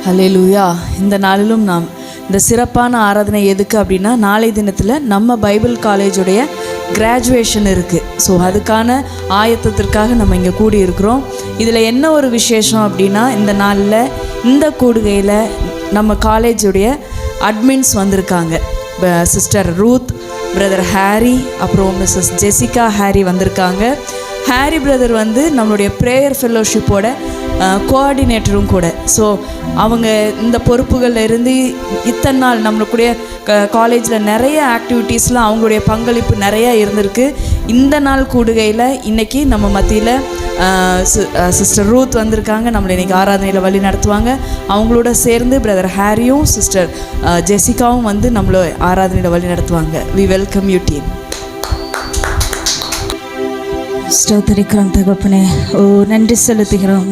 ஹல்லேலூயா. இந்த நாளிலும் நாம் இந்த சிறப்பான ஆராதனை எதுக்கு அப்படின்னா, நாளை தினத்தில் நம்ம பைபிள் காலேஜுடைய கிராஜுவேஷன் இருக்குது. ஸோ அதுக்கான ஆயத்தத்திற்காக நம்ம இங்கே கூடியிருக்கிறோம். இதில் என்ன ஒரு விசேஷம் அப்படின்னா, இந்த நாளில் இந்த கூடுகையில் நம்ம காலேஜுடைய அட்மின்ஸ் வந்திருக்காங்க. சிஸ்டர் ரூத், பிரதர் ஹாரி, அப்புறம் மிஸ்ஸஸ் ஜெசிகா ஹாரி வந்திருக்காங்க. ஹாரி பிரதர் வந்து நம்மளுடைய ப்ரேயர் ஃபெல்லோஷிப்போட கோஆர்டினேட்டரும் கூட. ஸோ அவங்க இந்த பொறுப்புகளில் இருந்து இத்தனை நாள் நம்மளுடைய காலேஜில் நிறைய ஆக்டிவிட்டீஸ்லாம் அவங்களுடைய பங்களிப்பு நிறையா இருந்திருக்கு. இந்த நாள் கூடுகையில் இன்றைக்கி நம்ம மத்தியில் சிஸ்டர் ரூத் வந்திருக்காங்க. நம்மளை இன்றைக்கி ஆராதனையில் வழி நடத்துவாங்க. அவங்களோட சேர்ந்து பிரதர் ஹாரியும் சிஸ்டர் ஜெசிகாவும் வந்து நம்மளை ஆராதனையில் வழி நடத்துவாங்க. We welcome you team. ஸ்தோத்திரிக்கிறோம் தகப்பனே. ஓ நன்றி செலுத்துகிறோம்.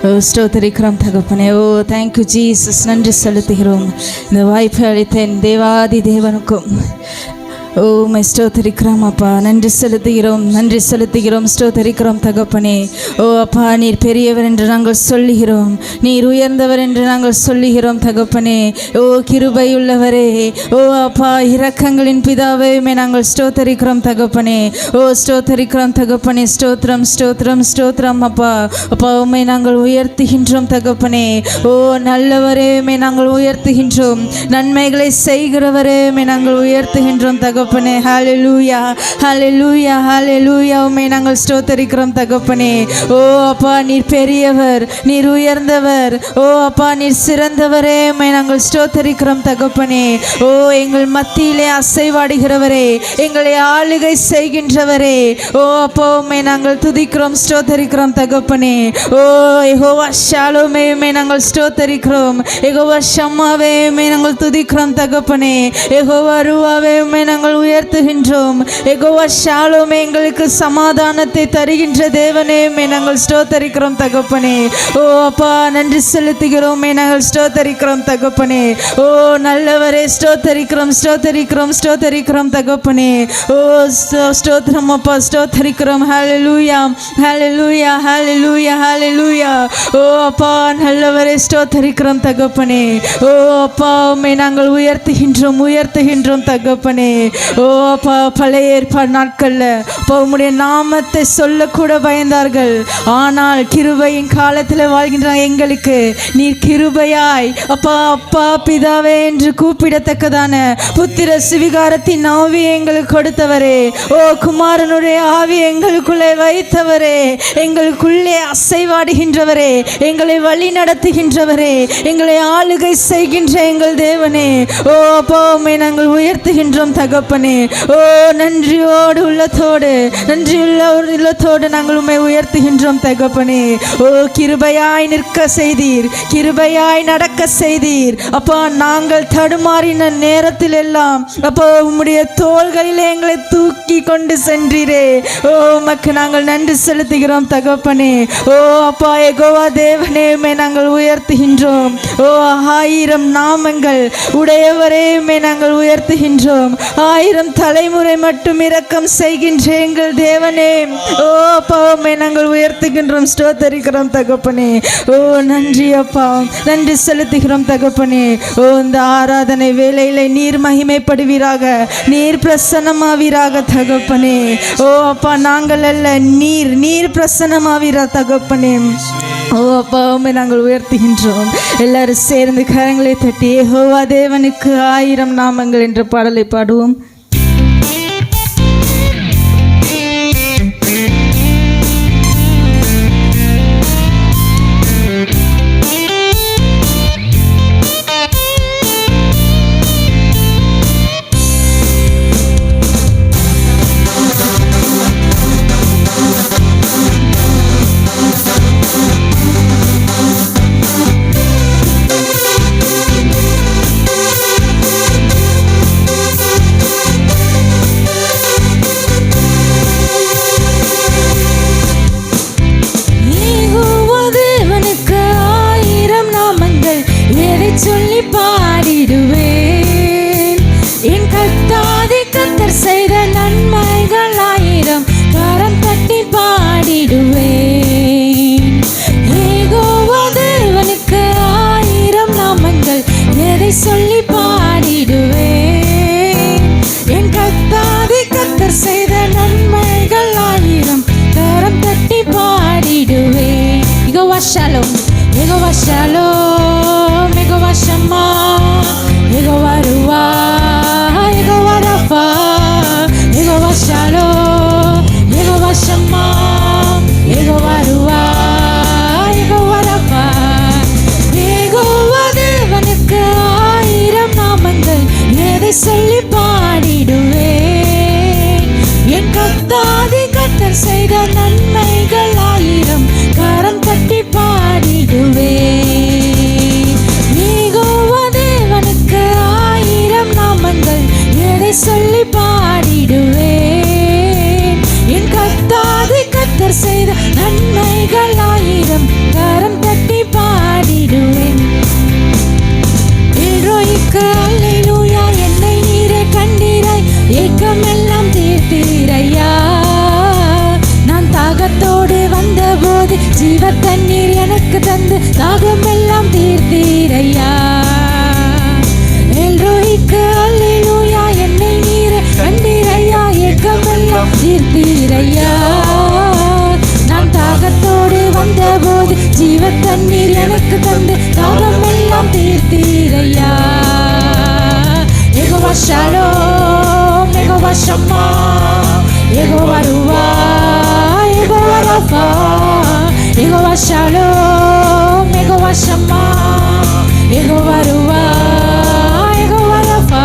ஓ ஸ்தோத்திரிக்கிறோம் தகப்பனே. ஓ தேங்க்யூ ஜீசஸ். நன்றி செலுத்துகிறோம் இந்த வாய்ப்பை அளித்த என் தேவாதி தேவனுக்கும். ஓ மை ஸ்தோத்திரிக்கிறோம் அப்பா. நன்றி செலுத்துகிறோம், நன்றி செலுத்துகிறோம். ஸ்தோத்திரிக்கிறோம் தகப்பனே. ஓ அப்பா, நீர் பெரியவர் என்று நாங்கள் சொல்லுகிறோம், நீர் உயர்ந்தவர் என்று நாங்கள் சொல்லுகிறோம் தகப்பனே. ஓ கிருபையுள்ளவரே, ஓ அப்பா இரக்கங்களின் பிதாவே, நாங்கள் ஸ்தோத்திரிக்கிறோம் தகப்பனே. ஓ ஸ்தோத்திரிக்கிறோம் தகப்பனே. ஸ்தோத்திரம் ஸ்தோத்திரம் ஸ்தோத்திரம் அப்பா. அப்பா உம்மை நாங்கள் உயர்த்துகின்றோம் தகப்பனே. ஓ நல்லவரே, நாங்கள் உயர்த்துகின்றோம். நன்மைகளை செய்கிறவரே, நாங்கள் உயர்த்துகின்றோம் தகப்பனே. ஹல்லேலூயா ஹல்லேலூயா ஹல்லேலூயா. உம்மை நாங்கள் ஸ்தோத்திரிக்கிறோம் தகப்பனே. ஓ அப்பா, நீர் பெரியவர், நீர் உயர்ந்தவர். ஓ அப்பா, நீர் சிறந்தவரே, உம்மை நாங்கள் ஸ்தோத்திரிக்கிறோம் தகப்பனே. ஓ எங்கள் மத்தியிலே அசைவாடுகிறவரே, எங்களை ஆளுகை செய்கின்றவரே, ஓ அப்பா உம்மை நாங்கள் துதிக்கிறோம், ஸ்தோத்திரிக்கிறோம் தகப்பனே. ஓ யெகோவா ஷாலோமே, உம்மை நாங்கள் ஸ்தோத்திரிக்கிறோம். யெகோவா ஷம்மாவே, உம்மை நாங்கள் துதிக்கிறோம் தகப்பனே. யெகோவா ரூவாவே, உம்மை நாங்கள் உயர்த்துகின்றோம். யெகோவா ஷாலோமே, எங்களுக்கு சமாதானத்தை தருகின்ற தேவனே, உம்மை நாங்கள் ஸ்தோத்திரிக்கிறோம் தகப்பனே. ஓ அப்பா நன்றி செலுத்துகிறோம், நாங்கள் ஸ்தோத்திரிக்கிறோம் தகப்பனே. ஓ நல்லவரே, ஸ்தோத்திரிக்கிறோம் ஸ்தோத்திரிக்கிறோம் ஸ்தோத்திரிக்கிறோம் தகப்பனே. ஓ ஸ்தோத்திரம் அப்பா, ஸ்தோத்திரிக்கிறோம். ஹல்லேலூயா ஹல்லேலூயா ஹல்லேலூயா ஹல்லேலூயா. ஓ அப்பா நல்லவரே, ஸ்தோத்திரிக்கிறோம் தகப்பனே. ஓ அப்பா உம்மை நாங்கள் உயர்த்துகின்றோம் உயர்த்துகின்றோம் தகப்பனே. ஓ அப்பா, பழைய ஏற்பாடு நாட்களில் அப்பா உம்முடைய நாமத்தை சொல்லக்கூட பயந்தார்கள். ஆனால் கிருபையின் காலத்தில் வாழ்கின்ற எங்களுக்கு நீர் கிருபையாய் அப்பா அப்பா பிதாவே என்று கூப்பிடத்தக்கதான புத்திர சுவிகாரத்தின் ஆவி எங்களுக்கு கொடுத்தவரே. ஓ குமாரனுடைய ஆவி எங்களுக்குள்ளே வைத்தவரே, எங்களுக்குள்ளே அசைவாடுகின்றவரே, எங்களை வழி நடத்துகின்றவரே, எங்களை ஆளுகை செய்கின்ற எங்கள் தேவனே. ஓ அப்பா உம்மை நாங்கள் உயர்த்துகின்றோம் தகப்பனே. ஓ நன்றியோடு உள்ளத்தோடு நன்றியுள்ள ஒரு உள்ளத்தோடு நாங்கள் உம்மை உயர்த்துகின்றோம் தகப்பனே. ஓ கிருபையாய் நிற்க செய்தீர், கிருபையாய் நடக்க செய்தீர் அப்பா. நாங்கள் தடுமாறின நேரத்தில் எல்லாம் அப்பா உம்முடைய தோள்களிலே எங்களை தூக்கி கொண்டு சென்றீரே. ஓ உமக்கு நாங்கள் நன்றி செலுத்துகிறோம் தகப்பனே. ஓ அப்பா யெகோவா தேவனே, உம்மை நாங்கள் உயர்த்துகின்றோம். ஓ 1000 நாமங்கள் உடையவரே, உம்மை நாங்கள் உயர்த்துகின்றோம். 1000 தலைமுறை மட்டும் இரக்கம் செய்கின்ற எங்கள் தேவனே. ஓ அப்பா உம்மை நாங்கள் உயர்த்துகின்றோம், ஸ்தோத்திரிக்கிறோம் தகப்பனே. ஓ நன்றி அப்பா, நன்றி செலுத்துகிறோம் தகப்பனே. ஓ இந்த ஆராதனை வேளையிலே நீர் மகிமைப்படுவீராக, நீர் பிரசன்னமாவீராக தகப்பனே. ஓ அப்பா நாங்கள் அல்ல, நீர் நீர் பிரசன்னமாவீரா தகப்பனே. ஓ அப்பா உம்மை நாங்கள் உயர்த்துகின்றோம். எல்லாரும் சேர்ந்து கரங்களை தட்டி யெகோவா தேவனுக்கு 1000 நாமங்கள் என்ற பாடலை பாடுவோம். Shalom, Yehova Shalom, Yehova Shammah, Yehova Ruah, Yehova Rapha, Yehova Shalom, Yehova Shammah, Yehova Ruah, Yehova Rapha. Yehova தேவனுக்கு ஆயிரம் நாமங்கள், எதை சொல்லி பாடிடுவேன். என் கர்த்தாதி கர்த்தர் செய்த நன்மைகள் ஆயிரம், கரம் தட்டி பாடிடுவேன். யெகோவா தேவனுக்கு ஆயிரம் நாமங்கள், எதை சொல்லி பாடிடுவேன். என் கர்த்தாதி கர்த்தர் செய்த நன்மைகள் ஆயிரம், கரம் தட்டி பாடிடுவேன். எல்ரோய்க்கு அல்லேலூயா, என்னை நீரே கண்டீராய், ஏக்கமெல்லாம் தீர்த்தீரையா. நான் தாகத்தோடு வந்தபோது ஜீவ தண்ணீர் எனக்கு தந்து தாகமெல்லாம் தீர்த்தீரையா. எல்ரோய்க்கு அல்லேலூயா, என்னை நீரே கண்டீரையா, ஏக்கமெல்லாம் தீர்த்தீரையா. நான் தாகத்தோடு வந்தபோது ஜீவ தண்ணீர் எனக்கு தந்து தாகமெல்லாம் தீர்த்தீரையா. Jehovah Shalom, Jehovah Shammah, Jehovah Ruach, Jehovah Rapha. Jehovah Shalom, Jehovah Shammah, Jehovah Ruach, Jehovah Rapha.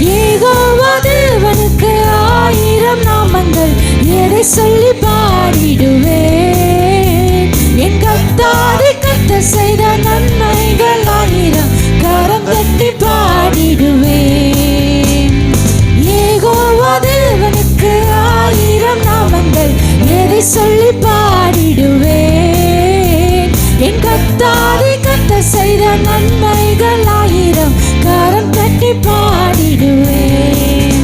Jehovah தேவனுக்கு ஆயிரம் நாமங்கள், எதை சொல்லி பாடிடுவேன். என் கர்த்தாதி கர்த்தர் செய்த நன்மைகள் ஆயிரம், கரம் தட்டி பாடிடுவேன். யெகோவா தேவனுக்கு ஆயிரம் நாமங்கள், எதை சொல்லி பாடிடுவேன். என் கர்த்தாதி கர்த்தர் செய்த நன்மைகள் ஆயிரம், கரம் தட்டி பாடிடுவேன்.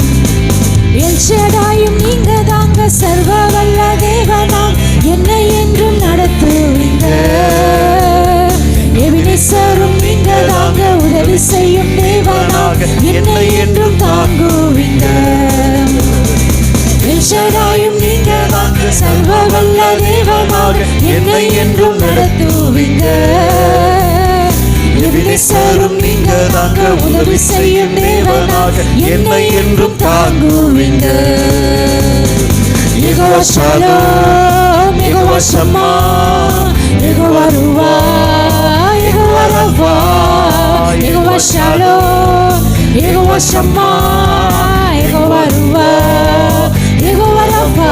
எல்ஷடாயும் நீங்க தாங்க, சர்வ வல்ல தேவனாம் என்னை என்றும் நடத்துவீங்க. எபினேசரும் நீங்க தாங்க, உதவி செய்யும் தேவனாக என்னை என்றும் தாங்குவீங்க. எல்ஷடாயும் நீங்க தாங்க, சர்வ வல்ல தேவனாக என்னை என்றும் நடத்துவீங்க. எபினேசரும் நீங்க தாங்க, உதவி செய்யும் தேவனாக என்னை என்றும் தாங்குவீங்க. Jehovah Shalom, Jehovah Shammah, Jehovah Ruach, Jehovah Rapha. Jehovah Shalom, Jehovah Shammah, Jehovah Ruach, Jehovah Rapha.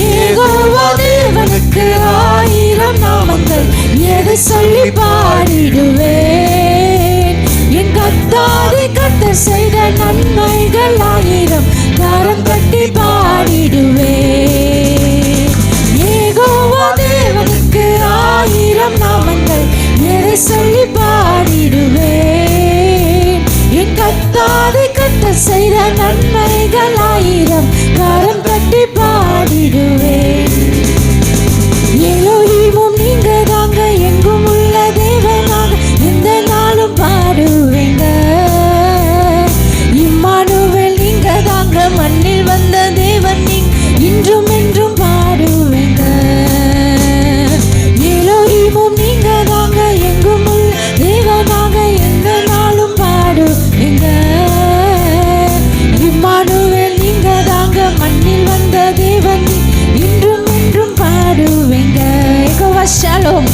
Jehovah தேவனுக்கு ஆயிரம் நாமங்கள், எதை சொல்லி பாடிடுவேன். என் கர்த்தாதி கர்த்தர் செய்த நன்மைகள் ஆயிரம், கரம் தட்டி பாடிடுவேன். யெகோவா தேவனுக்கு ஆயிரம் நாமங்கள், எதை சொல்லி பாடிடுவேன். என் கர்த்தாதி கர்த்தர் செய்த நன்மைகள் ஆயிரம், கரம் தட்டி பாடிடுவேன். எலோஹிமும் நீங்க தாங்க, எங்கும் உள்ள தேவனாக எந்த நாளும் பாடுவேங்க. இம்மானுவேல் நீங்க தாங்க, மண்ணில் வந்த தேவன் நீங்க, இன்றும் என்றும் பாடுவேங்க. எலோஹிமும் நீங்க தாங்க, எங்கும் உள்ள தேவனாக எந்த நாளும் பாடுவேங்க. இம்மானுவேல் நீங்க தாங்க, மண்ணில் வந்த தேவன் இன்றும் என்றும் பாடுவேங்க. Jehovah Shalom,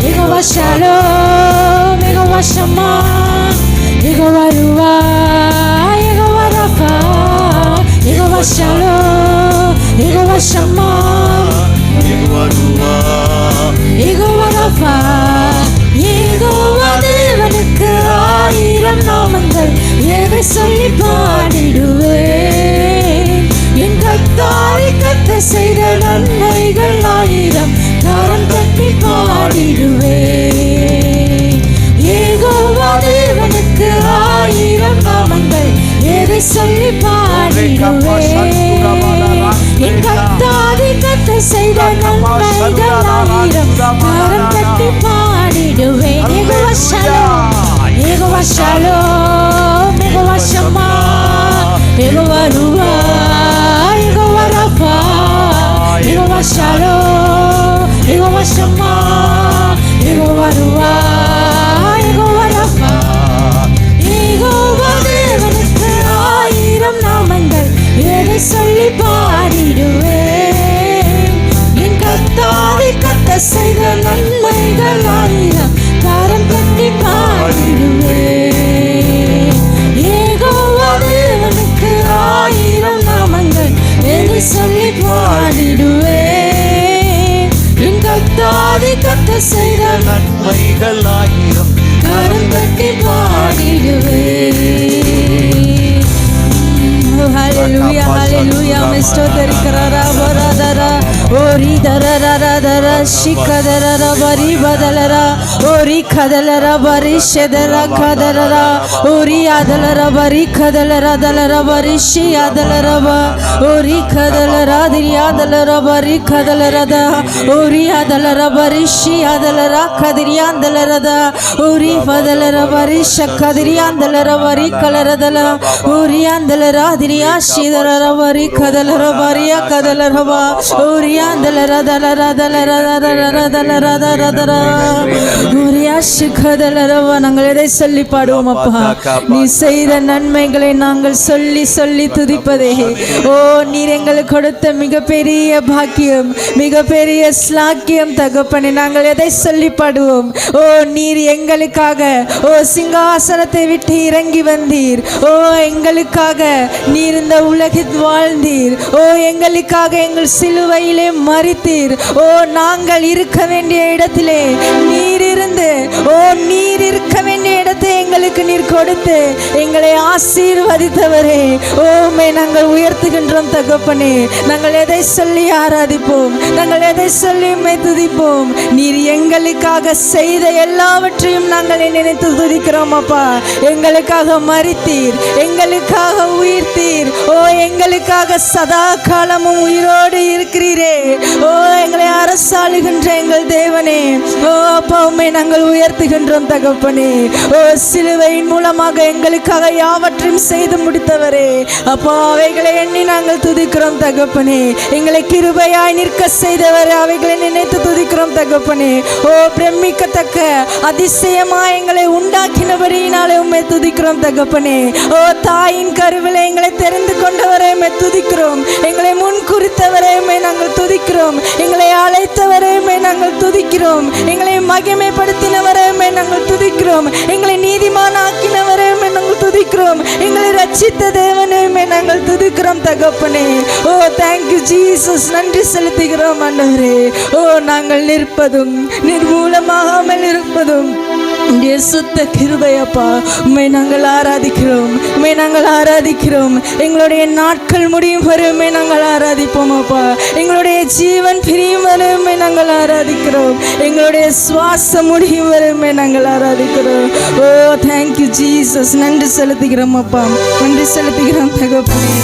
Jehovah Shalom, Jehovah Shammah, Jehovah Ruach, Jehovah Rapha. Jehovah Shalom, Jehovah Shammah, Jehovah Ruach, Jehovah Rapha. Jehovah தேவனுக்கு ஆயிரம் நாமங்கள், எதை சொல்லி பாடிடுவேன். என் கர்த்தாதி கர்த்தர் செய்த நன்மைகள் ஆயிரம், கரம் தட்டி பாடிடுவேன். யெகோவா தேவனுக்கு ஆயிரம் நாமங்கள், எதை சொல்லி பாடிடுவேன். என் கர்த்தாதி கர்த்தர் செய்த நன்மைகள் ஆயிரம், கரம் தட்டி பாடிடுவேன். Jehovah Shalom, Jehovah Shalom, Jehovah Shammah, Jehovah Ruach, Jehovah Rapha. Jehovah Shalom, Jehovah Jehovah Shammah, Jehovah Ruach, Jehovah Rapha, Jehovah தேவனுக்கு 1000 நாமங்கள், எதை சொல்லி பாடிடுவேன். என் கர்த்தாவே கத்த செய்த நன்மைகள் 1000 கரம் தட்டி பாடிடுவேன். யெகோவா தேவனுக்கு 1000 நாமங்கள், எதை சொல்லி பாடிடுவேன். என் கர்த்தாவே கத்த செய்த நன்மைகள் 1000 கரம் தட்டி பாடிடுவேன். Hallelujah, hallelujah. Mistotarikarara baradara, ori darara shikadarara bari badalara, ori kadalara bari shedara kadalara, ori adalara bari kadalara dalara bari shi adalara ba, ori kadalara diriyadalara bari kadalara da, ori adalara bari shi adalara kadiriyandalara da, ori badalara bari shakadiriyandalara bari kalaradala, ori andalara Shidara Bari Kadalara Baria Kadalarava Uriandala Dalara Dalara Dalara Dalara Dalara Uria Shikadalarava Nangale Sali Padumapa நீ செய்த நன்மைகளை நாங்கள் சொல்லி சொல்லி துதிப்பதே. ஓ நீர் எங்களுக்கு கொடுத்த மிகப்பெரிய பாக்கியம், மிகப்பெரிய ஸ்லாக்கியம் தகப்பனே. நாங்கள் எதை சொல்லி பாடுவோம்? ஓ நீர் எங்களுக்காக ஓ சிங்காசனத்தை விட்டு இறங்கி வந்தீர். ஓ எங்களுக்காக நீர் இந்த உலகில் வாழ்ந்தீர். ஓ எங்களுக்காக எங்கள் சிலுவையிலே மரித்தீர். ஓ நாங்கள் இருக்க வேண்டிய இடத்திலே நீர் இருந்து, ஓ நீர் இருக்க வேண்டிய இடத்தை எங்களுக்கு நீர் கொடுத்து எங்களை ஆசீர்வதித்தவரே. ஓமே நாங்கள் உயர்த்துகின்றோம் தகப்பனே. நாங்கள் எதை சொல்லி ஆராதிப்போம்? நாங்கள் எதை சொல்லி துதிப்போம்? நீர் எங்களுக்காக செய்த எல்லாவற்றையும் நாங்கள் நினைத்து துதிக்கிறோம் அப்பா. எங்களுக்காக மரித்தீர், எங்களுக்காக உயிர்த்தீர். ஓ எங்களுக்காக சதா காலமும் உயிரோடு இருக்கிறீரே. ஓ எங்களை அரசாளுகின்ற எங்கள் தேவனே. ஓ அப்பா உம்மை நாங்கள் உயர்த்துகின்றோம் தகப்பனே. ஓ சிலுவையின் மூலமாக எங்களுக்காக யாவற்றையும் செய்து முடித்தவரே. அப்பா அவைகளை எண்ணி நாங்கள் துதிக்கிறோம் தகப்பனே. எங்களை கிருபையாய் நிற்க செய்தவரே, அவைகளை நினைத்து துதிக்கிறோம் தகப்பனே. ஓ பிரமிக்கத்தக்க அதிசயமாய் எங்களை உண்டாக்கினவரினாலே உம்மை துதிக்கிறோம் தகப்பனே. ஓ தாயின் கருவிலே எங்களை தெரிந்து கொண்டவரே உம்மை துதிக்கிறோம். எங்களை முன் குறித்தவரே உம்மை நாங்கள் துதிக்கிறோம். எங்களை அழைத்தவரே உம்மை நாங்கள் துதிக்கிறோம். எங்களை மகிமைப்படுத்தினவரே உம்மை நாங்கள் துதிக்கிறோம். எங்களை நீதிமானாக்கினவரே உம்மை நாங்கள் துதிக்கிறோம். எங்களை ரட்சித்த தேவனே உம்மை நாங்கள் துதிக்கிறோம் தகப்பனே. ஓ தேங்க்யூ ஜீசஸ். நன்றி செலுத்துகிறோம் ஆண்டவரே. ஓ நாங்கள் நிற்பதும் நிர்மூலமாகாமல் இருப்பதும் உம்முடைய சுத்த கிருபையப்பா. உம்மை நாங்கள் ஆராதிக்கிறோம், உம்மை நாங்கள் ஆராதிக்கிறோம். எங்களுடைய நாட்கள் முடியும் வரை உம்மை நாங்கள் ஆராதிப்போம் அப்பா. எங்களுடைய ஜீவன் பிரியும் வரை உம்மை நாங்கள் ஆராதிக்கிறோம். எங்களுடைய சுவாசம் முடியும் வரை உம்மை நாங்கள் ஆராதிக்கிறோம். ஓ தேங்க்யூ ஜீசஸ். நன்றி செலுத்துகிறோம் அப்பா, நன்றி செலுத்துகிறோம் தகப்பனே.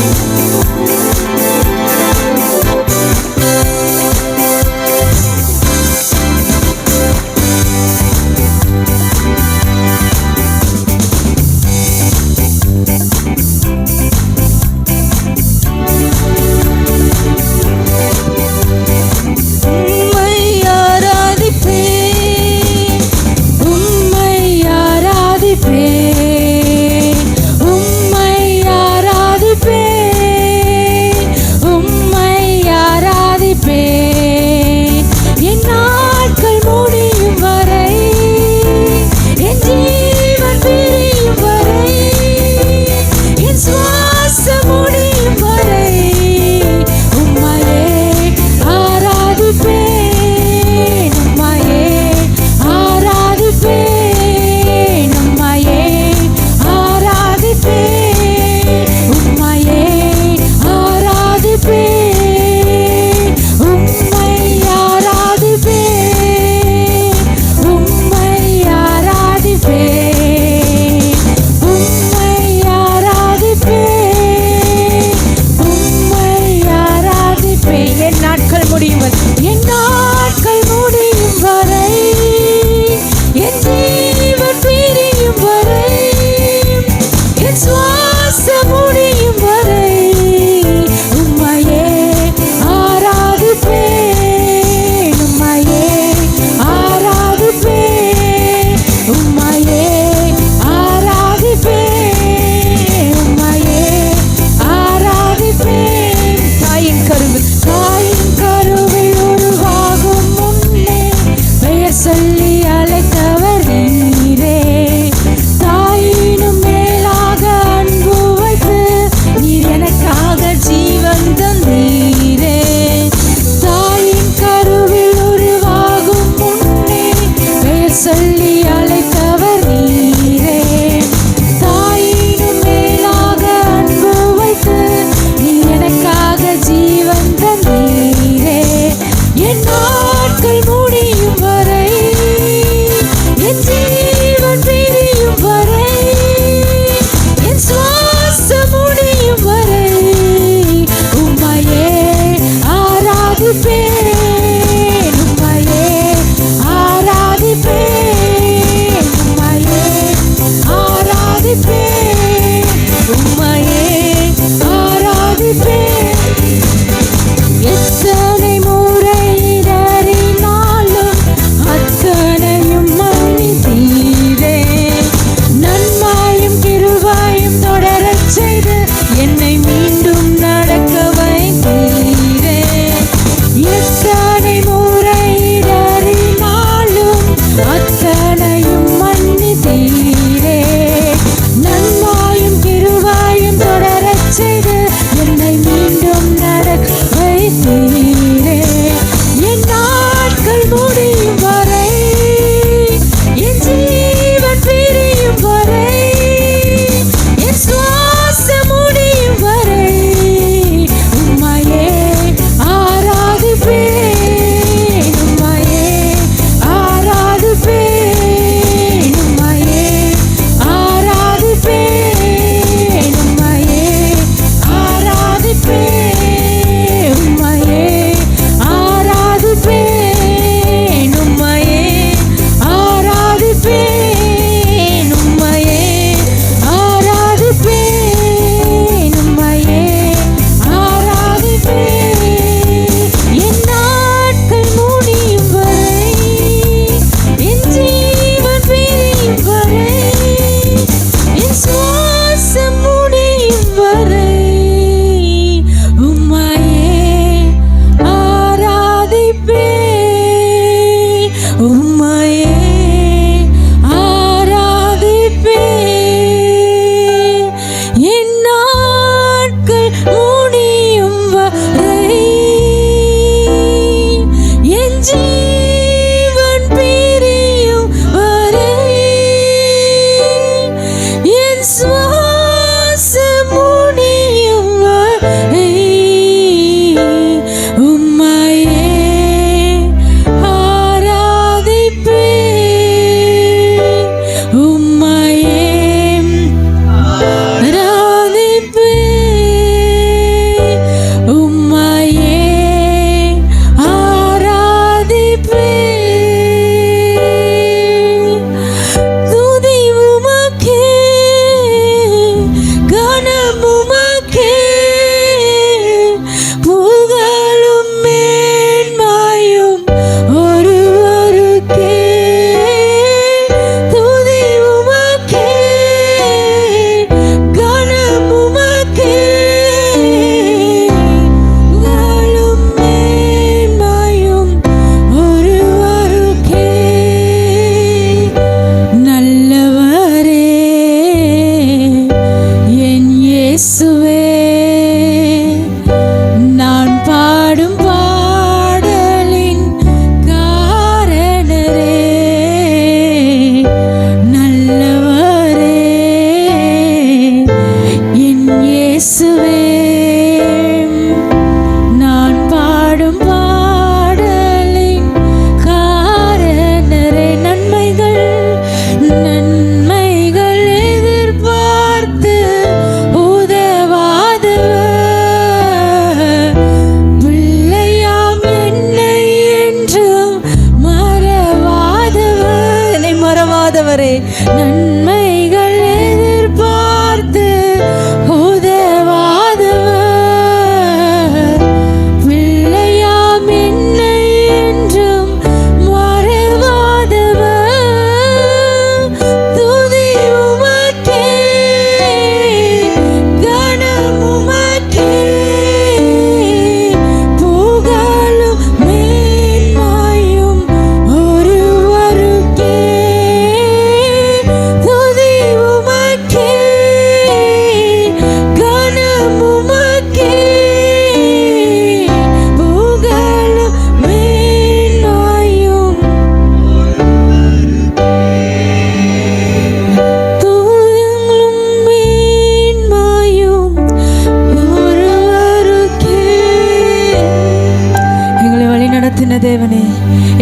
உம்மை ஆராதிப்பேன், நாட்கள் முடியும் வரை, என் ஜீவன் பிரியும் வரை, என் சுவாசம் முடியும் வரை உம்மையே ஆராதிப்பேன், உம்மையே ஆராதிப்பேன், உம்மையே ஆராதிப்பேன், உம்மையே ஆராதிப்பேன். எத்தனை முறை இடறினாலும் அத்தனையும் மன்னித்தீரே, நன்மையும் கிருபையும் தொடரச் செய்து என்னை மீண்டும் நடக்க வைத்தீரே. எத்தனை முறை இடறினாலும் அத்தனையும் மன்னித்தீரே, நன்மையும் கிருபையும் தொடரச் செய்து என்னை மீண்டும் நடக்க வைத்தீரே. என் நாட்கள் முடியும் வரை, என் ஜீவன் பிரியும் வரை, என் சுவாசம் முடியும் வரை உம்மையே ஆராதிப்பேன், உம்மையே ஆராதிப்பேன், உம்மையே ஆராதிப்பேன், உம்மையே ஆராதிப்பேன், உம்மையே ஆராதிப்பேன், உம்மையே ஆராதிப்பேன், உம்மையே ஆராதிப்பேன், உம்மையே ஆராதிப்பேன். என் நாட்கள் முடியும் வரை, என் ஜீவன் பிரியும் வரை, என் சுவாசம் முடியும் வரை உம்மையே ஆராதிப்பேன், உம்மையே ஆராதிப்பேன். என் நாட்கள் முடியும் வரை, என் ஜீவன் பிரியும் வரை, என் சுவாசம் முடியும் வரை உம்மையே ஆராதிப்பேன், உம்மையே ஆராதிப்பேன், உம்மையே ஆராதிப்பேன். துதி உமக்கே, கனம் உமக்கே, புகழும் மேன்மையும் ஒருவருக்கே. துதி உமக்கே, கனம் உமக்கே, புகழும் மேன்மையும் ஒருவருக்கே. நல்லவரே என் இயேசுவே, நான் பாடும் பாடலின் காரணரே. நல்லவரே என் இயேசுவே, நான் பாடும் பாடலின் காரணரே. நன்மைகள் நன்மைகள் எதிர்பார்த்து உதவாதவர், பிள்ளையாம் என்னை என்றும் மறவாதவர், என்னை மறவாதவரே. நன்மைகள் எதிர்பார்த்து உதவாதவர், பிள்ளையாம் என்னை என்றும் மறவாதவர். துதி உமக்கே, கனம் உமக்கே, புகழும் மேன்மையும் ஒருவருக்கே.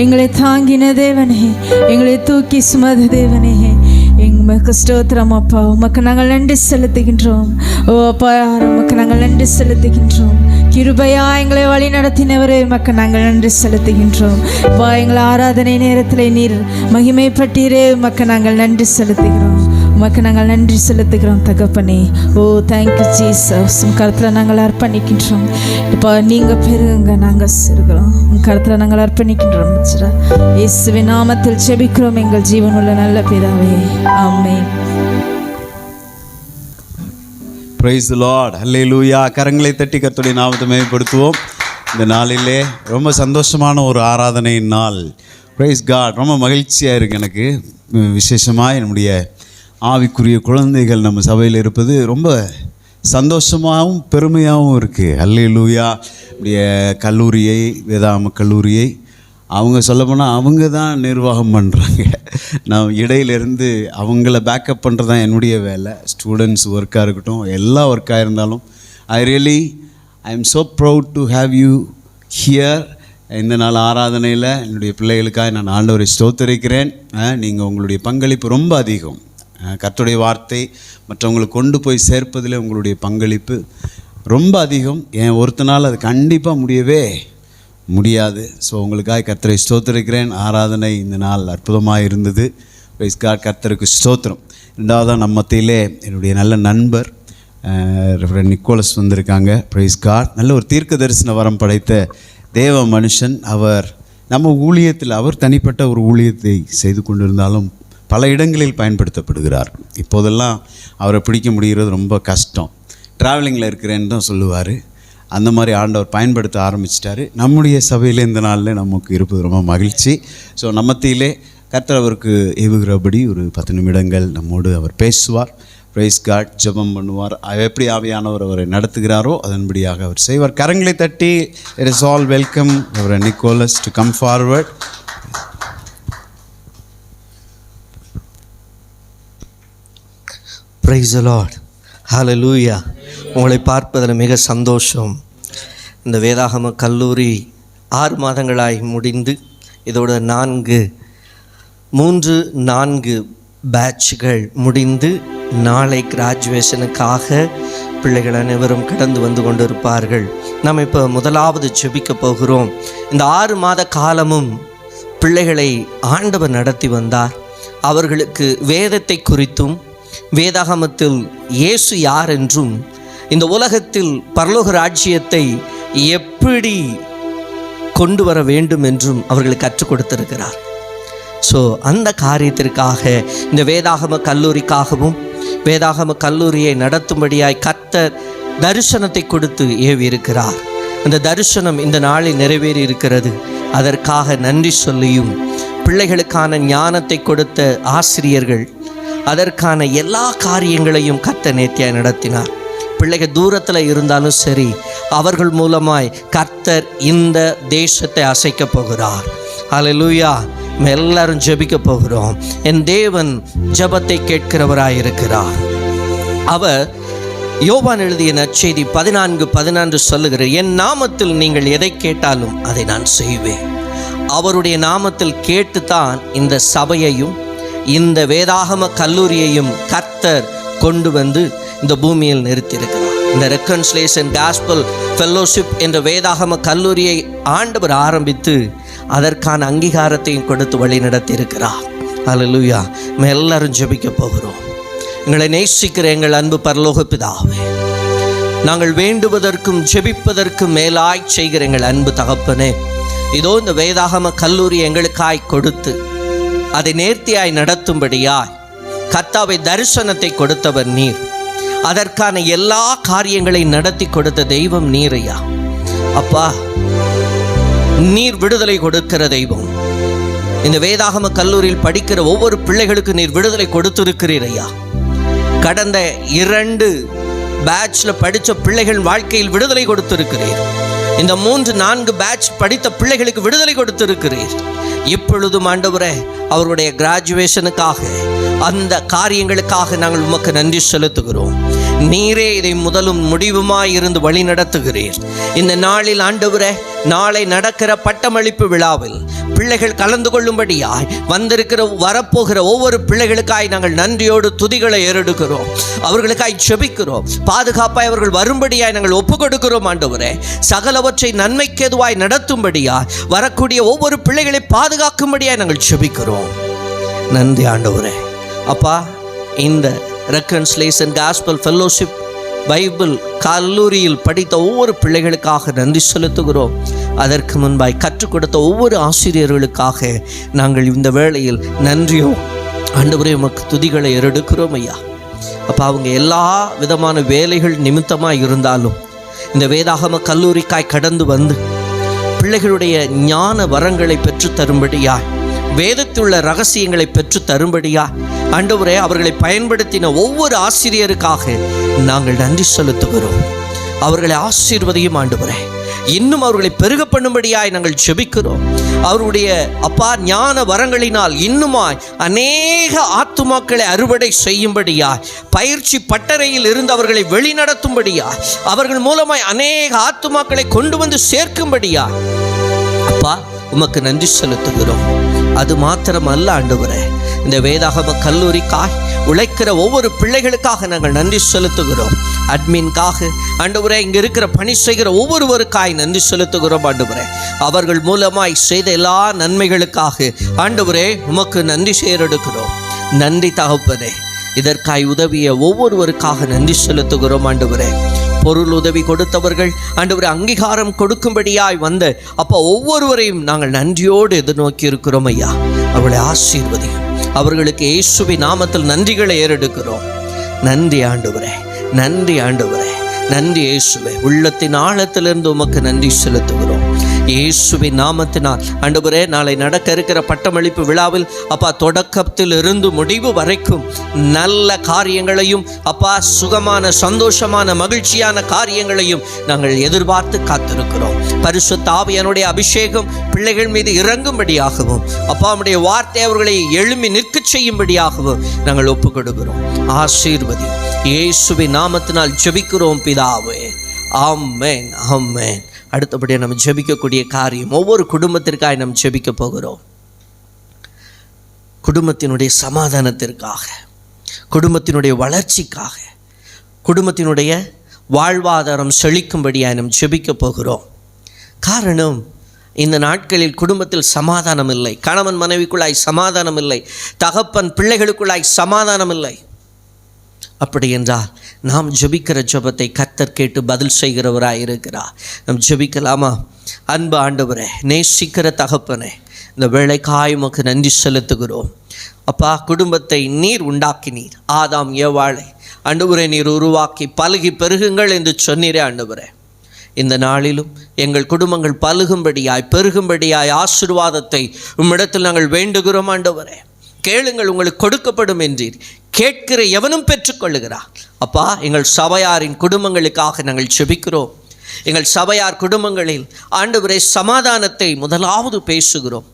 எங்களை தாங்கின தேவனே, எங்களை தூக்கி சுமந்த தேவனே, எங்களுக்கு ஸ்தோத்திரம் அப்பா. உமக்கு நாங்கள் நன்றி செலுத்துகின்றோம். ஓ அப்பா, உமக்கு நாங்கள் நன்றி செலுத்துகின்றோம். கிருபையா எங்களை வழி நடத்தினவரே, உமக்கு நாங்கள் நன்றி செலுத்துகின்றோம். அப்பா, எங்களை ஆராதனை நேரத்தில் நீர் மகிமைப்பட்டீரே, உமக்கு நாங்கள் நன்றி செலுத்துகிறோம். உமக்கு நாங்கள் நன்றி செலுத்துகிறோம் தகப்பனே. ஓ தேங்க்யூ ஜீசஸ். உன் கருத்தில் நாங்கள் அர்ப்பணிக்கின்றோம். இப்போ நீங்கள் பெருங்க, நாங்கள் சிறுகிறோம். உன் கருத்தில் நாங்கள் அர்ப்பணிக்கின்றோம். இயேசுவின் நாமத்தில் ஜெபிக்கிறோம் எங்கள் ஜீவனுள்ள நல்ல பிதாவே, ஆமென். பிரைஸ் தி லார்ட், அல்லேலூயா. கரங்களை தட்டி கர்த்தருடைய நாமத்தை மேம்படுத்துவோம். இந்த நாளிலே ரொம்ப சந்தோஷமான ஒரு ஆராதனை நாள். Praise God. ரொம்ப மகிழ்ச்சியாக இருக்குது எனக்கு. விசேஷமாக என்னுடைய ஆவிக்குரிய குழந்தைகள் நம்ம சபையில் இருப்பது ரொம்ப சந்தோஷமாகவும் பெருமையாகவும் இருக்குது. அல்லேலூயா. இப்படிய கல்லூரியை, வேதாம கல்லூரியை அவங்க சொல்லப்போனால் அவங்க தான் நிர்வாகம் பண்ணுறாங்க. நான் இடையிலேருந்து அவங்கள பேக்கப் பண்ணுறது தான் என்னுடைய வேலை. ஸ்டூடெண்ட்ஸ் ஒர்க்காக இருக்கட்டும், எல்லா ஒர்க்காக இருந்தாலும் I am so proud to have you here. இந்த நாள் ஆராதனையில் என்னுடைய பிள்ளைகளுக்காக நான் ஆண்டவரை ஸ்தோத்திரிக்கிறேன். நீங்கள் உங்களுடைய பங்களிப்பு ரொம்ப அதிகம். கர்த்தருடைய வார்த்தை மற்றவங்களுக்கு கொண்டு போய் சேர்ப்பதில் உங்களுடைய பங்களிப்பு ரொம்ப அதிகம். என் ஒருத்தனால் அது கண்டிப்பாக முடியவே முடியாது. ஸோ உங்களுக்காக கர்த்தரை ஸ்தோத்திரிக்கிறேன். ஆராதனை இந்த நாள் அற்புதமாக இருந்தது. பிரைஸ் காட், கர்த்தருக்கு ஸ்தோத்திரம். ரெண்டாவதாக நம்ம மத்தியிலே என்னுடைய நல்ல நண்பர் ரெவரண்ட் நிக்கோலஸ் வந்திருக்காங்க. Praise God. நல்ல ஒரு தீர்க்க தரிசன வரம் படைத்த தேவ மனுஷன். அவர் நம்ம ஊழியத்தில், அவர் தனிப்பட்ட ஒரு ஊழியத்தை செய்து கொண்டிருந்தாலும் பல இடங்களில் பயன்படுத்தப்படுகிறார். இப்போதெல்லாம் அவரை பிடிக்க முடிகிறது ரொம்ப கஷ்டம். ட்ராவலிங்கில் இருக்கிறேன்னு தான் சொல்லுவார். அந்த மாதிரி ஆண்டவர் பயன்படுத்த ஆரம்பிச்சிட்டாரு. நம்முடைய சபையில் இந்த நாளில் நமக்கு இருப்பது ரொம்ப மகிழ்ச்சி. ஸோ நம்மத்திலே கர்த்தர் அவருக்கு ஏவுகிறபடி ஒரு 10 நிமிடங்கள் நம்மோடு அவர் பேசுவார். Praise God. ஜெபம் பண்ணுவார். எப்படி ஆவியானவர் அவரை நடத்துகிறாரோ அதன்படியாக அவர் செய்வார். கரங்களை தட்டி இட் இஸ் ஆல் வெல்கம் அவர் Nicholas to come forward. Praise the Lord. Hallelujah. உங்களை பார்ப்பதில் மிக சந்தோஷம். இந்த வேதாகம கல்லூரி 6 மாதங்களாய் முடிந்து இதோட 3-4 பேட்ச்கள் முடிந்து நாளை கிராஜுவேஷனுக்காக பிள்ளைகள் அனைவரும் கடந்து வந்து கொண்டிருப்பார்கள். நாம் இப்போ முதலாவது ஜெபிக்க போகிறோம். இந்த 6 மாத காலமும் பிள்ளைகளை ஆண்டவர் நடத்தி வந்தார். அவர்களுக்கு வேதத்தை குறித்தும், வேதாகமத்தில் இயேசு யார் என்றும், இந்த உலகத்தில் பரலோக ராஜ்யத்தை எப்படி கொண்டு வர வேண்டும் என்றும் அவர்களுக்கு கற்றுக் கொடுத்திருக்கிறார். ஸோ அந்த காரியத்திற்காக இந்த வேதாகம கல்லூரிக்காகவும் வேதாகம கல்லூரியை நடத்தும்படியாய் கர்த்தர் தரிசனத்தை கொடுத்து ஏவி இருக்கிறார். அந்த தரிசனம் இந்த நாளில் நிறைவேறி இருக்கிறது. அதற்காக நன்றி சொல்லியும், பிள்ளைகளுக்கான ஞானத்தை கொடுத்த ஆசிரியர்கள், அதற்கான எல்லா காரியங்களையும் கர்த்தர் நேர்த்தியாய் நடத்தினார். பிள்ளைகள் தூரத்தில் இருந்தாலும் சரி, அவர்கள் மூலமாய் கர்த்தர் இந்த தேசத்தை அசைக்க போகிறார். ஹல்லேலூயா. எல்லாரும் ஜெபிக்க போகிறோம். என் தேவன் ஜெபத்தை கேட்கிறவராய் இருக்கிறார். அவர் யோவான் எழுதிய நற்செய்தி 14:14 சொல்லுகிற, என் நாமத்தில் நீங்கள் எதை கேட்டாலும் அதை நான் செய்வேன். அவருடைய நாமத்தில் கேட்டுத்தான் இந்த சபையையும் இந்த வேதாகம கல்லூரியையும் கர்த்தர் கொண்டு வந்து இந்த பூமியில் நிறுத்தியிருக்கிறார். இந்த ரெக்கன்சிலேஷன் காஸ்பல் ஃபெல்லோஷிப் என்ற வேதாகம கல்லூரியை ஆண்டவர் ஆரம்பித்து அதற்கான அங்கீகாரத்தையும் கொடுத்து வழி நடத்தி இருக்கிறார். ஹல்லேலூயா. நம்ம எல்லாரும் ஜெபிக்க போகிறோம். எங்களை நேசிக்கிற எங்கள் அன்பு பரலோக பிதாவே, நாங்கள் வேண்டுவதற்கும் ஜெபிப்பதற்கும் மேலாய் செய்கிற எங்கள் அன்பு தகப்பனே, இதோ இந்த வேதாகம கல்லூரி எங்களுக்காய் கொடுத்து அதை நேர்த்தியாய் நடத்தும்படியாய் கர்த்தாவை தரிசனத்தை கொடுத்தவர் நீர். அதற்கான எல்லா காரியங்களையும் நடத்தி கொடுத்த தெய்வம் நீரையா. அப்பா, நீர் விடுதலை கொடுக்கிற தெய்வம். இந்த வேதாகம கல்லூரியில் படிக்கிற ஒவ்வொரு பிள்ளைகளுக்கு நீர் விடுதலை கொடுத்திருக்கிறீர் ஐயா. கடந்த 2 பேட்ச்ல படித்த பிள்ளைகள் வாழ்க்கையில் விடுதலை கொடுத்திருக்கிறீர். இந்த 3-4 பேட்ச் படித்த பிள்ளைகளுக்கு விடுதலை கொடுத்திருக்கிறீர். இப்பொழுதும் ஆண்டவரே, அவருடைய கிராஜுவேஷனுக்காக, அந்த காரியங்களுக்காக நாங்கள் உமக்கு நன்றி செலுத்துகிறோம். நீரே இதை முதலும் முடிவுமாய் இருந்து வழி நடத்துகிறீர். இந்த நாளில் ஆண்டவரே, நாளை நடக்கிற பட்டமளிப்பு விழாவில் பிள்ளைகள் கலந்து கொள்ளும்படியாய் வந்திருக்கிற வரப்போகிற ஒவ்வொரு பிள்ளைகளுக்காய் நாங்கள் நன்றியோடு துதிகளை ஏறெடுக்கிறோம். அவர்களுக்காய் செபிக்கிறோம். பாதுகாப்பாய் அவர்கள் வரும்படியாய் நாங்கள் ஒப்பு கொடுக்கிறோம். ஆண்டவரே, சகலவற்றை நன்மைக்கேதுவாய் நடத்தும்படியாய் வரக்கூடிய ஒவ்வொரு பிள்ளைகளை பாதுகாக்கும்படியாய் நாங்கள் செபிக்கிறோம். நன்றி ஆண்டவரே. அப்பா, இந்த ரெக்கன்சிலேஷன் காஸ்பல் ஃபெல்லோஷிப் பைபிள் கல்லூரியில் படித்த ஒவ்வொரு பிள்ளைகளுக்காக நன்றி செலுத்துகிறோம். அதற்கு முன்பாய் கற்றுக் கொடுத்த ஒவ்வொரு ஆசிரியர்களுக்காக நாங்கள் இந்த வேளையில் நன்றியோ ஆண்டவரே உமக்கு துதிகளை ஏறெடுக்கிறோம் ஐயா. அப்போ அவங்க எல்லா விதமான வேலைகள் நிமித்தமாக இருந்தாலும் இந்த வேதாகம கல்லூரிக்காய் கடந்து வந்து பிள்ளைகளுடைய ஞான வரங்களை பெற்று தரும்படியாய், வேதத்துள்ள ரகசியங்களை பெற்று தரும்படியா ஆண்டவரே அவர்களை பயன்படுத்தின ஒவ்வொரு ஆசிரியருக்காக நாங்கள் நன்றி செலுத்துகிறோம். அவர்களை ஆசீர்வதியும் ஆண்டவரே. இன்னும் அவர்களை பெருக பண்ணும்படியாய் நாங்கள் ஜெபிக்கிறோம். அவருடைய அப்பா ஞான வரங்களினால் இன்னுமாய் அநேக ஆத்துமாக்களை அறுவடை செய்யும்படியாய், பயிற்சி பட்டறையில் இருந்து அவர்களை வழிநடத்தும்படியாய், அவர்கள் மூலமாய் அநேக ஆத்துமாக்களை கொண்டு வந்து சேர்க்கும்படியாய் அப்பா உமக்கு நன்றி செலுத்துகிறோம். அது மாத்திரமல்ல ஆண்டவரே, இந்த வேதாகம கல்லூரிக்காய் உழைக்கிற ஒவ்வொரு பிள்ளைகளுக்காக நாங்கள் நன்றி செலுத்துகிறோம். அட்மின்காக ஆண்டவரே, இங்கே இருக்கிற பணி செய்கிற ஒவ்வொருவருக்காய் நன்றி செலுத்துகிறோம். ஆண்டவரே, அவர்கள் மூலமாய் செய்த எல்லா நன்மைகளுக்காக ஆண்டவரே உமக்கு நன்றி சேரெடுக்கிறோம். நன்றி தகப்பனே. இதற்காய் உதவிய ஒவ்வொருவருக்காக நன்றி செலுத்துகிறோம். ஆண்டவரே, பொருள் உதவி கொடுத்தவர்கள் ஆண்டவரே அங்கீகாரம் கொடுக்கும்படியாய் வந்த அப்போ ஒவ்வொருவரையும் நாங்கள் நன்றியோடு எதிர்நோக்கி இருக்கிறோம் ஐயா. அவர்களை ஆசீர்வதியும். அவர்களுக்கு இயேசுவின் நாமத்தில் நன்றிகளை ஏறெடுக்கிறோம். நன்றி ஆண்டவரே, நன்றி ஆண்டவரே, நன்றி இயேசுவே. உள்ளத்தின் ஆழத்திலிருந்து உமக்கு நன்றி செலுத்துகிறோம். இயேசுவின் நாமத்தினால் ஆண்டவரே, நாளை நடக்க இருக்கிற பட்டமளிப்பு விழாவில் அப்பா தொடக்கத்தில் இருந்து முடிவு வரைக்கும் நல்ல காரியங்களையும் அப்பா சுகமான சந்தோஷமான மகிழ்ச்சியான காரியங்களையும் நாங்கள் எதிர்பார்த்து காத்திருக்கிறோம். பரிசுத்த ஆவியானுடைய அபிஷேகம் பிள்ளைகள் மீது இறங்கும்படியாகவும் அப்பா உம்முடைய வார்த்தை அவர்களை எழும்பி நிற்க செய்யும்படியாகவும் நாங்கள் ஒப்புக் கொடுக்கிறோம். ஆசீர்வதி. இயேசுவின் நாமத்தினால் ஜெபிக்கிறோம் பிதாவே. ஆமென், ஆமென். அடுத்தபடியாக நம்ம ஜெபிக்கக்கூடிய காரியம், ஒவ்வொரு குடும்பத்திற்காக நம்ம ஜெபிக்க போகிறோம். குடும்பத்தினுடைய சமாதானத்திற்காக, குடும்பத்தினுடைய வளர்ச்சிக்காக, குடும்பத்தினுடைய வாழ்வாதாரம் செழிக்கும்படியாக நம்ம ஜெபிக்க போகிறோம். காரணம், இந்த நாட்களில் குடும்பத்தில் சமாதானம் இல்லை. கணவன் மனைவிக்குள்ளாய் சமாதானம் இல்லை. தகப்பன் பிள்ளைகளுக்குள்ளாய் சமாதானம் இல்லை. அப்படி என்றால் நாம் ஜெபிக்கிற ஜெபத்தை கர்த்தர் கேட்டு பதில் செய்கிறவராய் இருக்கிறார். நாம் ஜெபிக்கலாமா? அன்பு ஆண்டவரே, நேசிக்கிற தகப்பனே, இந்த வேளைக்காய் உமக்கு நன்றி செலுத்துகிறோம். அப்பா, குடும்பத்தை நீர் உண்டாக்கினீர். ஆதாம் ஏவாளை ஆண்டவரே நீர் உருவாக்கி பலுகி பெருகுங்கள் என்று சொன்னீரே ஆண்டவரே. இந்த நாளிலும் எங்கள் குடும்பங்கள் பலுகும்படியாய் பெருகும்படியாய் ஆசீர்வாதத்தை உம்மிடத்தில் நாங்கள் வேண்டுகிறோம் ஆண்டவரே. கேளுங்கள், உங்களுக்கு கொடுக்கப்படும் என்றீர். கேட்கிற எவனும் பெற்றுக்கொள்ளுகிறார். அப்பா, எங்கள் சபையாரின் குடும்பங்களுக்காக நாங்கள் ஜெபிக்கிறோம். எங்கள் சபையார் குடும்பங்களில் ஆண்டவரே சமாதானத்தை முதலாவது பேசுகிறோம்.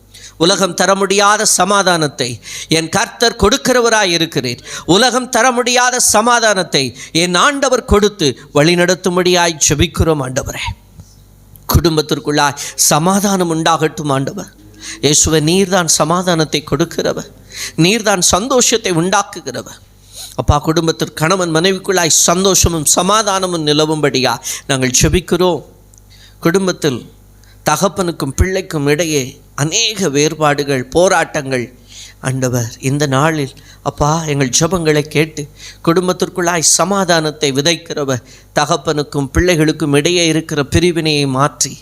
உலகம் தர முடியாத சமாதானத்தை என் கர்த்தர் கொடுக்கிறவராய் இருக்கிறேன். உலகம் தர முடியாத சமாதானத்தை என் ஆண்டவர் கொடுத்து வழிநடத்தும்படியாய் ஜெபிக்கிறோம் ஆண்டவரே. குடும்பத்திற்குள்ளாய் சமாதானம் உண்டாகட்டும் ஆண்டவர். இயேசுவே, நீர்தான் சமாதானத்தை கொடுக்கிறவர், நீர்தான் சந்தோஷத்தை உண்டாக்குகிறவர். அப்பா, குடும்பத்தில் கணவன் மனைவிக்குள்ளாய் சந்தோஷமும் சமாதானமும் நிலவும்படியா நாங்கள் ஜெபிக்கிறோம். குடும்பத்தில் தகப்பனுக்கும் பிள்ளைக்கும் இடையே அநேக வேறுபாடுகள், போராட்டங்கள் ஆண்டவர் இந்த நாளில் அப்பா எங்கள் ஜெபங்களை கேட்டு குடும்பத்திற்குள்ளாய் சமாதானத்தை விதைக்கிறவர். தகப்பனுக்கும் பிள்ளைகளுக்கும் இடையே இருக்கிற பிரிவினையை மாற்றி,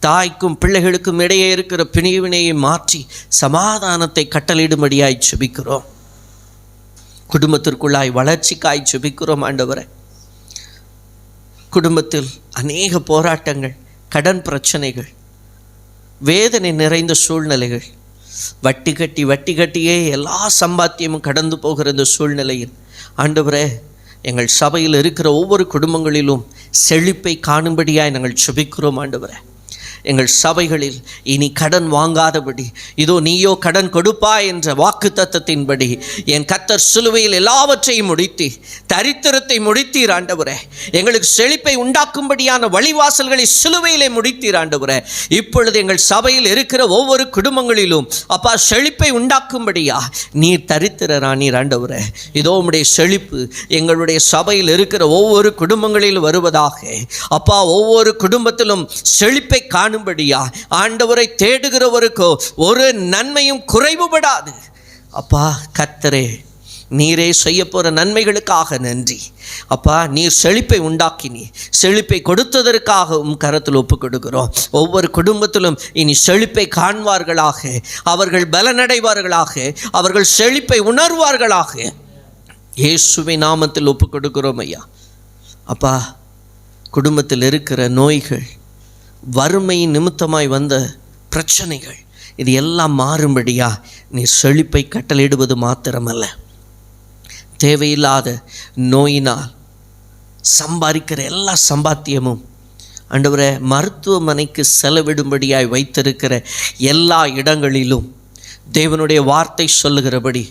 தாய்க்கும் பிள்ளைகளுக்கும் இடையே இருக்கிற பிரிவினையை மாற்றி சமாதானத்தை கட்டளையிடும்படியாய் ஜெபிக்கிறோம். குடும்பத்திற்குள்ளாய் வளர்ச்சிக்காய் ஜெபிக்கிறோம் ஆண்டவரே. குடும்பத்தில் அநேக போராட்டங்கள், கடன் பிரச்சனைகள், வேதனை நிறைந்த சூழ்நிலைகள், வட்டி கட்டியே எல்லா சம்பாத்தியமும் கடந்து போகிற இந்த சூழ்நிலையில் ஆண்டவரே, எங்கள் சபையில் இருக்கிற ஒவ்வொரு குடும்பங்களிலும் செழிப்பை காணும்படியாய் நாங்கள் ஜெபிக்கிறோம் ஆண்டவரே. எங்கள் சபைகளில் இனி கடன் வாங்காதபடி, இதோ நீயோ கடன் கொடுப்பாய் என்ற வாக்கு தத்தத்தின்படி என் கர்த்தர் சிலுவையில் எல்லாவற்றையும் முடித்து தரித்திரத்தை முடித்தீர் ஆண்டவரே. எங்களுக்கு செழிப்பை உண்டாக்கும்படியான வழிவாசல்களை சிலுவையிலே முடித்தீர் ஆண்டவரே. இப்பொழுது எங்கள் சபையில் இருக்கிற ஒவ்வொரு குடும்பங்களிலும் அப்பா செழிப்பை உண்டாக்கும்படியா நீர் தரித்திரரா நீர் ஆண்டவரே. இதோ உம்முடைய செழிப்பு எங்களுடைய சபையில் இருக்கிற ஒவ்வொரு குடும்பங்களிலும் வருவதாக அப்பா. ஒவ்வொரு குடும்பத்திலும் செழிப்பை காணும்படியா ஆண்டவரை தேடுகிறவருக்கோ ஒரு நன்மையும் குறைவுபடாது அப்பா. கர்த்தரே, நீரே செய்ய போகிற நன்மைகளுக்காக நன்றி அப்பா. நீர் செழிப்பை உண்டாக்கினி, செழிப்பை கொடுத்ததற்காக கரத்தில் ஒப்பு கொடுக்கிறோம். ஒவ்வொரு குடும்பத்திலும் இனி செழிப்பை காண்பார்களாக, அவர்கள் பலனடைவார்களாக, அவர்கள் செழிப்பை உணர்வார்களாக. இயேசுவின் நாமத்தில் ஒப்பு கொடுக்கிறோம் ஐயா. அப்பா, குடும்பத்தில் இருக்கிற நோய்கள், வறுமை நிமித்தமாய் வந்த பிரச்சனைகள், இது எல்லாம் மாறும்படியா நீ செழிப்பை கட்டளையிடுவது மாத்திரமல்ல, தேவையில்லாத நோயினால் சம்பாதிக்கிற எல்லா சம்பாத்தியமும் ஆண்டவரே மருத்துவமனைக்கு செலவிடும்படியாய் வைத்திருக்கிற எல்லா இடங்களிலும் தேவனுடைய வார்த்தை சொல்லுகிறபடி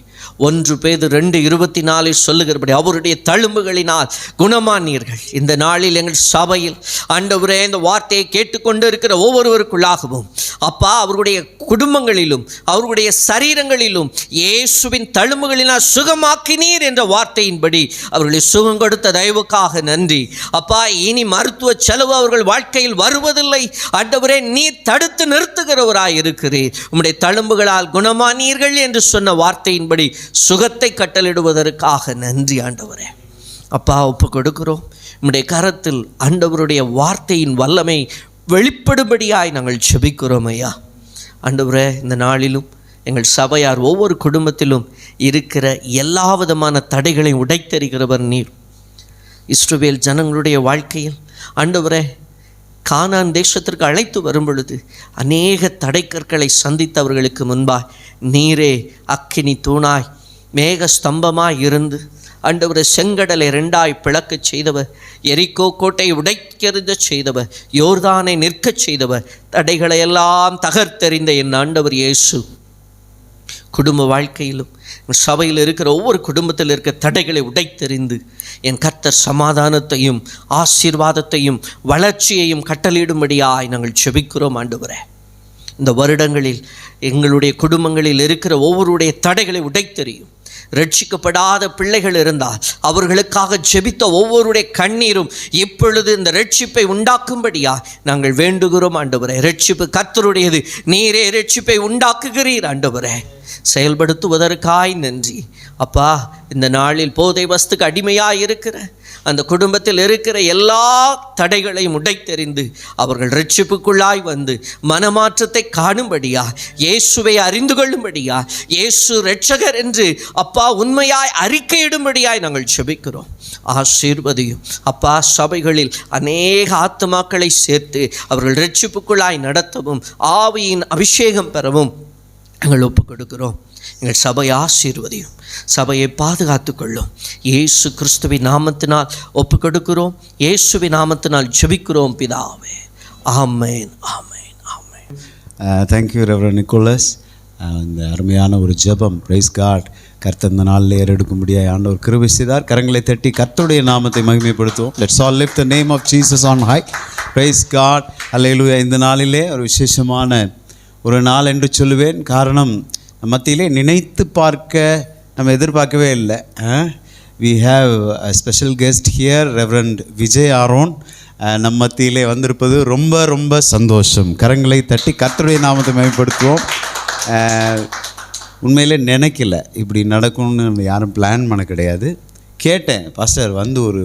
1 பேதுரு 2:24 சொல்லுகிறபடி அவருடைய தழும்புகளினால் குணமானீர்கள். இந்த நாளில் எங்கள் சபையில் ஆண்டவரே இந்த வார்த்தையை கேட்டுக்கொண்டு இருக்கிற ஒவ்வொருவருக்குள்ளாகவும் அப்பா அவருடைய குடும்பங்களிலும் அவருடைய சரீரங்களிலும் இயேசுவின் தழும்புகளினால் சுகமாக்கினீர் என்ற வார்த்தையின்படி அவர்களை சுகம் கொடுத்த தயவுக்காக நன்றி அப்பா. இனி மருத்துவ செலவு அவர்கள் வாழ்க்கையில் வருவதில்லை ஆண்டவரே. நீர் தடுத்து நிறுத்துகிறவராய் இருக்கிறீர். உம்முடைய தழும்புகளால் குணமானீர்கள் என்று சொன்ன வார்த்தையின்படி சுகத்தை கட்டளிடுவதற்காக நன்றி ஆண்டவரே. அப்பா, ஒப்பு கொடுக்கிறோம் உம்முடைய கரத்தில். ஆண்டவருடைய வார்த்தையின் வல்லமை வெளிப்படும்படியாய் நாங்கள் ஜெபிக்கிறோம் ஐயா. ஆண்டவரே, இந்த நாளிலும் எங்கள் சபையார் ஒவ்வொரு குடும்பத்திலும் இருக்கிற எல்லா விதமான தடைகளை உடைத்தெறிகிறவர் நீர். இஸ்ரவேல் ஜனங்களுடைய வாழ்க்கையில் ஆண்டவரே கானான் தேசத்திற்கு அழைத்து வரும் பொழுது அநேக தடைக்கற்களை சந்தித்தவர்களுக்கு முன்பாய் நீரே அக்கினி தூணாய் மேக ஸ்தம்பமாய் இருந்து ஆண்டவரை செங்கடலை 2ஆய் பிளக்கச் செய்தவர், எரிக்கோ கோட்டையை உடைக்கெறிந்த செய்தவர், யோர்தானை நிற்கச் செய்தவர், தடைகளை எல்லாம் தகர்த்தெறிந்த என் ஆண்டவர் இயேசு குடும்ப வாழ்க்கையிலும் சபையில் இருக்கிற ஒவ்வொரு குடும்பத்தில் இருக்கிற தடைகளை உடைத்தெறிந்து என் கர்த்தர் சமாதானத்தையும் ஆசீர்வாதத்தையும் வளர்ச்சியையும் கட்டளையிடும்படியாய் நாங்கள் ஜெபிக்கிறோம் ஆண்டவரே. இந்த வருடங்களில் எங்களுடைய குடும்பங்களில் இருக்கிற ஒவ்வொருடைய தடைகளை உடைத்தெறியும். ரட்சிக்கப்படாத பிள்ளைகள் இருந்தால் அவர்களுக்காக ஜெபித்த ஒவ்வொருடைய கண்ணீரும் இப்பொழுது இந்த ரட்சிப்பை உண்டாக்கும்படியா நாங்கள் வேண்டுகிறோம் ஆண்டவரே. ரட்சிப்பு கர்த்தருடையது, நீரே ரட்சிப்பை உண்டாக்குகிறீர் ஆண்டவரே. செயல்படுத்துவதற்காய் நன்றி அப்பா. இந்த நாளில் போதை வஸ்துக்கு அடிமையாக இருக்கிற அந்த குடும்பத்தில் இருக்கிற எல்லா தடைகளையும் உடைத்தெறிந்து அவர்கள் ரட்சிப்புக்குள்ளாய் வந்து மனமாற்றத்தை காணும்படியா, இயேசுவை அறிந்து கொள்ளும்படியா, இயேசு இரட்சகர் என்று அப்பா உண்மையாய் அறிக்கையிடும்படியாய் நாங்கள் ஜெபிக்கிறோம். ஆசீர்வதியும் அப்பா. சபைகளில் அநேக ஆத்துமாக்களை சேர்த்து அவர்கள் ரட்சிப்புக்குள்ளாய் நடத்தவும் ஆவியின் அபிஷேகம் பெறவும் நாங்கள் ஒப்பு கொடுக்கிறோம். எங்கள் சபையை ஆசீர்வதியும், சபையை பாதுகாத்து கொள்ளும். இயேசு கிறிஸ்துவின் நாமத்தினால் ஒப்பு கொடுக்கிறோம். இயேசுவின் நாமத்தினால் ஜெபிக்கிறோம் பிதாவே. Amen, amen, amen. Thank you reverend Nicholas. இந்த அருமையான ஒரு ஜெபம். Praise God. கர்த்தர் இந்த நாளில் ஏறெடுக்கும்படியாக ஆண்டவர் கிருபை செய்தார். கரங்களை தட்டி கர்த்தருடைய நாமத்தை மகிமைப்படுத்துவோம். Let's all lift the name of Jesus on high. Praise God. Hallelujah. இந்த நாளிலே ஒரு விசேஷமான ஒரு நாள் என்று சொல்லுவேன். காரணம், மத்தியிலே நினைத்து பார்க்க நம்ம எதிர்பார்க்கவே இல்லை. We have a special guest here, reverend Vijay Aaron நம்ம மத்தியிலே வந்திருப்பது ரொம்ப ரொம்ப சந்தோஷம். கரங்களை தட்டி கர்த்தருடைய நாமத்தை மேம்படுத்துவோம். உண்மையிலே நினைக்கல இப்படி நடக்கும்னு, யாரும் பிளான் பண்ண கிடையாது. கேட்டேன், பாஸ்டர் வந்து ஒரு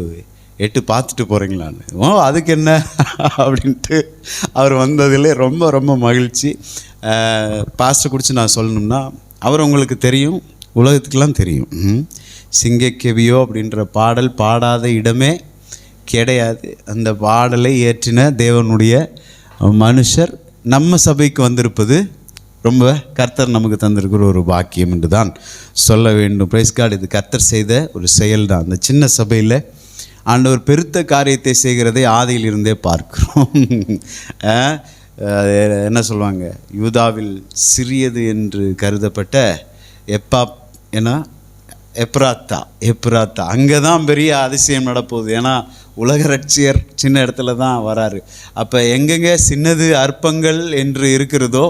8 பார்த்துட்டு போகிறீங்களான்னு. அதுக்கு என்ன அப்படின்ட்டு அவர் வந்ததிலே ரொம்ப ரொம்ப மகிழ்ச்சி. பாஸ்டர் குறித்து நான் சொல்லணும்னா, அவர் உங்களுக்கு தெரியும், உலகத்துக்கெல்லாம் தெரியும். சிங்கக்கெவியோ அப்படின்ற பாடல் பாடாத இடமே கிடையாது. அந்த பாடலை ஏற்றின தேவனுடைய மனுஷர் நம்ம சபைக்கு வந்திருப்பது ரொம்ப கர்த்தர் நமக்கு தந்திருக்கிற ஒரு பாக்கியம் என்று தான் சொல்ல வேண்டும். Praise God. இது கர்த்தர் செய்த ஒரு செயல் தான். அந்த சின்ன சபையில் ஆண்டவர் பெருத்த காரியத்தை செய்கிறதை ஆதியில் இருந்தே பார்க்கிறோம். என்ன சொல்லுவாங்க, யூதாவில் சிறியது என்று கருதப்பட்ட எப்ராத்தா அங்கே தான் பெரிய அதிசயம் நடப்போகுது. ஏன்னா உலக ரட்சியர் சின்ன இடத்துல தான் வராரு. அப்போ எங்கெங்கே சின்னது அற்பங்கள் என்று இருக்கிறதோ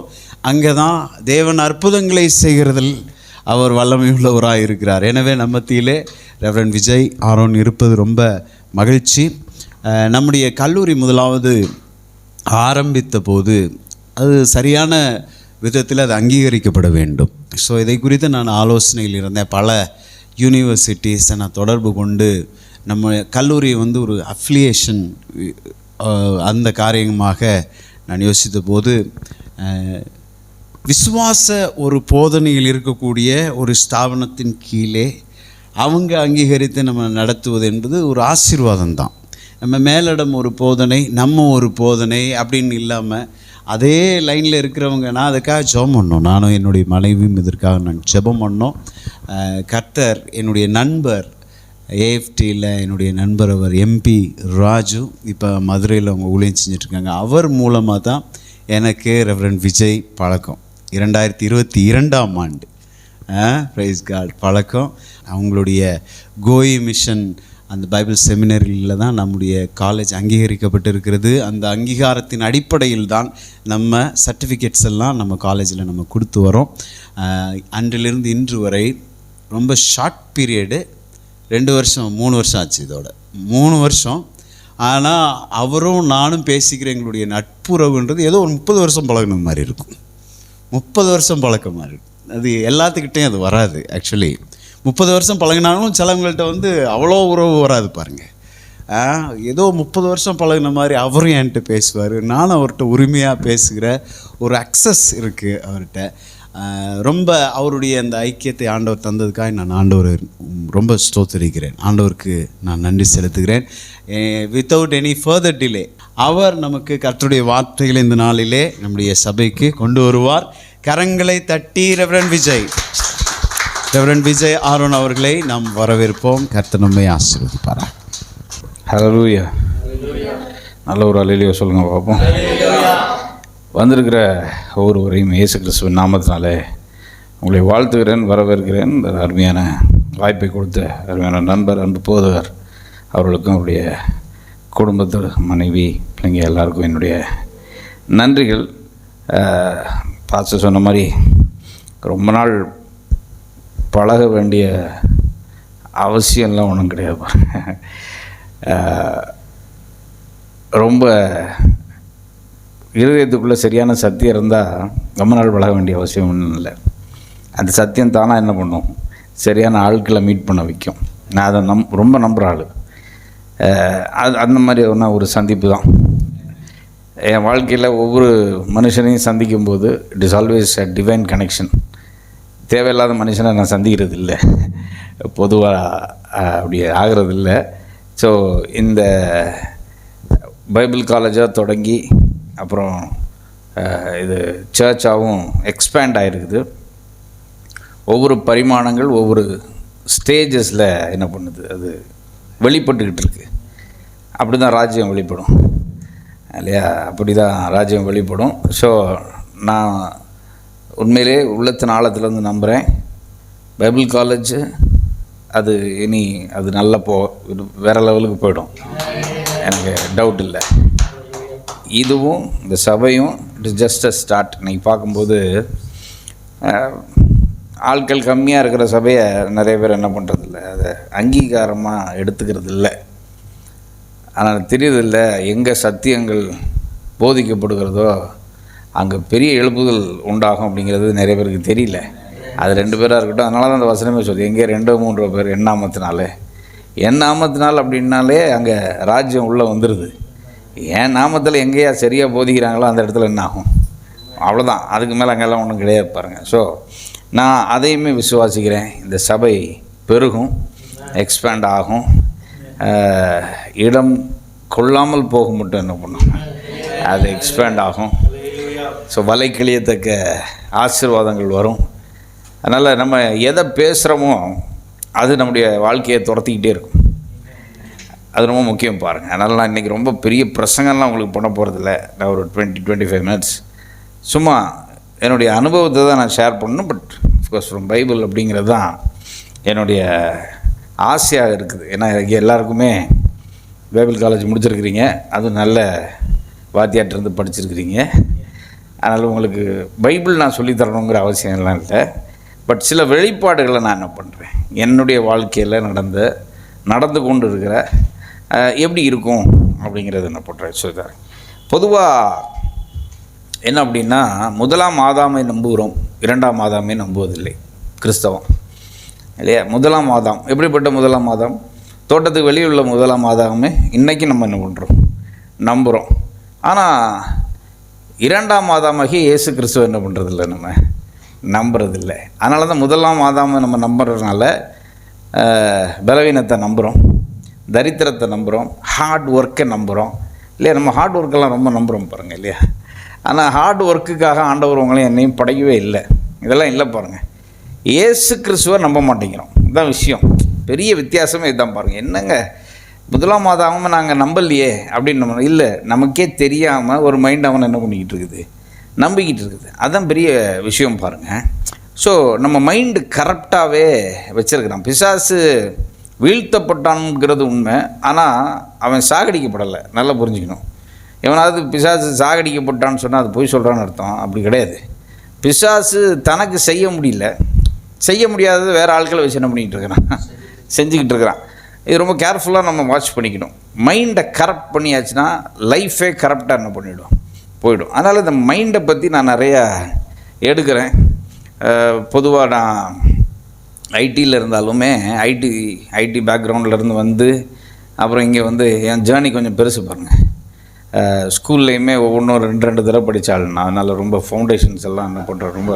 அங்கே தான் தேவன் அற்புதங்களை செய்கிறதில் அவர் வல்லமை உள்ளவராக இருக்கிறார். எனவே நம்ம மத்தியிலே ரெவரண்ட் விஜய் ஆரோன் இருப்பது ரொம்ப மகிழ்ச்சி. நம்முடைய கல்லூரி முதலாவது ஆரம்பித்த போது அது சரியான விதத்தில் அது அங்கீகரிக்கப்பட வேண்டும். ஸோ இதை குறித்து நான் ஆலோசனையில் இருந்தேன். பல யூனிவர்சிட்டிஸை நான் தொடர்பு கொண்டு நம்ம கல்லூரியை ஒரு அஃபிலியேஷன் அந்த காரியமாக நான் யோசித்த போது விசுவாச ஒரு போதனையில் இருக்கக்கூடிய ஒரு ஸ்தாபனத்தின் கீழே அவங்க அங்கீகரித்து நம்ம நடத்துவது என்பது ஒரு ஆசீர்வாதம் தான். நம்ம மேலிடம் ஒரு போதனை, நம்ம ஒரு போதனை அப்படின்னு இல்லாமல் அதே லைனில் இருக்கிறவங்க. நான் அதுக்காக ஜெபம் பண்ணோம். நானும் என்னுடைய மனைவியும் இதற்காக நான் ஜெபம் பண்ணோம். கர்த்தர் என்னுடைய நண்பர் ஏஎஃப்டியில் என்னுடைய நண்பர் அவர் எம்பி ராஜு, இப்போ மதுரையில் அவங்க ஊழியம் செஞ்சிட்ருக்காங்க. அவர் மூலமாக தான் எனக்கு ரெவரண்ட் விஜய் பழக்கம். 2022ஆம் ஆண்டு பிரைஸ் காட் பழக்கம். அவங்களுடைய கோயி மிஷன் அந்த பைபிள் செமினரியில் தான் நம்முடைய காலேஜ் அங்கீகரிக்கப்பட்டு இருக்கிறது. அந்த அங்கீகாரத்தின் அடிப்படையில் தான் நம்ம சர்டிஃபிகேட்ஸ் எல்லாம் நம்ம காலேஜில் நம்ம கொடுத்து வரோம். அன்றிலிருந்து இன்று வரை ரொம்ப ஷார்ட் பீரியடு, 2 வருஷம் 3 வருஷம் ஆச்சு. இதோட 3 வருஷம். ஆனால் அவரும் நானும் பேசிக்கிற எங்களுடைய நட்புறவுன்றது ஏதோ ஒரு 30 வருஷம் பழகின மாதிரி இருக்கும். 30 வருஷம் பழக்க மாதிரி இருக்கும். அது எல்லாத்துக்கிட்டையும் அது வராது. ஆக்சுவலி 30 வருஷம் பழகினாலும் சிலவங்கள்ட்ட அவ்வளோ உறவு வராது பாருங்கள். ஏதோ 30 வருஷம் பழகின மாதிரி அவரும் என்கிட்ட பேசுவார், நானும் அவர்கிட்ட உரிமையாக பேசுகிற ஒரு அக்சஸ் இருக்குது அவர்கிட்ட. ரொம்ப அவருடைய அந்த ஐக்கியத்தை ஆண்டவர் தந்ததுக்காக நான் ஆண்டவர் ரொம்ப ஸ்தோத்திரிக்கிறேன். ஆண்டவருக்கு நான் நன்றி செலுத்துகிறேன். வித்தவுட் எனி ஃபர்தர் டிலே அவர் நமக்கு கர்த்தருடைய வார்த்தைகளை இந்த நாளிலே நம்முடைய சபைக்கு கொண்டு வருவார். கரங்களை தட்டி ரெவரண்ட் விஜய் ஆரோன் அவர்களை நாம் வரவேற்போம். கர்த்தர் நம்மை ஆசீர்வதிப்பார். ஹல்லேலூயா. நல்ல ஒரு அல்லேலூயா சொல்லுங்கள் பார்ப்போம். வந்திருக்கிற ஒவ்வொருவரையும் இயேசு கிறிஸ்துவின் நாமத்தினாலே உங்களை வாழ்த்துகிறேன், வரவேற்கிறேன். இந்த அருமையான வாய்ப்பை கொடுத்த அருமையான நண்பர், அன்பு போதகர் அவர்களுக்கும் அவருடைய குடும்பத்தோட மனைவி பிள்ளைங்க எல்லாருக்கும் என்னுடைய நன்றிகள். பாஸ்டர் சொன்ன மாதிரி ரொம்ப நாள் பழக வேண்டிய அவசியம்லாம் ஒன்றும் கிடையாது. ரொம்ப இருதயத்துக்குள்ளே சரியான சத்தியம் இருந்தால் ரொம்ப நாள் பழக வேண்டிய அவசியம் ஒன்றும் இல்லை. அந்த சத்தியம் தானாக என்ன பண்ணும், சரியான ஆட்களை மீட் பண்ண வைக்கும். நான் அதை ரொம்ப நம்புகிற ஆள். அந்த மாதிரி ஒரு சந்திப்பு தான் என் வாழ்க்கையில். ஒவ்வொரு மனுஷனையும் சந்திக்கும்போது it is always a divine connection. தேவையில்லாத மனுஷனை நான் சந்திக்கிறது இல்லை, பொதுவாக அப்படி ஆகிறது இல்லை. ஸோ இந்த பைபிள் காலேஜாக தொடங்கி அப்புறம் இது சர்ச்சாகவும் எக்ஸ்பேண்ட் ஆகிருக்குது. ஒவ்வொரு பரிமாணங்கள் ஒவ்வொரு ஸ்டேஜஸில் என்ன பண்ணுது, அது வெளிப்பட்டுக்கிட்டு இருக்குது. அப்படி தான் ராஜ்யம் வெளிப்படும் இல்லையா? அப்படி தான் ராஜ்யம் வெளிப்படும். ஸோ நான் உண்மையிலே உள்ளத்தின் ஆழத்துலேருந்து நம்புகிறேன், பைபிள் காலேஜ் அது இனி அது நல்லா வேறு லெவலுக்கு போயிடும், எனக்கு டவுட் இல்லை. இதுவும் இந்த சபையும் it is just a start. இன்றைக்கி பார்க்கும்போது ஆட்கள் கம்மியாக இருக்கிற சபையை நிறைய பேர் என்ன பண்ணுறதில்ல, அதை அங்கீகாரமாக எடுத்துக்கிறது இல்லை. ஆனால் தெரியுதில்லை, எங்கே சத்தியங்கள் போதிக்கப்படுகிறதோ அங்கே பெரிய எழுப்புதல் உண்டாகும் அப்படிங்கிறது நிறைய பேருக்கு தெரியல. அது 2 பேராக இருக்கட்டும். அதனால தான் அந்த வசனமே சொல்லுது, எங்கே 2-3 பேர் என் நாமத்தினால் அப்படின்னாலே அங்கே ராஜ்யம் உள்ளே வந்துடுது. என் நாமத்தில் எங்கேயா சரியாக போதிக்கிறாங்களோ அந்த இடத்துல என்ன ஆகும், அவ்வளோதான். அதுக்கு மேலே அங்கெல்லாம் ஒன்றும் கிடையாது பாருங்கள். ஸோ நான் அதையுமே விசுவாசிக்கிறேன். இந்த சபை பெருகும், எக்ஸ்பேண்ட் ஆகும், இடம் கொள்ளாமல் போக மட்டும் என்ன பண்ணும், அது எக்ஸ்பேண்ட் ஆகும். ஸோ வலை கிளியத்தக்க ஆசீர்வாதங்கள் வரும். அதனால் நம்ம எதை பேசுகிறோமோ அது நம்முடைய வாழ்க்கையை துரத்திக்கிட்டே இருக்கும். அது ரொம்ப முக்கியம் பாருங்கள். அதனால் நான் இன்றைக்கி ரொம்ப பெரிய பிரசங்கம்லாம் உங்களுக்கு பண்ண போகிறதில்ல. நான் ஒரு 20-25 மினிட்ஸ் சும்மா என்னுடைய அனுபவத்தை தான் நான் ஷேர் பண்ணணும். பட் அஃப்கோர்ஸ் ஃப்ரம் பைபிள் அப்படிங்கிறது தான் என்னுடைய ஆசையாக இருக்குது. ஏன்னா எல்லாருக்குமே பைபிள் காலேஜ் முடிச்சிருக்கிறீங்க, அதுவும் நல்ல வாத்தியாட்டிருந்து படிச்சிருக்கிறீங்க. அதனால் உங்களுக்கு பைபிள் நான் சொல்லித்தரணுங்கிற அவசியம் எல்லாம் இல்லை. பட் சில வெளிப்பாடுகளை நான் என்ன பண்ணுறேன், என்னுடைய வாழ்க்கையில் நடந்து கொண்டு இருக்கிற எப்படி இருக்கும் அப்படிங்கிறது என்ன பண்ணுறேன் சொல்லித்தரேன். பொதுவாக என்ன அப்படின்னா, முதலாம் ஆதாமை நம்புகிறோம், இரண்டாம் ஆதாமை நம்புவதில்லை கிறிஸ்தவம் இல்லையா. முதலாம் ஆதாம் எப்படிப்பட்ட முதலாம் ஆதாம்? தோட்டத்துக்கு வெளியே உள்ள முதலாம் ஆதாமே இன்றைக்கி நம்ம என்ன பண்ணுறோம், நம்புகிறோம். ஆனால் இரண்டாம் ஆதாமாகி இயேசு கிறிஸ்துவ என்ன பண்ணுறதில்ல, நம்ம நம்புறதில்லை. அதனால தான் முதலாம் ஆதாமை நம்ம நம்புறதுனால பலவீனத்தை நம்புகிறோம், தரித்திரத்தை நம்புகிறோம், ஹார்ட் ஒர்க்கை நம்புகிறோம் இல்லையா. நம்ம ஹார்ட் ஒர்க்கெல்லாம் ரொம்ப நம்புகிறோம் பாருங்கள் இல்லையா. ஆனால் ஹார்ட் ஒர்க்குக்காக ஆண்டவர் உங்களையும் என்னையும் படைக்கவே இல்லை, இதெல்லாம் இல்லை பாருங்கள். இயேசு கிறிஸ்துவை நம்ப மாட்டேங்கிறோம், இதுதான் விஷயம். பெரிய வித்தியாசமே இதுதான் பாருங்கள். என்னங்க முதலாம் ஆதாமை நாங்கள் நம்பலையே அப்படின்னு நம்ம இல்லை, நமக்கே தெரியாமல் ஒரு மைண்ட் அவனை என்ன பண்ணிக்கிட்டு இருக்குது, நம்பிக்கிட்டு இருக்குது. அதுதான் பெரிய விஷயம் பாருங்கள். ஸோ நம்ம மைண்டு கரெக்டாகவே வச்சுருக்கிறான். பிசாசு வீழ்த்தப்பட்டான்ங்கிறது உண்மை, ஆனால் அவன் சாகடிக்கப்படலை. நல்லா புரிஞ்சுக்கணும். எவனாவது பிசாசு சாகடிக்கப்பட்டான்னு சொன்னால் அது போய் சொல்கிறான்னு அர்த்தம். அப்படி கிடையாது. பிசாசு தனக்கு செய்ய முடியாதது வேறு ஆட்களை வச்சு என்ன பண்ணிக்கிட்டு இருக்கிறான், செஞ்சுக்கிட்டு இருக்கிறான். இது ரொம்ப கேர்ஃபுல்லாக நம்ம வாட்ச் பண்ணிக்கணும். மைண்டை கரெக்ட் பண்ணியாச்சுன்னா லைஃபே கரெக்டாக என்ன போயிடும். அதனால் இந்த மைண்டை பற்றி நான் நிறையா எடுக்கிறேன். பொதுவாக நான் ஐடியில் இருந்தாலுமே ஐடி பேக்ரவுண்ட்லேருந்து வந்து அப்புறம் இங்கே வந்து என் ஜேர்னி கொஞ்சம் பெருசு பாருங்கள். ஸ்கூல்லையுமே ஒவ்வொன்றும் 2 தடவை படித்தாள் நான். அதனால் ரொம்ப ஃபவுண்டேஷன்ஸ் எல்லாம் என்ன பண்ணுறேன் ரொம்ப.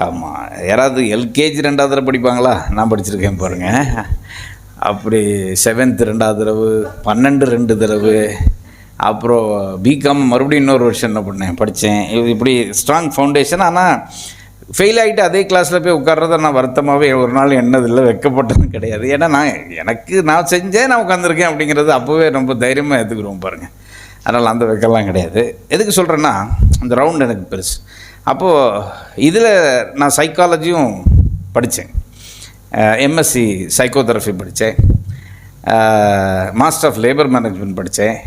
ஆமாம், யாராவது எல்கேஜி 2வது தடவை படிப்பாங்களா? நான் படிச்சிருக்கேன் பாருங்கள். அப்படி 7th 2வது தடவை, 12 2 தடவை, அப்புறம் பிகாம் மறுபடியும் இன்னொரு வருஷம் என்ன பண்ணேன், படித்தேன். இப்படி ஸ்ட்ராங் ஃபவுண்டேஷன். ஆனால் ஃபெயில் ஆகிட்டு அதே கிளாஸில் போய் உட்கார்றத நான் வருத்தமாகவே ஒரு நாள் என்னதில்லை, வெட்கப்பட்டதும் கிடையாது. ஏன்னா நான் செஞ்சேன், நான் உட்காந்துருக்கேன் அப்படிங்கிறது அப்போவே ரொம்ப தைரியமாக எடுத்துக்கிறோம் பாருங்கள். அதனால் அந்த வெக்கெல்லாம் கிடையாது. எதுக்கு சொல்கிறேன்னா, அந்த ரவுண்ட் எனக்கு பெருசு. அப்போது இதில் நான் சைக்காலஜியும் படித்தேன், எம்எஸ்சி சைக்கோதெரபி படித்தேன், மாஸ்டர் ஆஃப் லேபர் மேனேஜ்மெண்ட் படித்தேன்,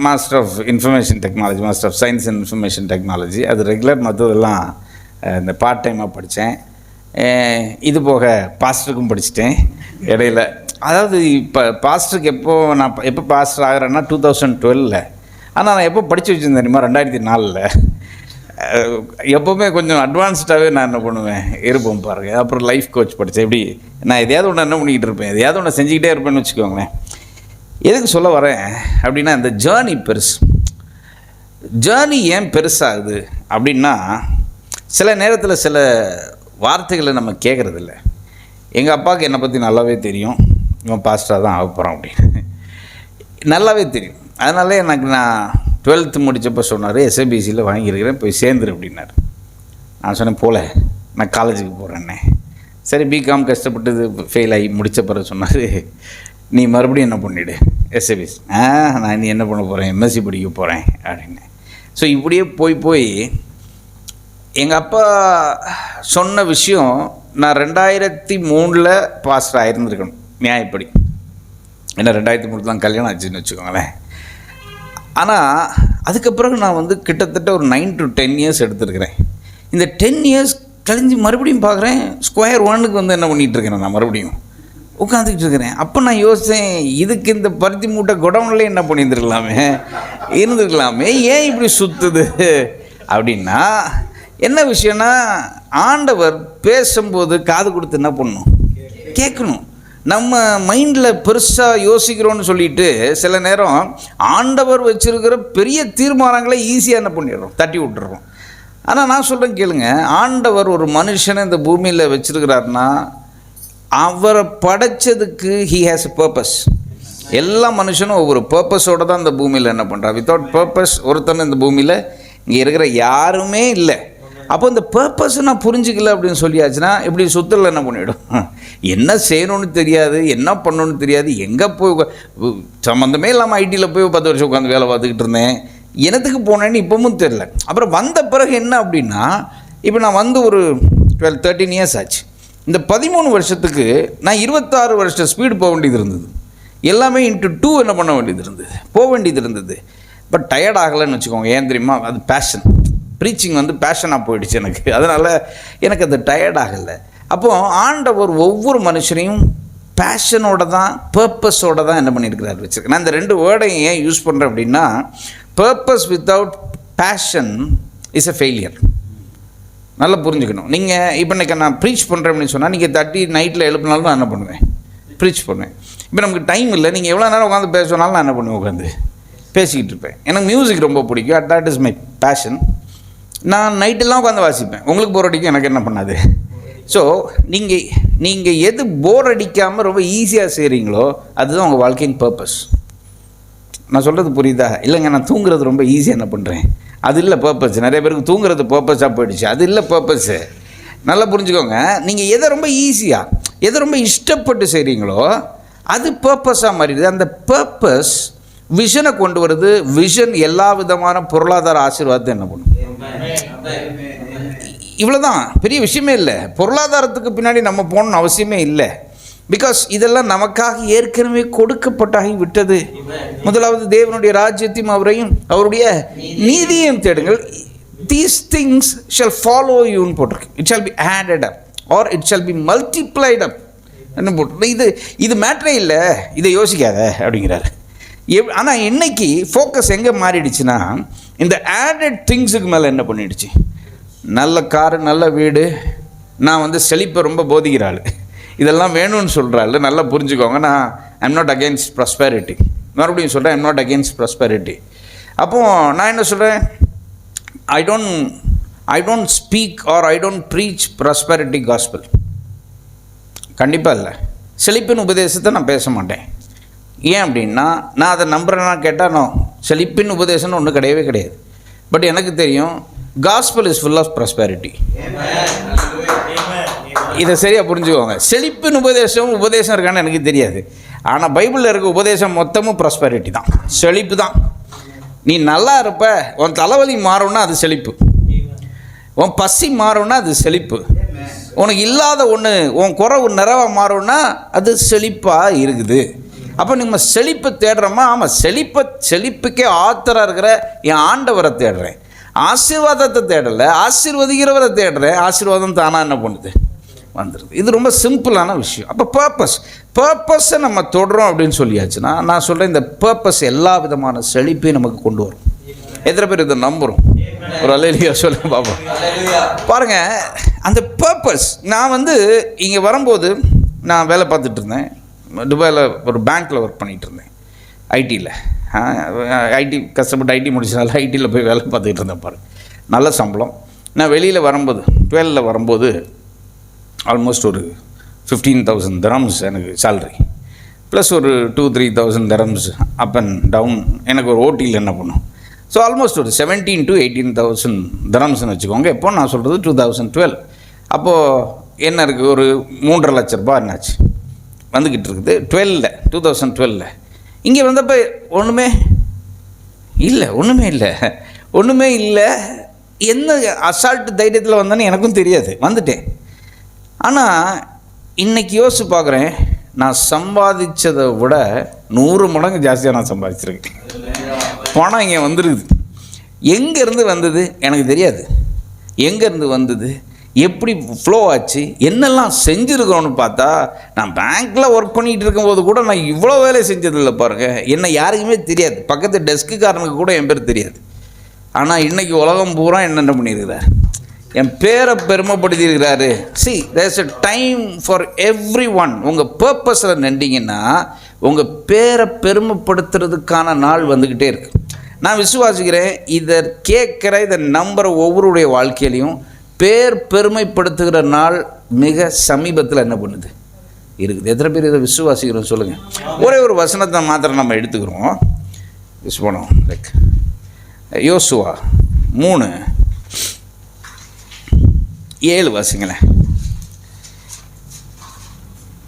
master of information technology, master of science and information technology. அது ரெகுலர், மற்றதெல்லாம் இந்த பார்ட் டைமாக படித்தேன். இது போக பாஸ்டருக்கும் படிச்சுட்டேன் இடையில. அதாவது இப்போ பாஸ்டருக்கு நான் எப்போ பாஸ்டர் ஆகிறேன்னா 2012. ஆனால் நான் எப்போ படித்து வச்சுருந்தேன் தெரியுமா, 2004. எப்போவுமே கொஞ்சம் அட்வான்ஸ்டாகவே நான் என்ன பண்ணுவேன், இருப்போம் பாருங்கள். அப்புறம் லைஃப் கோச் படித்தேன். எப்படி நான் எதையாவது ஒன்று என்ன பண்ணிக்கிட்டு இருப்பேன், எதையாவது ஒன்று செஞ்சுக்கிட்டே இருப்பேன்னு வச்சுக்கோங்களேன். எதுக்கு சொல்ல வரேன் அப்படின்னா, இந்த ஜேர்னி பெருசு. ஜேர்னி ஏன் பெருசாகுது அப்படின்னா, சில நேரத்தில் சில வார்த்தைகளை நம்ம கேட்குறதில்ல. எங்கள் அப்பாவுக்கு என்னை பற்றி நல்லாவே தெரியும், இவன் பாஸ்டராக தான் ஆக போகிறான் அப்படின்னு நல்லாவே தெரியும். அதனால எனக்கு நான் 12th முடித்தப்போ சொன்னார், எஸ்ஐபிசியில் வாங்கியிருக்கிறேன், போய் சேர்ந்துரு அப்படின்னாரு. நான் சொன்னேன், போல நான் காலேஜுக்கு போகிறேன்னே. சரி, பிகாம் கஷ்டப்பட்டு ஃபெயில் ஆகி முடித்த பிறகு சொன்னார், நீ மறுபடியும் என்ன பண்ணிவிடு எஸ்ஐபிசி. நான் நீ என்ன பண்ண போகிறேன், எம்எஸ்சி படிக்க போகிறேன் அப்படின்னு. ஸோ இப்படியே போய் எங்கள் அப்பா சொன்ன விஷயம், நான் 2003 பாஸ்டர் ஆகிருந்துருக்கணும் நியாயப்படி. ஏன்னா 2003 தான் கல்யாணம் ஆச்சுன்னு வச்சுக்கோங்களேன். ஆனால் அதுக்கப்புறம் நான் வந்து கிட்டத்தட்ட ஒரு 9 to 10 years எடுத்துருக்கிறேன். இந்த 10 years கழிஞ்சு மறுபடியும் பார்க்குறேன், ஸ்கொயர் 1க்கு வந்து என்ன பண்ணிகிட்ருக்கிறேன், நான் மறுபடியும் உட்காந்துக்கிட்டு இருக்கிறேன். அப்போ நான் யோசித்தேன், இதுக்கு இந்த பருத்தி மூட்டை குடவுன்லேயே என்ன இருந்துருக்கலாமே, ஏன் இப்படி சுற்றுது அப்படின்னா, என்ன விஷயம்னா, ஆண்டவர் பேசும்போது காது கொடுத்து என்ன பண்ணணும், கேட்கணும். நம்ம மைண்டில் பெருசாக யோசிக்கிறோன்னு சொல்லிட்டு சில நேரம் ஆண்டவர் வச்சுருக்கிற பெரிய தீர்மானங்களை ஈஸியாக என்ன பண்ணிடுறோம், தட்டி விட்டுறோம். ஆனால் நான் சொல்கிறேன் கேளுங்க, ஆண்டவர் ஒரு மனுஷனை இந்த பூமியில் வச்சுருக்கிறாருன்னா, அவரை படைச்சதுக்கு ஹி ஹேஸ் எ பர்பஸ். எல்லா மனுஷனும் ஒவ்வொரு பர்பஸோடு தான் இந்த பூமியில் என்ன பண்ணுறான். வித்தவுட் பர்பஸ் ஒருத்தன் இந்த பூமியில் இங்கே இருக்கிற யாருமே இல்லை. அப்போ இந்த பர்பஸ் நான் புரிஞ்சிக்கல அப்படின்னு சொல்லியாச்சுன்னா இப்படி சுத்தல என்ன பண்ணிவிடும், என்ன செய்யணும்னு தெரியாது, என்ன பண்ணணும்னு தெரியாது, எங்கே போய் சம்மந்தமே இல்லாமல் ஐடியில் போய் 10 வருஷம் உட்காந்து வேலை பார்த்துக்கிட்டு இருந்தேன், என்னத்துக்கு போனேன்னு இப்போவும் தெரில. அப்புறம் வந்த பிறகு என்ன அப்படின்னா, இப்போ நான் வந்து ஒரு 13 இயர்ஸ் ஆச்சு. இந்த 13 வருஷத்துக்கு நான் 26 வருஷம் ஸ்பீடு போக வேண்டியது இருந்தது. எல்லாமே இன்ட்டு 2 என்ன பண்ண வேண்டியது இருந்தது, போக வேண்டியது இருந்தது. பட் டயர்ட் ஆகலைன்னு வச்சுக்கோங்க. ஏன் தெரியுமா, அது பேஷன். ப்ரீச்சிங் வந்து பேஷனாக போயிடுச்சு எனக்கு. அதனால் எனக்கு அது டயர்ட் ஆகலை. அப்போது ஆண்டவர் ஒவ்வொரு மனுஷனையும் பேஷனோட தான், பர்பஸோடு தான் என்ன பண்ணியிருக்கிறார் வச்சுருக்கேன். நான் இந்த 2 வேர்டையும் ஏன் யூஸ் பண்ணுறேன் அப்படின்னா, purpose without fashion is a failure. நல்லா புரிஞ்சுக்கணும். நீங்கள் இப்போ இன்றைக்கி நான் ப்ரீச் பண்ணுறேன் அப்படின்னு சொன்னால், நீங்கள் தட்டி நைட்டில் எழுப்பினாலும் நான் என்ன பண்ணுவேன், ப்ரீச் பண்ணுவேன். இப்போ நமக்கு டைம் இல்லை, நீங்கள் எவ்வளோ நேரம் உட்காந்து பேச சொன்னாலும் நான் என்ன பண்ணுவேன், உட்காந்து பேசிக்கிட்டு இருப்பேன். எனக்கு மியூசிக் ரொம்ப பிடிக்கும், தட் இஸ் மை பேஷன். நான் நைட்டெல்லாம் உட்காந்து வாசிப்பேன். உங்களுக்கு போர் அடிக்கும், எனக்கு என்ன பண்ணாது. ஸோ நீங்கள் எது போர் அடிக்காமல் ரொம்ப ஈஸியாக செய்கிறீங்களோ அதுதான் உங்கள் வாழ்க்கையின் பர்பஸ். நான் சொல்கிறது புரியுதா? இல்லைங்க, நான் தூங்குறது ரொம்ப ஈஸியாக என்ன பண்ணுறேன், அது இல்லை பர்பஸ். நிறைய பேருக்கு தூங்குறது பர்பஸாக போயிடுச்சு, அது இல்லை பர்பஸ்ஸு. நல்லா புரிஞ்சுக்கோங்க. நீங்கள் எதை ரொம்ப ஈஸியாக, எதை ரொம்ப இஷ்டப்பட்டு செய்கிறீங்களோ அது பர்பஸாக மாறிடுது. அந்த பர்பஸ் விஷனை கொண்டு வருது. விஷன் எல்லா விதமான பொருளாதார ஆசீர்வாதத்தை என்ன பண்ணும். இவ்வளோதான், பெரிய விஷயமே இல்லை. பொருளாதாரத்துக்கு பின்னாடி நம்ம போகணுன்னு அவசியமே இல்லை. பிகாஸ் இதெல்லாம் நமக்காக ஏற்கனவே கொடுக்கப்பட்டாகி விட்டது. முதலாவது தேவனுடைய ராஜ்யத்தையும் அவரையும் அவருடைய நீதியையும் தேடுங்கள், தீஸ் திங்ஸ் ஷால் ஃபாலோ யூன்னு போட்டிருக்கு. It shall be added up or it shall be multiplied up என்ன போட்டு. இது மேட்ரே இல்லை, இதை யோசிக்காத அப்படிங்கிறாரு. ஆனால் இன்னைக்கு ஃபோக்கஸ் எங்கே மாறிடுச்சுன்னா, இந்த ஆடட் திங்ஸுக்கு மேலே என்ன பண்ணிடுச்சு. நல்ல காரு, நல்ல வீடு, நான் வந்து செழிப்பை ரொம்ப போதிக்கிறாள், இதெல்லாம் வேணும்னு சொல்கிறாள். நல்லா புரிஞ்சுக்கோங்க. நான் ஐம் நாட் அகெயின்ஸ்ட் ப்ராஸ்பெரிட்டி. மறுபடியும் சொல்கிறேன், ஐம் நாட் அகெயின்ஸ்ட் ப்ராஸ்பெரிட்டி. அப்போது நான் என்ன சொல்கிறேன், I don't speak or I don't preach prosperity gospel. கண்டிப்பாக இல்லை. செழிப்பின் உபதேசத்தை நான் பேச மாட்டேன். ஏன் அப்படின்னா, நான் அதை நம்புகிறேன்னா கேட்டால் நான் செழிப்பின் உபதேசம்னு ஒன்றும் கிடையவே கிடையாது. பட் எனக்கு தெரியும், gospel is full of prosperity. இதை சரியாக புரிஞ்சுக்கோங்க. செழிப்பின் உபதேசம் இருக்கான்னு எனக்கு தெரியாது. ஆனால் பைபிளில் இருக்க உபதேசம் மொத்தமும் ப்ராஸ்பெரிட்டி தான், செழிப்பு தான். நீ நல்லா இருப்ப, உன் தலைவலி மாறும்னா அது செழிப்பு, உன் பசி மாறும்னா அது செழிப்பு, உனக்கு இல்லாத ஒன்று உன் குறைவு நிறைவாக மாறும்னா அது செழிப்பாக இருக்குது. அப்போ நம்ம செழிப்பை தேடுறோமா? ஆமாம், செழிப்புக்கே ஆத்தராக இருக்கிற என் ஆண்டவரை தேடுறேன். ஆசீர்வாதத்தை தேடலை, ஆசீர்வதிக்கிறவரை தேடுறேன். ஆசீர்வாதம் தானாக என்ன பண்ணுது, வந்துடுது. இது ரொம்ப சிம்பிளான விஷயம். அப்போ பர்பஸை நம்ம தொடுறோம் அப்படின்னு சொல்லியாச்சுன்னா, நான் சொல்கிறேன், இந்த பர்பஸ் எல்லா விதமான செழிப்பையும் நமக்கு கொண்டு வரும். எத்தனை பேர் இதை நம்புகிறோம்? ஒரு அல்லேலூயா சொல்லுங்க பாப்போம். பாருங்கள், அந்த பர்பஸ். நான் வந்து இங்கே வரும்போது நான் வேலை பார்த்துட்டு இருந்தேன். துபாயில் ஒரு பேங்க்கில் ஒர்க் பண்ணிகிட்டு இருந்தேன், ஐடியில். ஐடி கஷ்டப்பட்டு ஐடி முடிச்சனால ஐடியில் போய் வேலை பார்த்துக்கிட்டு இருந்தேன். பாருங்கள், நல்ல சம்பளம். நான் வெளியில் வரும்போது 12 வரும்போது ஆல்மோஸ்ட் ஒரு 15,000 dirhams எனக்கு சேல்ரி, ப்ளஸ் ஒரு 2-3,000 dirhams அப் அண்ட் டவுன். எனக்கு ஒரு ஓட்டியில் என்ன பண்ணும். ஸோ ஆல்மோஸ்ட் ஒரு 17,000 to 18,000 dirhamsன்னு வச்சுக்கோங்க. எப்போ நான் சொல்கிறது 2012. அப்போது என்ன இருக்குது, ஒரு 3.5 லட்ச ரூபா என்னாச்சு வந்துக்கிட்டு இருக்குது 2012. இங்கே வந்தப்போ ஒன்றுமே இல்லை. என்ன அசால்ட்டு தைரியத்தில் வந்தேன்னு எனக்கும் தெரியாது, வந்துட்டேன். ஆனால் இன்றைக்கி யோசிச்சு பார்க்குறேன், நான் சம்பாதிச்சதை விட 100 மடங்கு ஜாஸ்தியாக நான் சம்பாதிச்சிருக்கேன். பணம் இங்கே வந்துருக்குது. எங்கேருந்து வந்தது எனக்கு தெரியாது. எங்கேருந்து வந்தது, எப்படி ஃப்ளோ ஆச்சு, என்னெல்லாம் செஞ்சுருக்கோன்னு பார்த்தா, நான் பேங்க்கில் ஒர்க் பண்ணிகிட்டு இருக்கும்போது கூட நான் இவ்வளோ வேலை செஞ்சதில்லை பாருங்கள். என்ன யாருக்குமே தெரியாது, பக்கத்து டெஸ்க்குக்காரனுக்கு கூட என் பேர் தெரியாது. ஆனால் இன்றைக்கி உலகம் பூரா என்னென்ன பண்ணியிருக்கிறார், என் பேரை பெருமைப்படுத்தியிருக்கிறாரு. There's a time for everyone. உங்கள் பர்பஸில் நின்றீங்கன்னா உங்கள் பேரை பெருமைப்படுத்துறதுக்கான நாள் வந்துக்கிட்டே இருக்குது. நான் விசுவாசிக்கிறேன், இதை நம்புகிற ஒவ்வொருடைய வாழ்க்கையிலையும் பேர் பெருமைப்படுத்துகிற நாள் மிக சமீபத்தில் என்ன பண்ணுது இருக்குது. எத்தனை பேர் இதை விசுவாசிக்கிறோம் சொல்லுங்கள். ஒரே ஒரு வசனத்தை மாத்திரம் நம்ம எடுத்துக்கிறோம். லைக் யோசுவா 3 7 வாசிங்களேன்.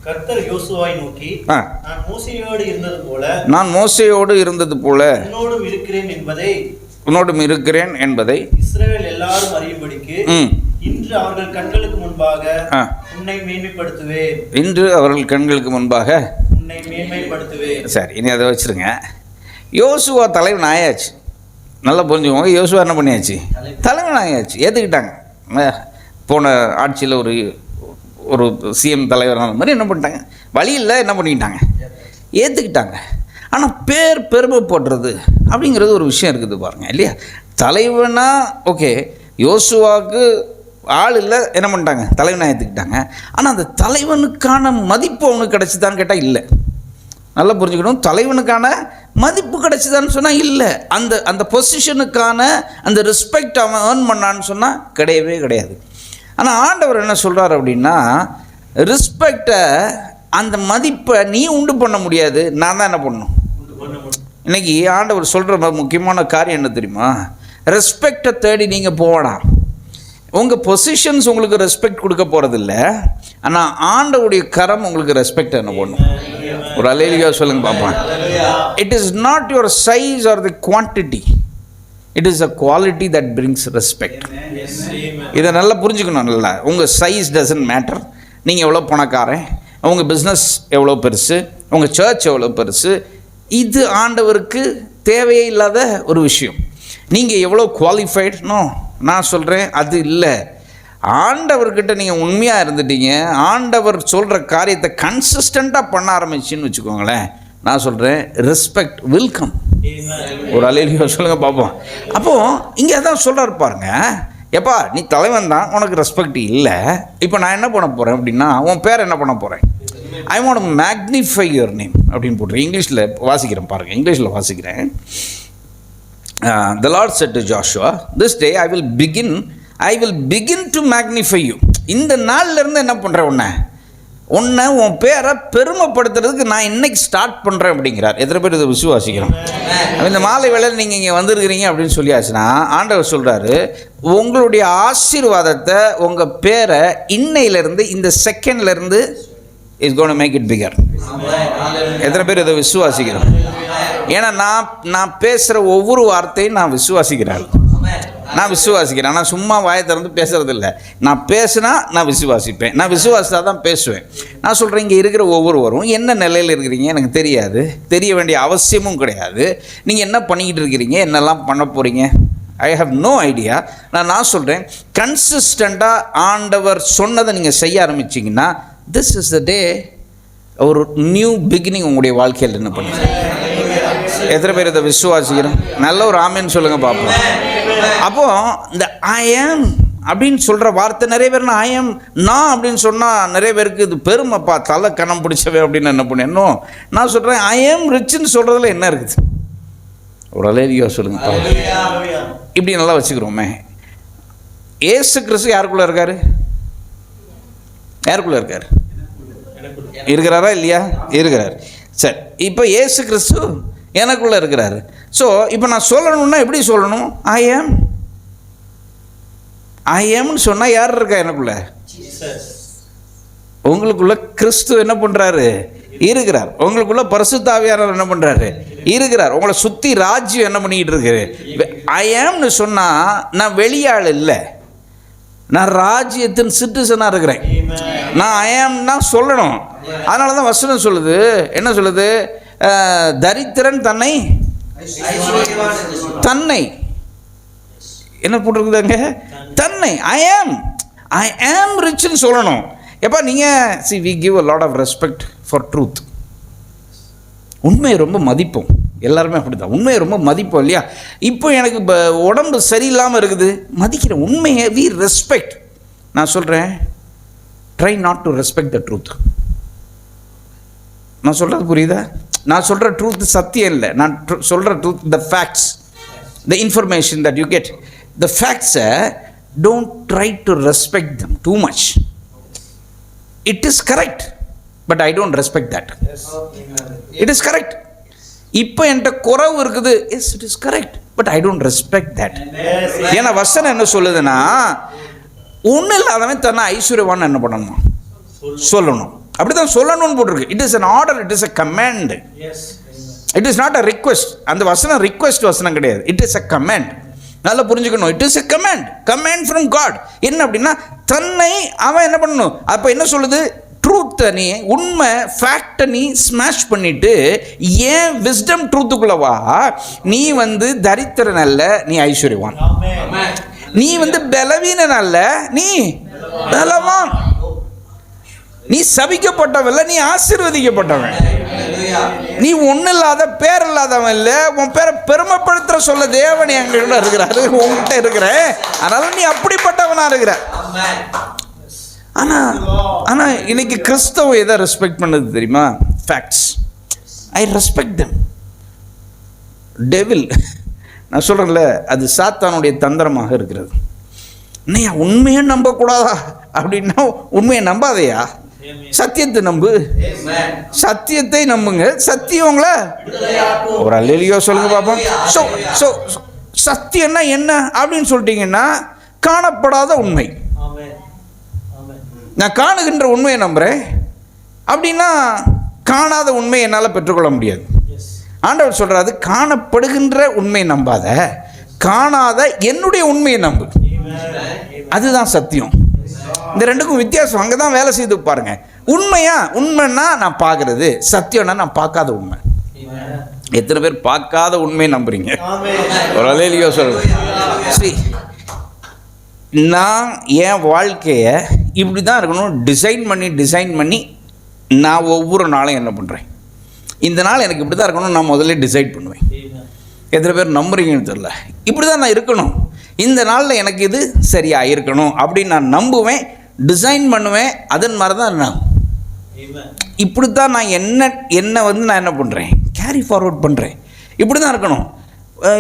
கர்த்தர் யோசுவாவை நோக்கி, ஆ, நான் மோசேயோடு இருந்தது போல நான் மோசேயோடு இருந்தது போல உன்னோடும் இருக்கிறேன் என்பதை உன்னோடும் இருக்கிறேன் என்பதை இஸ்ரவேல் எல்லாரும் அறியும்படிக்கு ம் இன்று அவர்கள் கண்களுக்கு முன்பாக ஆ, உன்னை மேன்மைப்படுத்துவேன். இன்று அவர்கள் கண்களுக்கு முன்பாக. உன்னை மேன்மைப்படுத்துவேன். சரி, இனி அதை வச்சுருங்க. யோசுவா தலைவன் ஆயாச்சு. நல்லா புரிஞ்சுக்கோங்க. யோசுவா என்ன பண்ணியாச்சு? தலைவன் ஆயாச்சு. ஏற்றுக்கிட்டாங்க. போன ஆட்சியில் ஒரு சிஎம் தலைவரான மாதிரி என்ன பண்ணிட்டாங்க, வழியில் என்ன பண்ணிக்கிட்டாங்க, ஏற்றுக்கிட்டாங்க. ஆனால் பெருமை போடுறது அப்படிங்கிறது ஒரு விஷயம் இருக்குது பாருங்கள், இல்லையா? தலைவனா ஓகே, யோசுவாவுக்கு ஆள் இல்லை, என்ன பண்ணிட்டாங்க, தலைவனாக ஏற்றுக்கிட்டாங்க. ஆனால் அந்த தலைவனுக்கான மதிப்பு அவனுக்கு கிடச்சிதான்னு கேட்டால் இல்லை. நல்லா புரிஞ்சுக்கணும். தலைவனுக்கான மதிப்பு கிடச்சிதான்னு சொன்னால் இல்லை. அந்த பொசிஷனுக்கான அந்த ரெஸ்பெக்ட் அவன் ஏர்ன் பண்ணான்னு சொன்னால் கிடையவே கிடையாது. ஆனால் ஆண்டவர் என்ன சொல்கிறார் அப்படின்னா, ரெஸ்பெக்டை, அந்த மதிப்பை நீ உண்டு பண்ண முடியாது, நான் தான் என்ன பண்ணணும். இன்றைக்கி ஆண்டவர் சொல்கிற முக்கியமான காரியம் என்ன தெரியுமா? ரெஸ்பெக்டை தேடி நீங்கள் போகலாம். உங்கள் பொசிஷன்ஸ் உங்களுக்கு ரெஸ்பெக்ட் கொடுக்க போகிறதில்ல, ஆனால் ஆண்டவுடைய கரம் உங்களுக்கு ரெஸ்பெக்ட் என்ன பண்ணும். ஒரு அல்லேலூயா சொல்லுங்க பார்ப்போம். It is not your size or the quantity, it is a quality that brings respect. இதை நல்லா புரிஞ்சுக்கணும். நல்லா, உங்கள் சைஸ் டசன்ட் மேட்டர். நீங்கள் எவ்வளோ பணக்காரன், உங்கள் பிஸ்னஸ் எவ்வளோ பெருசு, உங்கள் சர்ச் எவ்வளோ பெருசு, இது ஆண்டவருக்கு தேவையே இல்லாத ஒரு விஷயம். நீங்கள் எவ்வளோ குவாலிஃபைட்னோ நான் சொல்கிறேன், அது இல்லை. ஆண்டவர்கிட்ட நீங்கள் உண்மையாக இருந்துட்டீங்க, ஆண்டவர் சொல்கிற காரியத்தை கன்சிஸ்டண்ட்டாக பண்ண ஆரம்பிச்சின்னு வச்சுக்கோங்களேன், நான் சொல்கிறேன் ரெஸ்பெக்ட் வில் கம். ஒரு அல்லேலூயா சொல்லுங்கள் பார்ப்போம். அப்போது இங்கே தான் சொல்கிறார் பாருங்க, எப்பா நீ தலைவன் தான், உனக்கு ரெஸ்பெக்ட் இல்லை. இப்போ நான் என்ன பண்ண போகிறேன் அப்படின்னா, உன் பேர் என்ன பண்ண போகிறேன், I want to magnify your name அப்படின்னு போட்டுறேன். இங்கிலீஷில் வாசிக்கிறேன் பாருங்கள், இங்கிலீஷில் வாசிக்கிறேன். The Lord said to Joshua, this day I will begin to magnify you. இந்த நாள்லேருந்து என்ன பண்ணுறேன், உன்னை உன் பேரை பெருமைப்படுத்துறதுக்கு நான் இன்னைக்கு ஸ்டார்ட் பண்ணுறேன் அப்படிங்கிறார். எத்தனை பேர் இதை விசுவாசிக்கிறோம்? இந்த மாலை வேளையில் நீங்கள் இங்கே வந்திருக்கிறீங்க அப்படின்னு சொல்லியாச்சுன்னா, ஆண்டவர் சொல்கிறாரு, உங்களுடைய ஆசீர்வாதத்தை, உங்கள் பேரை இன்னையிலேருந்து, இந்த செகண்ட்லேருந்து is gone to make it bigger. எத்தனை பேர் இதை விசுவாசிக்கிறோம்? ஏன்னா நான் பேசுகிற ஒவ்வொரு வார்த்தையும் நான் விசுவாசிக்கிறேன். ஆனால் சும்மா வாயை திறந்து பேசுறது இல்லை. நான் பேசுனா நான் விசுவாசிப்பேன், நான் விசுவாசித்தா தான் பேசுவேன். நான் சொல்கிறேன், இங்கே இருக்கிற ஒவ்வொருவரும் என்ன நிலையில் இருக்கிறீங்க எனக்கு தெரியாது, தெரிய வேண்டிய அவசியமும் கிடையாது. நீங்கள் என்ன பண்ணிக்கிட்டு இருக்கிறீங்க, என்னெல்லாம் பண்ண போகிறீங்க, ஐ ஹவ் நோ ஐடியா. நான் சொல்கிறேன், கன்சிஸ்டண்ட்டாக ஆண்டவர் சொன்னதை நீங்கள் செய்ய ஆரம்பிச்சிங்கன்னா, திஸ் இஸ் த டே, ஒரு நியூ பிகினிங் உங்களுடைய வாழ்க்கையில் என்ன பண்ணுங்க. எத்தனை பேர் இதை விசுவாசிக்கிறோம்? நல்ல ஒரு ஆமேன்னு சொல்லுங்கள் பார்ப்போம். அப்போது இந்த ஐ ஆம் அப்படின்னு சொல்கிற வார்த்தை நிறைய பேர், ஐ ஆம் நான் அப்படின்னு சொன்னால் நிறைய பேருக்கு இது பெருமைப்பா, தலை கணம் பிடிச்சவே அப்படின்னு என்ன பண்ணணும். நான் சொல்கிறேன், ஐ ஆம் ரிச்சுன்னு சொல்கிறதுல என்ன இருக்குது? ஒரு அல்லேலூயா சொல்லுங்க. இப்படி நல்லா வச்சுக்கிறோமே. ஏசு கிறிஸ்து யாருக்குள்ளே இருக்கார்? யாருக்குள்ளே இருக்கார்? இருக்கிறாரா இல்லையா? இருக்கிறார். சரி, இப்போ ஏசு கிறிஸ்து எனக்குள்ளே இருக்கிறாரு. ஸோ இப்போ நான் சொல்லணும்னா எப்படி சொல்லணும்? ஐ ஆம்னு சொன்னால் யார் இருக்கா எனக்குள்ள? உங்களுக்குள்ள கிறிஸ்து என்ன பண்ணுறாரு? இருக்கிறார். உங்களுக்குள்ள பரிசுத்த ஆவியானவர் என்ன பண்ணுறாரு? இருக்கிறார். உங்களை சுற்றி ராஜ்யம் என்ன பண்ணிக்கிட்டு இருக்குது? ஐ ஆம்னு சொன்னால் நான் வெளியாள் இல்லை, நான் ராஜ்யத்தின் சிட்டிசனாக இருக்கிறேன். நான் ஐ ஆம்னா சொல்லணும். அதனால தான் வசனம் சொல்லுது, என்ன சொல்லுது? தரித்திரன் தன்னை என்ன போட்டிருக்குதாங்க? தன்னை ஐ ஆம் ரிச்னு சொல்லணும். எப்போ நீங்கள் see we give a lot of respect for truth. உண்மையை ரொம்ப மதிப்போம், எல்லாருமே அப்படி தான். உண்மையை ரொம்ப மதிப்போம் இல்லையா? இப்போ எனக்கு இப்போ உடம்பு சரியில்லாமல் இருக்குது, மதிக்கிறேன் உண்மையை, வி ரெஸ்பெக்ட். நான் சொல்கிறேன், try not to respect the truth. நான் சொல்கிறது புரியுதா? நான் சொல்கிற ட்ரூத் சத்தியம் இல்லை, நான் சொல்கிற truth the facts, the information that you get. The ஃபேக்ட்ஸை don't try to respect them too much. It is correct, but I don't respect that. It is correct. இப்போ என்கிட்ட குறவு இருக்குது, yes it is correct, but I don't respect that. ஏன்னா வசனம் என்ன சொல்லுதுன்னா, ஒன்றும் இல்லாதவன் தன்னை ஐஸ்வர்யவான் என்ன பண்ணணும்? சொல்லணும். அப்படி தான் சொல்லணும்னு போட்டிருக்கு. It is an order, it is a command. It is not a request. அந்த வசனம் ரிக்வெஸ்ட் வசனம் கிடையாது. It is a command. நல்லா புரிஞ்சுக்கணும். It is a command from God. என்ன அப்படின்னா தன்னை அவன் என்ன பண்ணணும்? அப்போ என்ன சொல்லுது? ட்ரூத்தை நீ, உண்மை ஃபேக்டை நீ ஸ்மாஷ் பண்ணிட்டு ஏன் விஸ்டம் ட்ரூத்துக்குள்ளவா? நீ தரித்திரன் அல்ல, நீ ஐஸ்வர்யவான். நீ பலவீனன் அல்ல, நீ பலவான். நீ சபிக்கப்பட்டவன், நீ ஆசீர்வதிக்கப்பட்டவன். நீ ஒன்றும் இல்லாத பேர் இல்லாதவன் இல்லை. உன் பேரை பெருமைப்படுத்துகிற சொல்ல தேவன் என்கிட்ட இருக்கிறாரு, உங்ககிட்ட இருக்கிற. அதனால நீ அப்படிப்பட்டவனா இருக்கிற. ஆனால் இன்னைக்கு கிறிஸ்தவம் எதை ரெஸ்பெக்ட் பண்ணது தெரியுமா? Facts. I respect them. Devil, நான் சொல்கிறேன்ல, அது சாத்தானுடைய தந்திரமாக இருக்கிறது. என்னையா உண்மையை நம்பக்கூடாதா அப்படின்னா உண்மையை நம்பாதையா, சத்தியத்தை நம்பு. சத்தியத்தை நம்புங்க, சத்தியம் உங்களை ஒரு அல்லேலியோ சொல்லுங்க பாப்போம். சத்தியம்னா என்ன அப்படின்னு சொல்லிட்டீங்கன்னா காணப்படாத உண்மை. நான் காணுகின்ற உண்மையை நம்புகிறேன் அப்படின்னா காணாத உண்மை என்னால் பெற்றுக்கொள்ள முடியாது. ஆண்டவர் சொல்கிறாரு, காணப்படுகின்ற உண்மையை நம்பாத, காணாத என்னுடைய உண்மையை நம்பு. அதுதான் சத்தியம். இந்த ரெண்டுக்கும் வித்தியாசம் அங்கே தான் வேலை செய்து பாருங்க. உண்மைன்னா நான் பார்க்கறது, சத்தியம்னா நான் பார்க்காத உண்மை. எத்தனை பேர் பார்க்காத உண்மையை நம்புறீங்க? ஒரு அலையிலையோ சொல்றேன். சரி, நான் என் வாழ்க்கையை இப்படி தான் இருக்கணும் டிசைன் பண்ணி நான் ஒவ்வொரு நாளும் என்ன பண்ணுறேன்? இந்த நாள் எனக்கு இப்படி தான் இருக்கணும் நான் முதல்ல டிசைட் பண்ணுவேன். எத்தனை பேர் நம்புறீங்கன்னு தெரியல. இப்படி தான் நான் இருக்கணும், இந்த நாளில் எனக்கு இது சரியாக இருக்கணும் அப்படின்னு நான் நம்புவேன், டிசைன் பண்ணுவேன். அதன் மாதிரி தான் நான் இப்படி தான் நான் நான் என்ன பண்ணுறேன்? கேரி ஃபார்வர்ட் பண்ணுறேன். இப்படி தான் இருக்கணும்.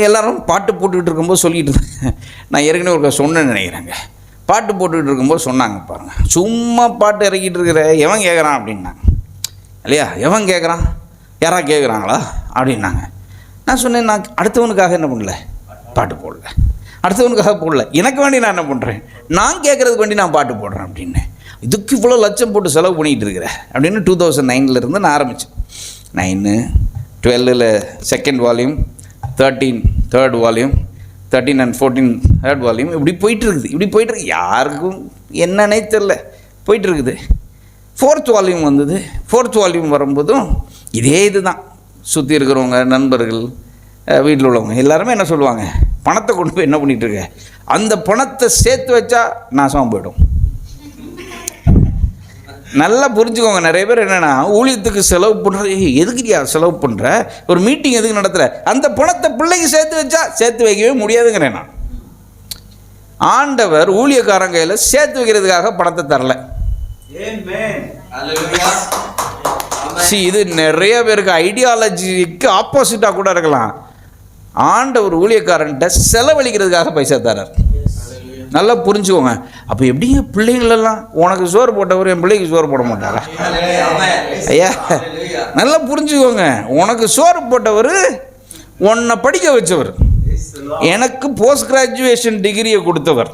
எல்லோரும் பாட்டு போட்டுக்கிட்டு இருக்கும்போது சொல்லிகிட்டு இருந்தேன். நான் ஏற்கனவே ஒரு சொன்னேன்னு நினைக்கிறேங்க. பாட்டு போட்டுக்கிட்டு இருக்கும்போது சொன்னாங்க பாருங்கள், சும்மா பாட்டு இறக்கிட்டு இருக்கிற எவன் கேட்குறான் அப்படின்னாங்க. இல்லையா, எவன் கேட்குறான்? யாராக கேட்குறாங்களா அப்படின்னாங்க. நான் சொன்னேன், நான் அடுத்தவனுக்காக என்ன பண்ணல, பாட்டு போடல. அடுத்தவனுக்காக போடல, எனக்கு வேண்டி நான் என்ன பண்ணுறேன்? நான் கேட்குறதுக்கு வேண்டி நான் பாட்டு போடுறேன் அப்படின்னு. இதுக்கு இவ்வளோ லட்சம் போட்டு செலவு பண்ணிகிட்டு இருக்கிறேன் அப்படின்னு 2009 நான் ஆரம்பித்தேன். 9, 12 second volume, 13 third volume, 13 and 14 third volume. இப்படி போயிட்டுருக்குது. யாருக்கும் என்னன்னே தெரில, போயிட்டுருக்குது. 4th வால்யூம் வந்தது. 4th வால்யூம் வரும்போதும் இதே இது தான். சுற்றி இருக்கிறவங்க, நண்பர்கள், வீட்டில் உள்ளவங்க எல்லாருமே என்ன சொல்லுவாங்க? பணத்தை கொண்டு போய் என்ன பண்ணிகிட்ருக்க, அந்த பணத்தை சேர்த்து வச்சா நாசமாக போய்டும். நல்லா புரிஞ்சுக்கோங்க. நிறைய பேர் என்னென்னா, ஊழியத்துக்கு செலவு பண்ணுறது, எதுக்குறியா செலவு பண்ணுற, ஒரு மீட்டிங் எதுக்கு நடத்துகிற, அந்த பணத்தை பிள்ளைக்கு சேர்த்து வச்சா சேர்த்து வைக்கவே முடியாதுங்கிறேன் நான். ஆண்டவர் ஊழியக்காரங்க கையில் சேர்த்து வைக்கிறதுக்காக பணத்தை தரல. இது நிறைய பேருக்கு ஐடியாலஜிக்கு ஆப்போசிட்டாக கூட இருக்கலாம். ஆண்டவர் ஊழியக்காரன்ட்ட செலவழிக்கிறதுக்காக பைசா தரார். நல்லா புரிஞ்சுக்கோங்க. அப்போ எப்படிங்க பிள்ளைங்களெல்லாம், உனக்கு சோறு போட்டவர் என் பிள்ளைக்கு சோறு போட மாட்டாரா? ஐயா, நல்லா புரிஞ்சுக்கோங்க. உனக்கு சோறு போட்டவர் உன்னை படிக்க வச்சவர், எனக்கு போஸ்ட் கிராஜுவேஷன் டிகிரியை கொடுத்தவர்,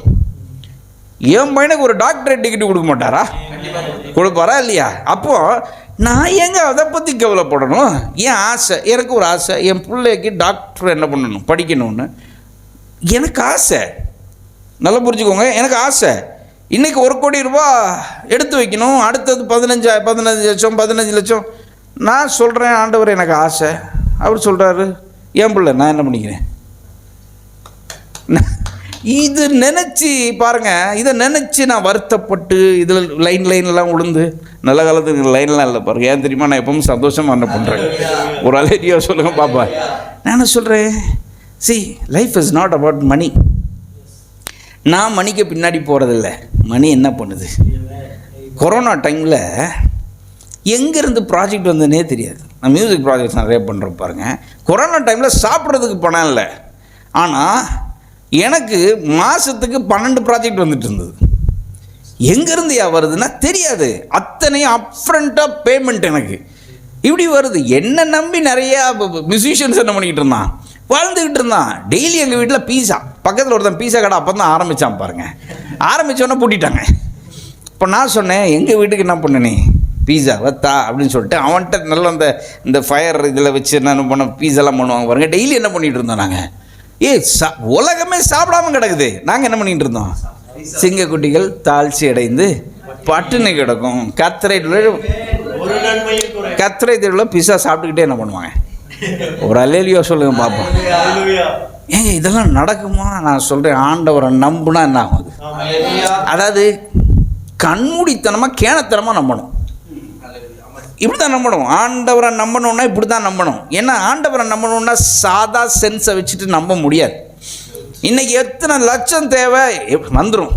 என் பையனுக்கு ஒரு டாக்டரேட் டிகிரி கொடுக்க மாட்டாரா? கொடுப்பாரா இல்லையா? அப்போது நான் எங்கே அதை பற்றி கவலைப்படணும்? என் ஆசை, எனக்கு ஒரு ஆசை, என் பிள்ளைக்கு டாக்டர் என்ன பண்ணணும், படிக்கணும்னு எனக்கு ஆசை. நல்லா புரிஞ்சுக்கோங்க, எனக்கு ஆசை. இன்றைக்கி 1 கோடி ரூபா எடுத்து வைக்கணும், அடுத்தது 15 லட்சம். நான் சொல்கிறேன், ஆண்டவர் எனக்கு ஆசை. அவர் சொல்கிறாரு, என் பிள்ளை நான் என்ன பண்ணிக்கிறேன்? இது நினச்சி பாருங்கள், இதை நினச்சி நான் வருத்தப்பட்டு இதில் லைன்லாம் உளுந்து, நல்ல காலத்துக்கு லைன்லாம் இல்லை பாருங்கள். ஏன் தெரியுமா? நான் எப்பவும் சந்தோஷமாக என்ன பண்ணுறேன்? ஒரு அலேரியா சொல்லுங்கள் பாப்பா. நான் என்ன சொல்கிறேன்? Life is not about money. நான் மணிக்கு பின்னாடி போகிறதில்ல, மணி என்ன பண்ணுது. கொரோனா டைமில் எங்கேருந்து ப்ராஜெக்ட் வந்ததுன்னே தெரியாது. நான் மியூசிக் ப்ராஜெக்ட்ஸ் நிறைய பண்ணுறேன் பாருங்கள். கொரோனா டைமில் சாப்பிட்றதுக்கு பணம் இல்லை, ஆனால் எனக்கு மாதத்துக்கு 12 ப்ராஜெக்ட் வந்துட்டு இருந்தது. எங்கேருந்து வருதுன்னா தெரியாது. அத்தனையும் அப்ஃப்ரண்ட்டாக பேமெண்ட் எனக்கு இப்படி வருது. என்னை நம்பி நிறையா மியூசிஷியன்ஸ் என்ன பண்ணிக்கிட்டு இருந்தான், வாழ்ந்துக்கிட்டு இருந்தான். டெய்லி எங்கள் வீட்டில் பீஸா பக்கத்தில் ஒருத்தன் பீஸா கடை அப்போ தான் ஆரம்பித்தான் பாருங்கள். ஆரம்பித்தோன்னே பூட்டிட்டாங்க. இப்போ நான் சொன்னேன், எங்கள் வீட்டுக்கு என்ன பண்ண நீ பீஸா வத்தா அப்படின்னு சொல்லிட்டு அவன்கிட்ட நல்லா இந்த ஃபயர் இதில் வச்சு என்ன பண்ண பீஸாலாம் பண்ணுவாங்க பாருங்கள். டெய்லி என்ன பண்ணிகிட்டு இருந்தோம் நாங்கள், உலகமே சாப்பிடாம கிடக்குது, நாங்கள் என்ன பண்ணிகிட்டு இருந்தோம், சிங்கக்குட்டிகள் தாழ்ச்சி அடைந்து பட்டுன்னு கிடக்கும். கத்திரை தெருவில் பிஸா சாப்பிட்டுக்கிட்டே என்ன பண்ணுவாங்க, ஒரு அல்லேலியோ சொல்லுங்க பார்ப்போம். ஏங்க இதெல்லாம் நடக்குமா? நான் சொல்கிறேன், ஆண்டவரை நம்புனா என்ன ஆகும்? அதாவது கண்மூடித்தனமாக கேணத்தனமாக நம்பணும். இப்படி தான் நம்பணும். ஆண்டவரை நம்பணுன்னா இப்படி தான் நம்பணும். ஏன்னா ஆண்டவரை நம்பணுன்னா சாதா சென்ஸை வச்சுட்டு நம்ப முடியாது. இன்றைக்கி எத்தனை லட்சம் தேவை வந்துடும்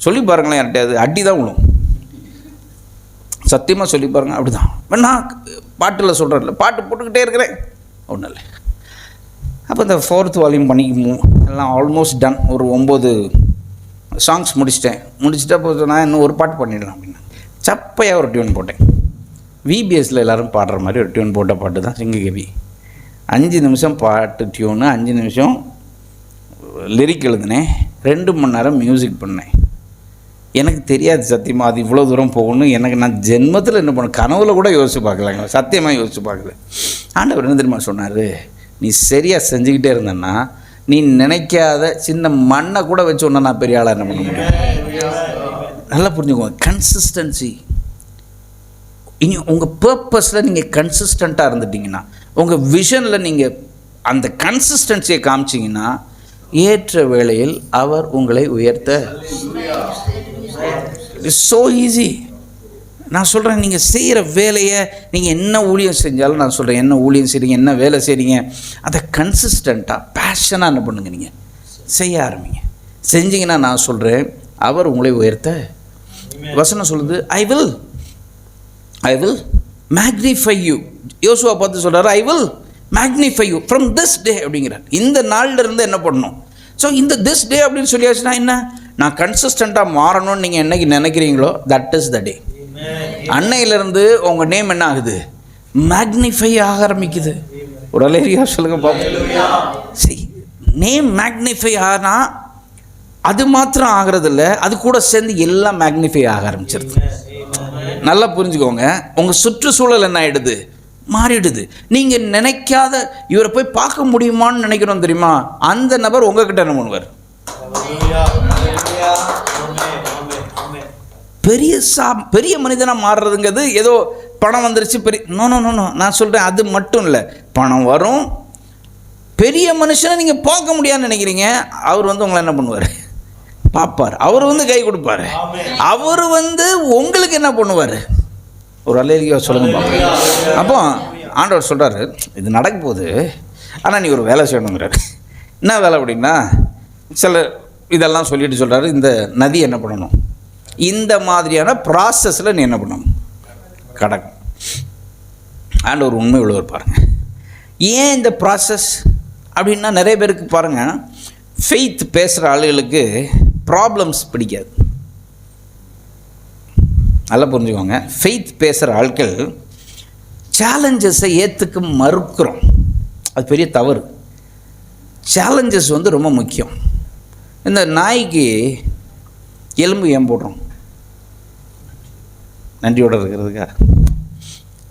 சொல்லி பாருங்களேன், யார்கிட்டயாது அடி தான் விழும். சத்தியமாக சொல்லி பாருங்கள், அப்படி தான். வேணா பாட்டில் சொல்கிறேன்ல, பாட்டு போட்டுக்கிட்டே இருக்கிறேன், ஒன்றும் இல்லை. அப்போ இந்த 4th வால்யூம் பண்ணிக்குவோம், எல்லாம் ஆல்மோஸ்ட் டன். ஒரு 9 சாங்ஸ் முடிச்சுட்டு அப்போ நான் இன்னும் ஒரு பாட்டு பண்ணிடலாம் அப்படின்னு சப்பையாக ஒரு டியூன் போட்டேன். விபிஎஸ்சில் எல்லோரும் பாடுற மாதிரி ஒரு டியூன் போட்ட பாட்டு தான் சிங்ககவி. 5 நிமிஷம் பாட்டு டியூனு, 5 நிமிஷம் லிரிக் எழுதினேன், 2 மணி நேரம் மியூசிக் பண்ணேன். எனக்கு தெரியாது சத்தியமாக அது இவ்வளோ தூரம் போகணும். நான் ஜென்மத்தில் என்ன பண்ண, கனவுல கூட யோசிச்சு பார்க்கலாங்க, சத்தியமாக யோசிச்சு பார்க்கல. ஆண்டவர் என்ன தெரியுமா சொன்னார், நீ சரியாக செஞ்சுக்கிட்டே இருந்தேன்னா நீ நினைக்காத சின்ன மண்ணை கூட வச்சு ஒன்றா நான் பெரிய ஆளாக என்ன பண்ண முடியும். நல்லா புரிஞ்சுக்கோங்க, கன்சிஸ்டன்சி. இனி உங்கள் பர்பஸில் நீங்கள் கன்சிஸ்டண்ட்டாக இருந்துட்டிங்கன்னா, உங்கள் விஷனில் நீங்கள் அந்த கன்சிஸ்டன்சியை காமிச்சிங்கன்னா, ஏற்ற வேளையில் அவர் உங்களை உயர்த்த. It's so easy. நான் சொல்கிறேன், நீங்கள் செய்கிற வேலையை நீங்கள் என்ன ஊழியம் செஞ்சாலும், நான் சொல்கிறேன், என்ன ஊழியம் செய்கிறீங்க, என்ன வேலை செய்கிறீங்க, அதை கன்சிஸ்டண்ட்டாக பேஷனாக என்ன பண்ணுங்க, நீங்கள் செய்ய ஆரம்பிங்க. செஞ்சிங்கன்னா நான் சொல்கிறேன், அவர் உங்களை உயர்த்த. வசனம் சொல்லுது, ஐ வில் மேக்னிஃபை யூ. யோசுவா பார்த்து சொல்கிறார், I will magnify you from this day அப்படிங்கிறார். இந்த நாளில் இருந்து என்ன பண்ணணும். ஸோ இந்த திஸ் டே அப்படின்னு சொல்லியாச்சுன்னா என்ன, நான் கன்சிஸ்டண்ட்டாக மாறணும்னு நீங்கள் என்னைக்கு நினைக்கிறீங்களோ தட் இஸ் த டே. அன்னையிலேருந்து உங்கள் நேம் என்ன ஆகுது, மேக்னிஃபை ஆக ஆரம்பிக்குது. ஒரு அலேரியா சொல்லுங்கள் பார்ப்போம். சரி, நேம் மேக்னிஃபை ஆனால் அது மாத்திரம் ஆகிறதில்ல, அது கூட சேர்ந்து எல்லாம் மேக்னிஃபை ஆக ஆரம்பிச்சிருது. நல்லா புரிஞ்சுக்கோங்க, உங்கள் சுற்றுச்சூழல் என்ன ஆகிடுது, மாறிடுது. நீங்கள் நினைக்காத இவரை போய் பார்க்க முடியுமான்னு நினைக்கிறோம் தெரியுமா, அந்த நபர் உங்ககிட்ட என்ன பண்ணுவார், பெரிய மனிதனாக மாறுறதுங்கிறது ஏதோ பணம் வந்துருச்சு பெரிய நோ. நான் சொல்கிறேன், அது மட்டும் இல்லை. பணம் வரும், பெரிய மனுஷனை நீங்கள் பார்க்க முடியாதுன்னு நினைக்கிறீங்க, அவர் உங்களை என்ன பண்ணுவார், பார்ப்பார். அவர் கை கொடுப்பார். அவர் உங்களுக்கு என்ன பண்ணுவார், ஒரு அல்லேலியா சொல்லுங்க பார்ப்போம். அப்போ ஆண்டவர் சொல்கிறாரு, இது நடக்க போகுது, ஆனால் நீ ஒரு வேலை செய்யணுங்கிறார். என்ன வேலை அப்படின்னா, சில இதெல்லாம் சொல்லிட்டு சொல்கிறாரு, இந்த நதி என்ன பண்ணணும், இந்த மாதிரியான ப்ராசஸில் நீ என்ன பண்ணணும், கடக்கும். ஆண்டவர் உண்மை உள்ளவர் பாருங்கள். ஏன் இந்த ப்ராசஸ் அப்படின்னா, நிறைய பேருக்கு பாருங்கள், ஃபெய்த் பேசுகிற ஆளுகளுக்கு ப்ராப்ளம்ஸ் பிடிக்காது. நல்லா புரிஞ்சுக்கோங்க, ஃபெய்த் பேசுகிற ஆட்கள் சேலஞ்சஸை ஏற்றுக்க மறுக்கிறோம். அது பெரிய தவறு. சேலஞ்சஸ் ரொம்ப முக்கியம். இந்த நாய்க்கு எலும்பு ஏன் போடுறோம், நன்றியோடு இருக்கிறதுக்கா.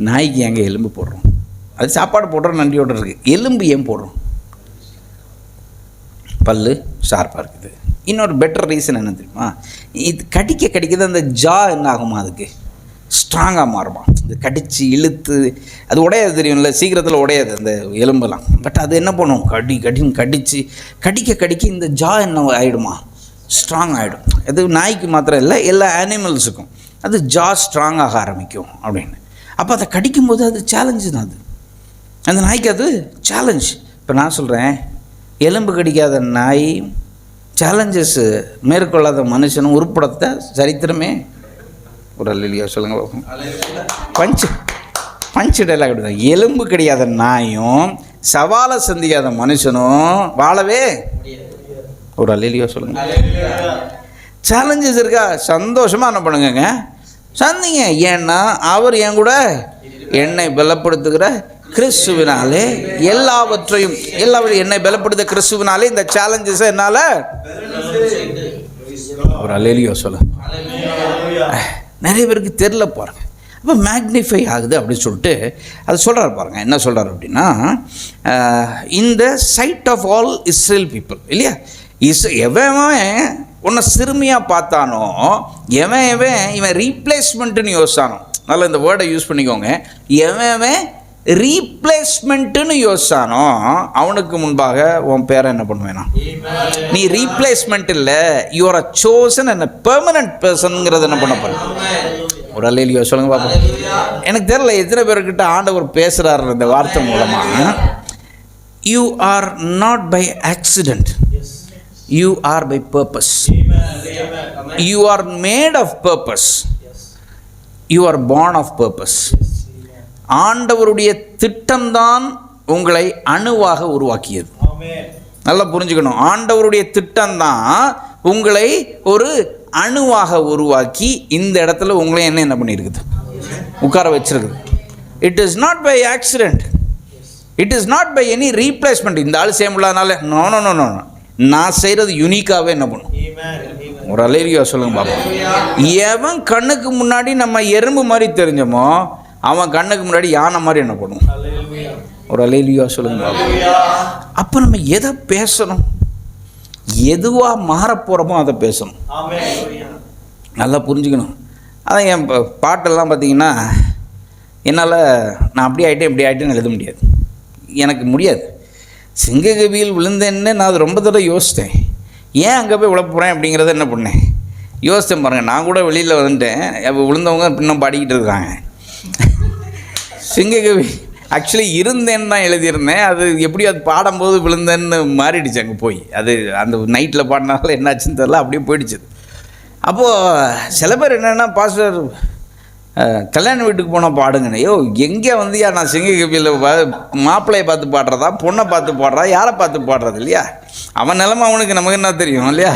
நாய்க்கு எங்கே எலும்பு போடுறோம், அது சாப்பாடு போடுறோம், நன்றியோடு இருக்குது. எலும்பு ஏன் போடுறோம், பல்லு ஷார்ப்பாக இருக்குது. இன்னொரு பெட்டர் ரீசன் என்ன தெரியுமா, இது கடிக்க அந்த ஜா என்ன ஆகுமா, அதுக்கு ஸ்ட்ராங்காக மாறுமா. இது கடித்து இழுத்து அது உடையாது, தெரியும்ல, சீக்கிரத்தில் உடையாது அந்த எலும்பெல்லாம். பட் அது என்ன பண்ணும், கடித்து கடிக்க இந்த ஜா என்ன ஆகிடுமா, ஸ்ட்ராங் ஆகிடும். அது நாய்க்கு மாத்திரம் இல்லை, எல்லா அனிமல்ஸுக்கும் அது ஜா ஸ்ட்ராங் ஆக ஆரம்பிக்கும் அப்படின்னு. அப்போ அதை கடிக்கும்போது அது சேலஞ்சு தான். அது அந்த நாய்க்கு அது சேலஞ்ச். இப்போ நான் சொல்கிறேன், எலும்பு கடிக்காத நாய், சேலஞ்சஸ் மேற்கொள்ளாத மனுஷனும் உருப்படத்த சரித்திரமே. ஒரு அல்லேலியா சொல்லுங்க பார்ப்போம். பஞ்சு டைலாக் அப்படிதான். எலும்பு கிடையாத நாயும் சவாலை சந்திக்காத மனுஷனும் வாழவே. ஒரு அல்லேலியா சொல்லுங்க. சேலஞ்சஸ் இருக்கா, சந்தோஷமாக என்ன பண்ணுங்க, சந்திங்க. ஏன்னா அவர் என் கூட என்னை பலப்படுத்துகிற கிறிஸ்துவினாலே எல்லாவற்றையும் என்னை பலப்படுத்த கிறிஸ்துவினாலே இந்த சேலஞ்சஸ் என்னால் ஒரு அல்லேலூயா சொல்ல நிறைய பேருக்கு தெரில பாருங்க. அப்போ மேக்னிஃபை ஆகுது அப்படின்னு சொல்லிட்டு அது சொல்கிறார் பாருங்கள். என்ன சொல்கிறார் அப்படின்னா, இந்த side of all Israel people இல்லையா, எவன் உன்னை சிறுமியாக பார்த்தானோ, இவன் ரீப்ளேஸ்மெண்ட்டுன்னு யோசிச்சானோ, நல்லா இந்த வேர்டை யூஸ் பண்ணிக்கோங்க, எவன் ரீப்ளேஸ்மெண்ட்டுன்னு யோசிச்சானோ அவனுக்கு முன்பாக உன் பேரை என்ன பண்ணுவேனா, நீ ரீப்ளேஸ்மெண்ட் இல்லை, you're a chosen and permanent பர்சன்ங்கிறத என்ன பண்ண போற. ஒரு அல்லேலூயா சொல்லுங்க பாப்போம். எனக்கு தெரியல எத்தனை பேர்கிட்ட ஆண்டவர் பேசுகிறார் இந்த வார்த்தை மூலமாக. You are not by accident, you are by purpose, you are made of purpose, you are born of purpose. ஆண்டவருடைய திட்டம்தான் உங்களை அணுவாக உருவாக்கியது. நல்லா புரிஞ்சுக்கணும், ஆண்டவருடைய திட்டம்தான் உங்களை ஒரு அணுவாக உருவாக்கி இந்த இடத்துல உங்களை என்ன பண்ணியிருக்குது, உட்கார வச்சிருக்குது. It is not by accident, it is not by any replacement. இந்த ஆள் செய்ய முடியாதனால நோ நோ நோ நோ, நான் செய்கிறது யூனிக்காகவே என்ன பண்ணும். ஒரு அல்லேலூயா சொல்லுங்க பாப்போம். எவன் கண்ணுக்கு முன்னாடி நம்ம எறும்பு மாதிரி தெரிஞ்சோமோ அவன் கண்ணுக்கு முன்னாடி யானை மாதிரி என்ன பண்ணும். ஒரு அல்லேலூயா சொல்லுங்க பாப்போம். அப்போ நம்ம எதை பேசணும், எதுவாக மாறப்போகிறோமோ அதை பேசணும். நல்லா புரிஞ்சுக்கணும். அதான் என் பாட்டெல்லாம் பார்த்தீங்கன்னா என்னால் நான் அப்படி ஆகிட்டேன் இப்படி ஆகிட்டேன்னு எழுத முடியாது, எனக்கு முடியாது. சிங்ககவியில் விழுந்தேன்னு நான் அது ரொம்ப தடவை யோசித்தேன். ஏன் அங்கே போய் விழ போகிறேன் அப்படிங்கிறத என்ன பண்ணேன் யோசித்தேன் பாருங்கள். நான் கூட வெளியில் வந்துட்டேன், அப்போ விழுந்தவங்க இன்னும் பாடிக்கிட்டு இருக்காங்க. சிங்ககவி ஆக்சுவலி இருந்தேன்னு தான் எழுதியிருந்தேன், அது எப்படி அது பாடும்போது விழுந்தேன்னு மாறிடுச்சு. அங்கே போய் அது அந்த நைட்டில் பாடினால என்னாச்சுன்னு தெரியல, அப்படியே போயிடுச்சு. அப்போது சில பேர் என்னென்னா, பாஸ்டர் கல்யாண வீட்டுக்கு போனால் பாடுங்கண்ணே. ஐயோ எங்கே வந்தியா, நான் சிங்ககவியில் மாப்பிள்ளையை பார்த்து பாடுறதா, பொண்ணை பார்த்து பாடுறா, யாரை பார்த்து பாடுறது இல்லையா, அவன் நிலமை அவனுக்கு நமக்கு என்ன தெரியும் இல்லையா.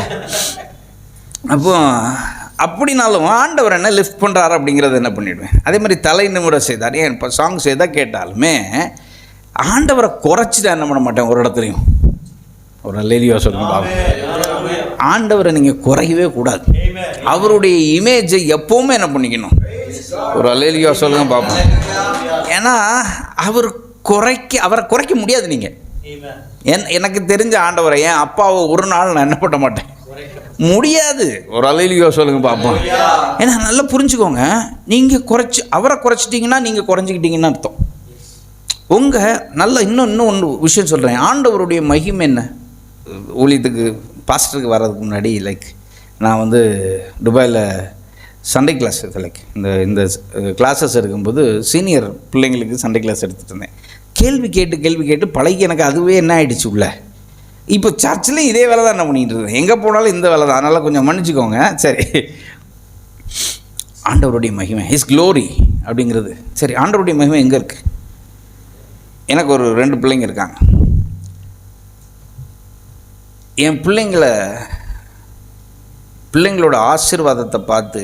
அப்போ அப்படின்னாலும் ஆண்டவர் என்ன லிஃப்ட் பண்ணுறாரு அப்படிங்கிறத என்ன பண்ணிவிடுவேன். அதே மாதிரி தலை நிமிர செய்தார். ஏன் இப்போ சாங் செய்தால் கேட்டாலுமே ஆண்டவரை குறைச்சிட்டு என்ன பண்ண மாட்டேன் ஒரு இடத்துலையும். ஒரு அல்லேலூயா சொல்லுங்க பாப்போம். ஆண்டவரை நீங்கள் குறையவே கூடாது, அவருடைய இமேஜை எப்போவுமே என்ன பண்ணிக்கணும். ஒரு அல்லேலூயா சொல்லுங்க பார்ப்போம். ஏன்னா அவரை குறைக்க முடியாது நீங்கள். எனக்கு தெரிஞ்ச ஆண்டவரை என் அப்பாவை ஒரு நாள் நான் என்ன பண்ண மாட்டேன், முடியாது. ஒரு அல்லேலூயா சொல்லுங்க பார்ப்போம். ஏன்னா நல்லா புரிஞ்சுக்கோங்க, நீங்கள் அவரை குறைச்சிட்டிங்கன்னா நீங்கள் குறைஞ்சிக்கிட்டீங்கன்னு அர்த்தம். நல்ல இன்னும் ஒன்று விஷயம் சொல்கிறேன். ஆண்டவருடைய மகிமை என்ன, ஊழியத்துக்கு பாஸ்டருக்கு வர்றதுக்கு முன்னாடி நான் துபாயில் சண்டே கிளாஸ் இந்த கிளாஸஸ் எடுக்கும்போது சீனியர் பிள்ளைங்களுக்கு சண்டே கிளாஸ் எடுத்துகிட்டு இருந்தேன். கேள்வி கேட்டு பழகி எனக்கு அதுவே என்ன ஆகிடுச்சு உள்ள. இப்போ சர்ச்சில் இதே வேலை தான் என்ன பண்ணிகிட்டு இருக்கேன், எங்கே போனாலும் இந்த வேலை தான். அதனால் கொஞ்சம் மன்னிச்சுக்கோங்க. சரி, ஆண்டவருடைய மகிமை ஹிஸ் க்ளோரி அப்படிங்கிறது. சரி, ஆண்டவருடைய மகிமை எங்கே இருக்குது? எனக்கு ஒரு 2 பிள்ளைங்க இருக்காங்க. என் பிள்ளைங்களோட ஆசீர்வாதத்தை பார்த்து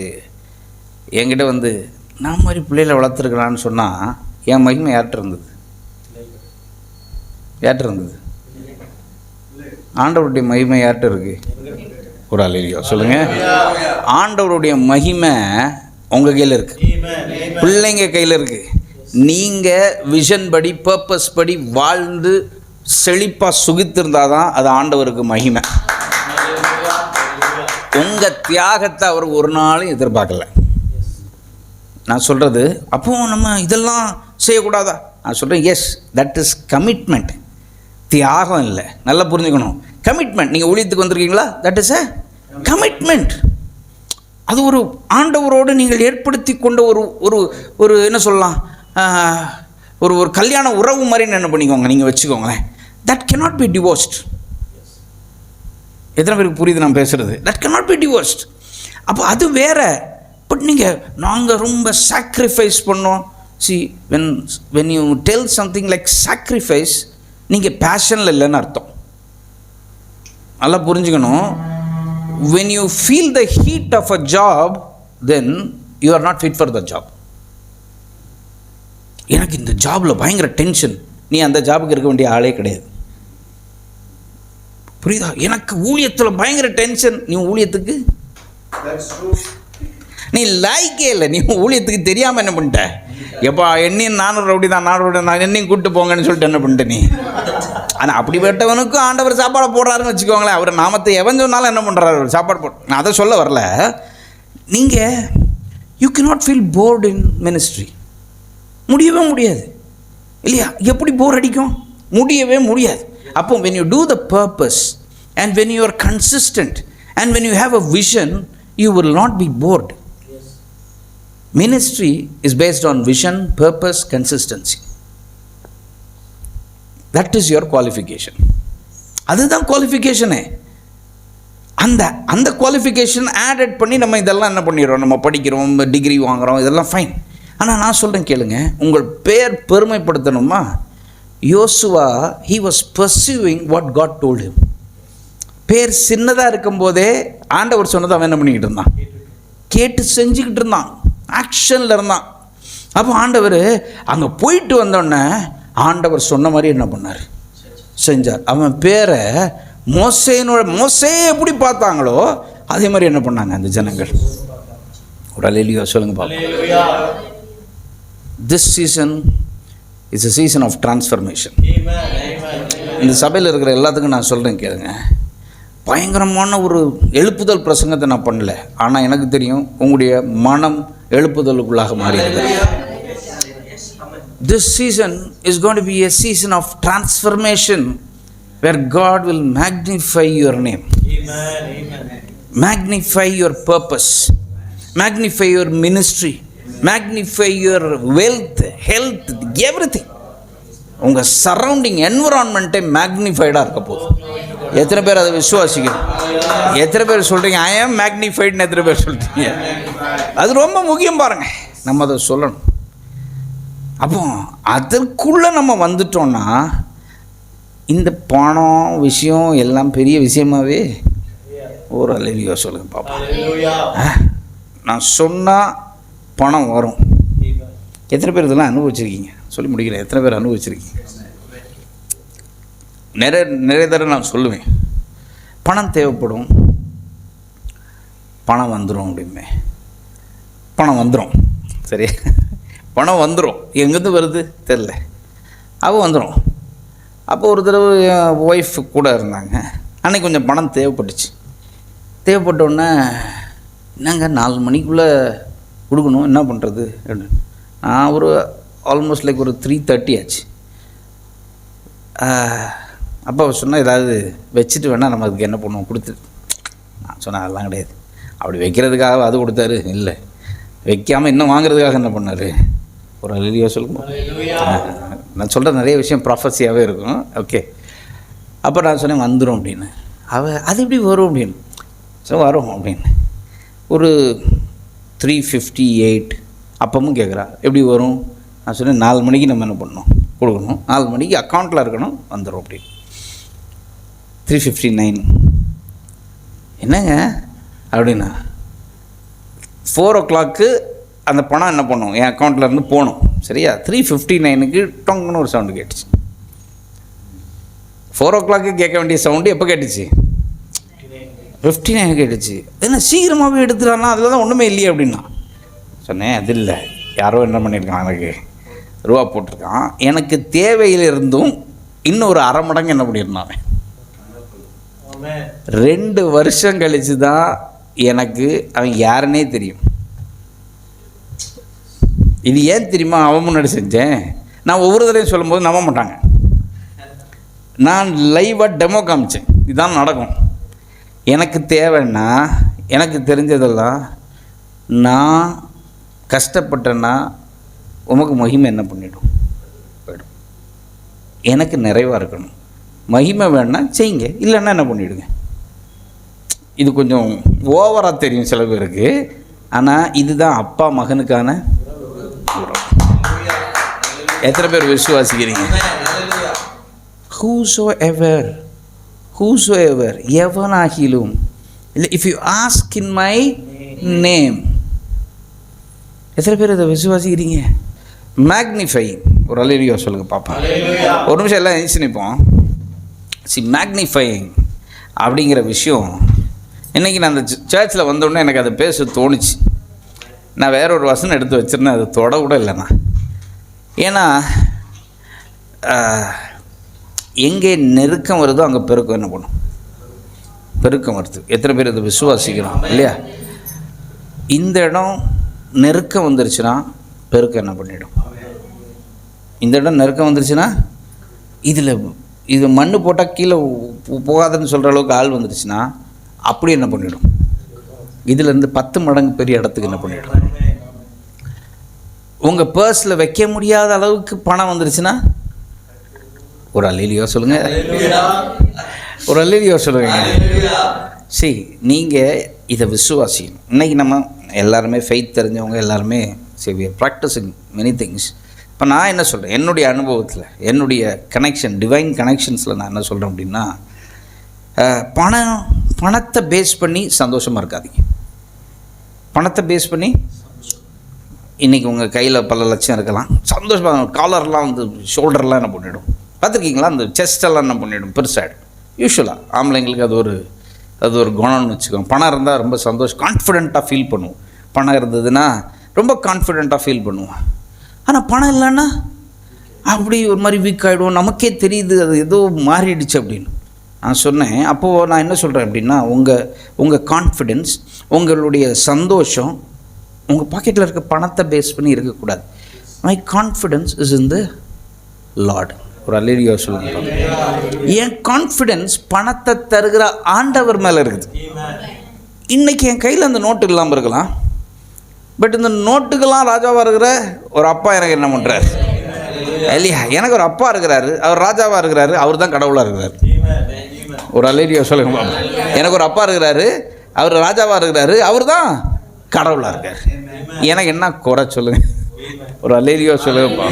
என்கிட்ட நான் மாதிரி பிள்ளைகளை வளர்த்துருக்கலான்னு சொன்னால் என் மகிமை யார்கிட்ட இருந்தது? ஆண்டவருடைய மகிமை யார்கிட்ட இருக்கு? ஒரு அல்லேலூயா சொல்லுங்கள். ஆண்டவருடைய மகிமை உங்கள் கையில் இருக்குது, பிள்ளைங்க கையில் இருக்குது. நீங்கள் விஷன் படி பர்பஸ் படி வாழ்ந்து செழிப்பாக சுகித்திருந்தால் தான் அது ஆண்டவருக்கு மகிமை. உங்கள் தியாகத்தை அவர் ஒரு நாளும் எதிர்பார்க்கல. நான் சொல்கிறது அப்போ நம்ம இதெல்லாம் செய்யக்கூடாதா? நான் சொல்கிறேன் எஸ், தட் இஸ் கமிட்மெண்ட். தியாகம் இல்லை, நல்லா புரிஞ்சுக்கணும். கமிட்மெண்ட். நீங்கள் ஊழியத்துக்கு வந்திருக்கீங்களா, தட் இஸ் அ கமிட்மெண்ட். அது ஒரு ஆண்டவரோடு நீங்கள் ஏற்படுத்தி கொண்ட ஒரு என்ன சொல்லலாம், ஒரு கல்யாண உறவு மாதிரி என்ன பண்ணிக்கோங்க, நீங்கள் வச்சுக்கோங்களேன். That cannot be divorced. எத்தனை பேருக்கு புரியுது நான் பேசுகிறது? That cannot be divorced. அப்போ அது வேறு. பட் நாங்கள் ரொம்ப சாக்ரிஃபைஸ் பண்ணோம். when you tell something like sacrifice, நீங்கள் பேஷனில் இல்லைன்னு அர்த்தம். நல்லா புரிஞ்சுக்கணும். when you feel the heat of a job, then you are not fit for the job. எனக்கு இந்த ஜாபில் பயங்கர டென்ஷன். நீ அந்த ஜாபுக்கு இருக்க வேண்டிய ஆளே கிடையாது. புரியுதா? எனக்கு ஊழியத்தில் பயங்கர டென்ஷன், நீ ஊழியத்துக்கு நீ லாய்க்கே இல்லை. நீ ஊழியத்துக்கு தெரியாமல் என்ன பண்ணிட்ட? எப்போ என்னையும் 400 ரவுடி தான், 400 ரவுடி நான் என்னையும் கூப்பிட்டு போங்கன்னு சொல்லிட்டு என்ன பண்ணிட்ட நீ? ஆனால் அப்படிப்பட்டவனுக்கும் ஆண்டவர் சாப்பாடை போடுறாருன்னு வச்சுக்கோங்களேன். அவர் நாமத்தை எவன் சொன்னாலும் என்ன பண்ணுறாரு? சாப்பாடு போடு. நான் அதை சொல்ல வரல. நீங்கள் you cannot feel bored in ministry. முடியவே முடியாது இல்லையா? எப்படி போர் அடிக்கும்? முடியவே முடியாது. அப்போ when you do the purpose and when you are consistent and when you have a vision, you will not be bored. Ministry is based on vision, purpose, consistency. That is your qualification. அதுதான் குவாலிஃபிகேஷனே. அந்த qualification added பண்ணி நம்ம இதெல்லாம் என்ன பண்ணிடுறோம்? நம்ம படிக்கிறோம், degree வாங்குகிறோம், இதெல்லாம் ஃபைன். ஆனால் நான் சொல்கிறேன் கேளுங்க, உங்கள் பேர் பெருமைப்படுத்தணுமா? யோசுவா he was pursuing what God told him. பேர் சின்னதாக இருக்கும்போதே ஆண்டவர் சொன்னதை அவன் என்ன பண்ணிக்கிட்டு இருந்தான்? கேட்டு செஞ்சுக்கிட்டு இருந்தான், ஆக்ஷனில் இருந்தான். அப்போ ஆண்டவர் அங்கே போயிட்டு வந்தோடனே ஆண்டவர் சொன்ன மாதிரி என்ன பண்ணார்? செஞ்சார். அவன் பேரை மோசே எப்படி பார்த்தாங்களோ அதே மாதிரி என்ன பண்ணாங்க அந்த ஜனங்கள்? ஒரு அல்லேலூயா சொல்லுங்க பாப்போம். This season is a season of transformation. இந்த சபையில் இருக்கிற எல்லாத்துக்கும் நான் சொல்கிறேன் கேளுங்க, பயங்கரமான ஒரு எழுப்புதல் பிரசங்கத்தை நான் பண்ணல. ஆனால் எனக்கு தெரியும் உங்களுடைய மனம் எழுப்புதலுக்குள்ளாக மாறி இருக்கிறது. This season is going to be a season of transformation where God will magnify your name. Magnify your purpose. Magnify your ministry. Magnify your wealth, health, everything. உங்கள் சரௌண்டிங் என்விரான்மெண்ட்டே மேக்னிஃபைடாக இருக்க போகுது. எத்தனை பேர் அதை விசுவாசிக்கணும்? எத்தனை பேர் சொல்கிறீங்க ஐ ஆம் மேக்னிஃபைடுன்னு? எத்தனை பேர் சொல்கிறீங்க? அது ரொம்ப முக்கியம் பாருங்கள், நம்ம அதை சொல்லணும். அப்போ அதற்குள்ளே நம்ம வந்துட்டோன்னா இந்த பணம் விஷயம் எல்லாம் பெரிய விஷயமாகவே ஒரு அல்லேலூயா சொல்லுங்க பாப்பா. நான் சொன்னால் பணம் வரும். எத்தனை பேர் இதெல்லாம் அனுபவிச்சிருக்கீங்க? சொல்லி முடிக்கிறேன். எத்தனை பேர் அனுபவிச்சிருக்கீங்க? நிறைய தடவை நான் சொல்லுவேன், பணம் தேவைப்படும், பணம் வந்துடும் அப்படிமே. பணம் வந்துடும், சரி, பணம் வந்துடும். எங்கேருந்து வருது தெரில, அவள் வந்துடும். அப்போ ஒரு தடவை என் ஒய்ஃப் கூட இருந்தாங்க. அன்றைக்கி கொஞ்சம் பணம் தேவைப்பட்டுச்சு. தேவைப்பட்டோன்னே என்னங்க 4 மணிக்குள்ளே கொடுக்கணும், என்ன பண்ணுறது அப்படின்னு நான் ஒரு ஆல்மோஸ்ட் லைக் ஒரு 3:30 ஆச்சு. அப்போ சொன்னால் ஏதாவது வச்சுட்டு வேணால் நம்ம அதுக்கு என்ன பண்ணுவோம் கொடுத்துட்டு. நான் சொன்னேன் அதெல்லாம் கிடையாது. அப்படி வைக்கிறதுக்காக அது கொடுத்தாரு இல்லை, வைக்காமல் இன்னும் வாங்குறதுக்காக என்ன பண்ணார்? ஒரு அல்லேலூயா சொல்லுங்க. நான் சொல்கிற நிறைய விஷயம் ப்ராஃபஸியாகவே இருக்கும். ஓகே, அப்போ நான் சொன்னேன் வந்துடும் அப்படின்னு. அது எப்படி வரும் அப்படின்னு. ஸோ வரும் அப்படின்னு ஒரு 3:58 அப்பவும் கேட்குறா எப்படி வரும். நான் சொன்னேன் 4 மணிக்கு நம்ம என்ன பண்ணணும் கொடுக்கணும், 4 மணிக்கு அக்கௌண்ட்டில் இருக்கணும், வந்துடும் அப்படின்னு. 3:59 என்னங்க அப்படின்னா 4 o'clock அந்த பணம் என்ன பண்ணும் என் அக்கௌண்ட்டில் இருந்து போகணும், சரியா? 3:59 டொங்குன்னு ஒரு சவுண்டு கேட்டுச்சு. 4 o'clock கேட்க வேண்டிய சவுண்டு எப்போ கேட்டுச்சு? 59 கேட்டுச்சு. என்ன சீக்கிரமாகவே எடுத்துட்டான்னா அதில் தான் ஒன்றுமே இல்லையே அப்படின்னா சொன்னேன். அது இல்லை, யாரோ என்ன பண்ணியிருக்கான், எனக்கு ரூபா போட்டிருக்கான், எனக்கு தேவையிலிருந்தும் இன்னும் ஒரு 1/2 மடங்கு என்ன பண்ணியிருந்தான். 2 வருஷம் கழித்து தான் எனக்கு அவன் யாருன்னே தெரியும். இது ஏன் தெரியுமா? அவன் முன்னாடி செஞ்சேன். நான் ஒவ்வொரு தடவையும் சொல்லும்போது நம்ப மாட்டாங்க. நான் லைவாக டெமோ காமிச்சேன், இதுதான் நடக்கும். எனக்கு தேவைன்னா எனக்கு தெரிஞ்சதெல்லாம் நான் கஷ்டப்பட்டேன்னா உமக்கு மகிமை என்ன பண்ணிடும் போயிடும். எனக்கு நிறைவாக இருக்கணும், மகிமை வேணா செய்யுங்க, இல்லைன்னா என்ன பண்ணிவிடுங்க. இது கொஞ்சம் ஓவராக தெரியும் சில பேருக்கு, ஆனால் இதுதான் அப்பா மகனுக்கான உறவு. எத்தனை பேர் விசுவாசிக்கிறீங்க? whosoever எவனாகிலும் இல்லை, if you ask in my name. எத்தனை பேர் இதை விசுவாசிக்கிறீங்க? மேக்னிஃபைங். ஒரு அல்லேலூயா சொல்லுங்கள் பார்ப்போம். ஒரு நிமிஷம் எல்லாம் எழுச்சி நிற்போம். மேக்னிஃபைங் அப்படிங்கிற விஷயம் இன்றைக்கி நான் அந்த சர்ச்சில் வந்தோடனே எனக்கு அதை பேச தோணுச்சு. நான் வேற ஒரு வசனம் எடுத்து வச்சுருந்தேன், அது தொட கூட இல்லைண்ணா. ஏன்னா எங்கே நெருக்கம் வருதோ அங்கே பெருக்கம் என்ன பண்ணும்? பெருக்கம் வருது. எத்தனை பேர் இதை விசுவாசிக்கிறோம் இல்லையா? இந்த இடம் நெருக்கம் வந்துருச்சுன்னா பெருக்கம் என்ன பண்ணிடும்? இந்த இடம் நெருக்கம் வந்துருச்சுன்னா இது மண் போட்டால் கீழே போகாதுன்னு சொல்கிற அளவுக்கு ஆள் வந்துருச்சுன்னா அப்படி என்ன பண்ணிடும்? இதுலேருந்து 10 மடங்கு பெரிய இடத்துக்கு என்ன பண்ணிடும்? உங்கள் பர்ஸில் வைக்க முடியாத அளவுக்கு பணம் வந்துருச்சுன்னா ஒரு அல்லேலூயா சொல்லுங்கள். ஒரு அல்லேலூயா சொல்லுங்க. சரி, நீங்கள் இதை விசுவாசிக்கணும். இன்றைக்கி நம்ம எல்லாருமே ஃபெய்த் தெரிஞ்சவங்க எல்லாருமே சரி, we are practicing many things. இப்போ நான் என்ன சொல்கிறேன், என்னுடைய அனுபவத்தில், என்னுடைய கனெக்ஷன், டிவைன் கனெக்ஷன்ஸில் நான் என்ன சொல்கிறேன் அப்படின்னா, பணத்தை பேஸ் பண்ணி சந்தோஷமாக இருக்காதீங்க. பணத்தை பேஸ் பண்ணி இன்றைக்கி உங்கள் கையில் பல லட்சம் இருக்கலாம், சந்தோஷமாக காலர்லாம் வந்து ஷோல்டர்லாம் என்ன பண்ணிவிடும் பார்த்துருக்கீங்களா? அந்த செஸ்டெல்லாம் என்ன பண்ணிவிடும், பெருசாகிடும். யூஸ்வலாக ஆம்பளைங்களுக்கு அது ஒரு குணம்னு வச்சுக்கோங்க. பணம் இருந்தால் ரொம்ப சந்தோஷம், கான்ஃபிடெண்ட்டாக ஃபீல் பண்ணுவோம். பணம் இருந்ததுன்னா ரொம்ப கான்ஃபிடெண்ட்டாக ஃபீல் பண்ணுவோம். ஆனால் பணம் இல்லைன்னா அப்படி ஒரு மாதிரி வீக் ஆகிடுவோம். நமக்கே தெரியுது அது ஏதோ மாறிடுச்சு அப்படின்னு. நான் சொன்னேன், அப்போது நான் என்ன சொல்கிறேன் அப்படின்னா, உங்கள் கான்ஃபிடென்ஸ், உங்களுடைய சந்தோஷம் உங்கள் பாக்கெட்டில் இருக்க பணத்தை பேஸ் பண்ணி இருக்கக்கூடாது. My confidence is in the Lord. ஒரு அல்லேலூயா சொல்லுங்க. என் கான்ஃபிடென்ஸ் பணத்தை தருகிற ஆண்டவர் மேலே இருக்குது. இன்றைக்கி என் கையில் அந்த நோட்டு இல்லாமல் இருக்கலாம், பட் இந்த நோட்டுக்கெல்லாம் ராஜாவாக இருக்கிற ஒரு அப்பா எனக்கு என்ன பண்ணுறாரு இல்லையா? எனக்கு ஒரு அப்பா இருக்கிறாரு, அவர் ராஜாவாக இருக்கிறாரு, அவர் தான் கடவுளாக இருக்கிறாரு. ஒரு அல்லேலூயா சொல்லுங்க பாப்பா. எனக்கு ஒரு அப்பா இருக்கிறாரு, அவர் ராஜாவாக இருக்கிறாரு, அவர் தான் கடவுளாக இருக்கார். எனக்கு என்ன குறை சொல்லுங்க? ஒரு அல்லேலூயா சொல்லுங்கப்பா.